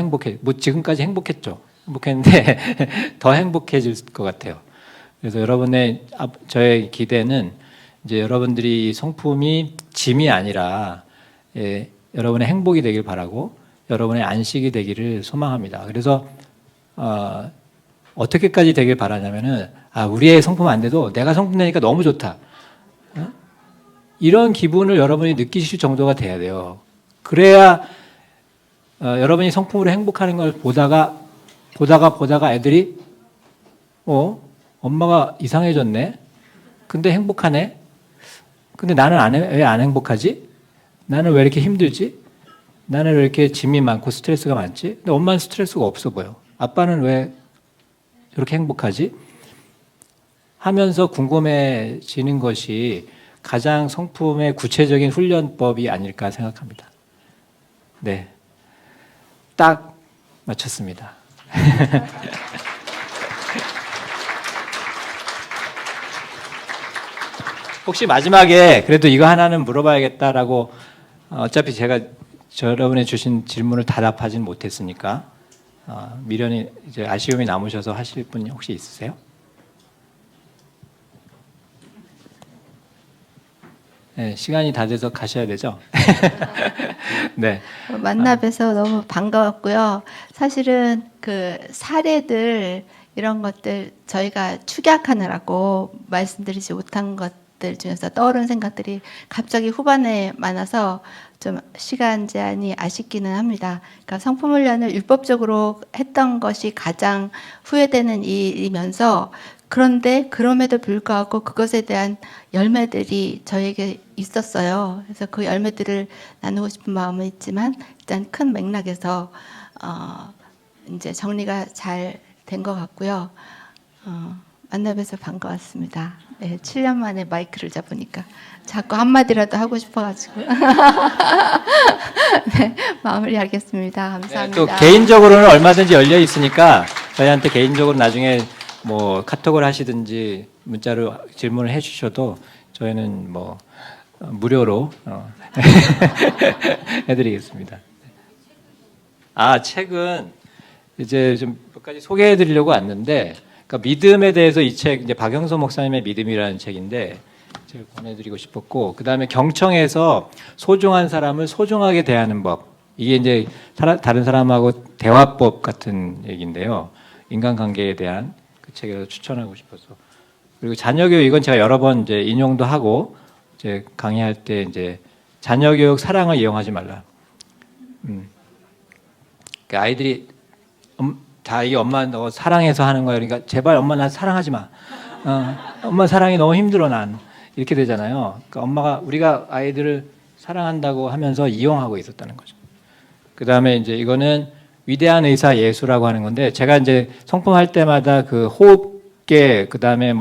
지금까지 행복했는데 더 행복해질 것 같아요. 그래서 저의 기대는 이제 여러분들이 성품이 짐이 아니라 여러분의 행복이 되길 바라고 여러분의 안식이 되기를 소망합니다. 그래서 어떻게까지 되길 바라냐면은 우리의 성품 안 돼도 내가 성품 내니까 너무 좋다. 이런 기분을 여러분이 느끼실 정도가 돼야 돼요. 그래야 여러분이 성품으로 행복하는 걸 보다가 애들이 엄마가 이상해졌네. 근데 행복하네. 근데 나는 왜 안 행복하지? 나는 왜 이렇게 힘들지? 나는 왜 이렇게 짐이 많고 스트레스가 많지? 근데 엄마는 스트레스가 없어 보여. 아빠는 왜 이렇게 행복하지? 하면서 궁금해지는 것이 가장 성품의 구체적인 훈련법이 아닐까 생각합니다. 네. 딱 맞췄습니다. 혹시 마지막에 그래도 이거 하나는 물어봐야겠다라고 어차피 제가 여러분의 주신 질문을 다 답하진 못했으니까 미련이 이제 아쉬움이 남으셔서 하실 분 혹시 있으세요? 네, 시간이 다 돼서 가셔야 되죠? 네. 만나 뵈서 너무 반가웠고요. 사실은 그 사례들 이런 것들 저희가 축약하느라고 말씀드리지 못한 것들 중에서 떠오른 생각들이 갑자기 후반에 많아서 좀 시간 제한이 아쉽기는 합니다. 그러니까 성품 훈련을 율법적으로 했던 것이 가장 후회되는 일이면서 그런데 그럼에도 불구하고 그것에 대한 열매들이 저에게 있었어요. 그래서 그 열매들을 나누고 싶은 마음은 있지만 일단 큰 맥락에서 이제 정리가 잘 된 것 같고요. 만나 뵈서 반가웠습니다. 네, 7년 만에 마이크를 잡으니까 자꾸 한마디라도 하고 싶어가지고 네, 마무리하겠습니다. 감사합니다. 네, 또 개인적으로는 얼마든지 열려 있으니까 저희한테 개인적으로 나중에 뭐 카톡을 하시든지 문자로 질문을 해주셔도 저희는 뭐 무료로 해드리겠습니다. 책은 이제 좀 몇 가지 소개해드리려고 왔는데, 그러니까 믿음에 대해서 이 책 이제 박영서 목사님의 믿음이라는 책인데 제가 권해드리고 싶었고, 그 다음에 경청에서 소중한 사람을 소중하게 대하는 법, 이게 이제 다른 사람하고 대화법 같은 얘기인데요. 인간관계에 대한 그 책에서 추천하고 싶어서. 그리고 자녀교육, 이건 제가 여러 번 이제 인용도 하고 이제 강의할 때 이제 자녀교육 사랑을 이용하지 말라. 그러니까 아이들이 다 이 엄마 너 사랑해서 하는 거야. 그러니까 제발 엄마 나 사랑하지 마. 엄마 사랑이 너무 힘들어 난. 이렇게 되잖아요. 그러니까 엄마가 우리가 아이들을 사랑한다고 하면서 이용하고 있었다는 거죠. 그 다음에 이제 이거는 위대한 의사 예수라고 하는 건데 제가 이제 성품 할 때마다 그 호흡계 그다음에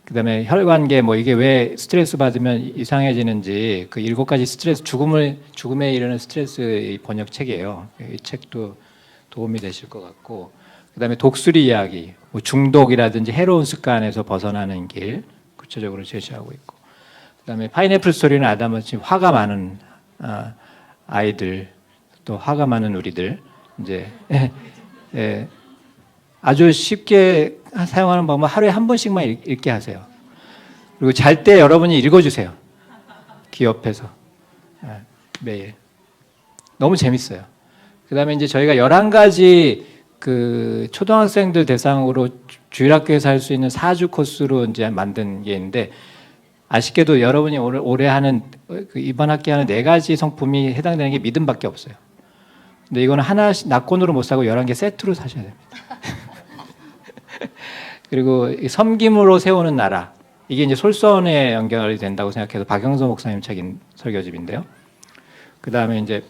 그다음에 혈관계 이게 왜 스트레스 받으면 이상해지는지 그 7가지 스트레스 죽음에 이르는 스트레스 번역책이에요. 이 책도 도움이 되실 것 같고 그다음에 독수리 이야기 중독이라든지 해로운 습관에서 벗어나는 길 구체적으로 제시하고 있고 그다음에 파인애플 스토리는 아담같이 화가 많은 아이들 또 화가 많은 우리들 이제 아주 쉽게 사용하는 방법 하루에 한 번씩만 읽게 하세요. 그리고 잘 때 여러분이 읽어주세요. 귀 옆에서 매일 너무 재밌어요. 그다음에 이제 저희가 11가지 그 초등학생들 대상으로 주일학교에서 할 수 있는 4주 코스로 이제 만든 게 있는데 아쉽게도 여러분이 올해 하는 이번 학기 하는 4가지 성품이 해당되는 게 믿음밖에 없어요. 근데 이거는 하나씩 낙권으로 못 사고 11개 세트로 사셔야 됩니다. 그리고 섬김으로 세우는 나라 이게 이제 솔선에 연결이 된다고 생각해서 박영서 목사님 책인 설교집인데요. 그 다음에 이제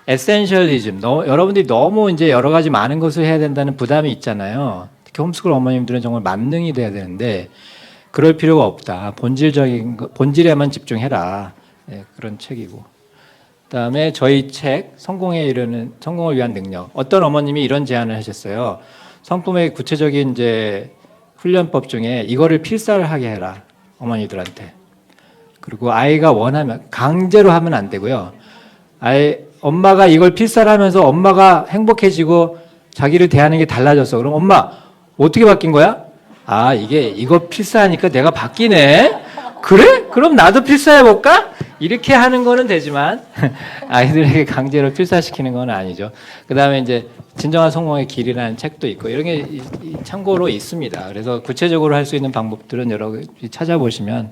에센셜리즘 여러분들이 너무 이제 여러 가지 많은 것을 해야 된다는 부담이 있잖아요. 특히 홈스쿨 어머님들은 정말 만능이 돼야 되는데 그럴 필요가 없다. 본질에만 집중해라. 그런 책이고. 그다음에 저희 책 성공을 위한 능력. 어떤 어머님이 이런 제안을 하셨어요. 성품의 구체적인 이제 훈련법 중에 이거를 필사를 하게 해라. 어머니들한테. 그리고 아이가 원하면 강제로 하면 안 되고요. 엄마가 이걸 필사를 하면서 엄마가 행복해지고 자기를 대하는 게 달라졌어. 그럼 엄마 어떻게 바뀐 거야? 이거 필사하니까 내가 바뀌네. 그래? 그럼 나도 필사해볼까? 이렇게 하는 거는 되지만 아이들에게 강제로 필사시키는 건 아니죠. 그 다음에 이제 진정한 성공의 길이라는 책도 있고 이런 게 참고로 있습니다. 그래서 구체적으로 할 수 있는 방법들은 여러 가지 찾아보시면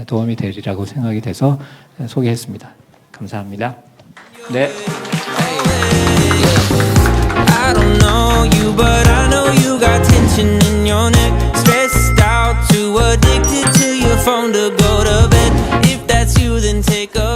도움이 되리라고 생각이 돼서 소개했습니다. 감사합니다. 네. I don't know you, but I know you got tension in your neck. Stressed out, too addicted to your phone to go to bed. If that's you, then take a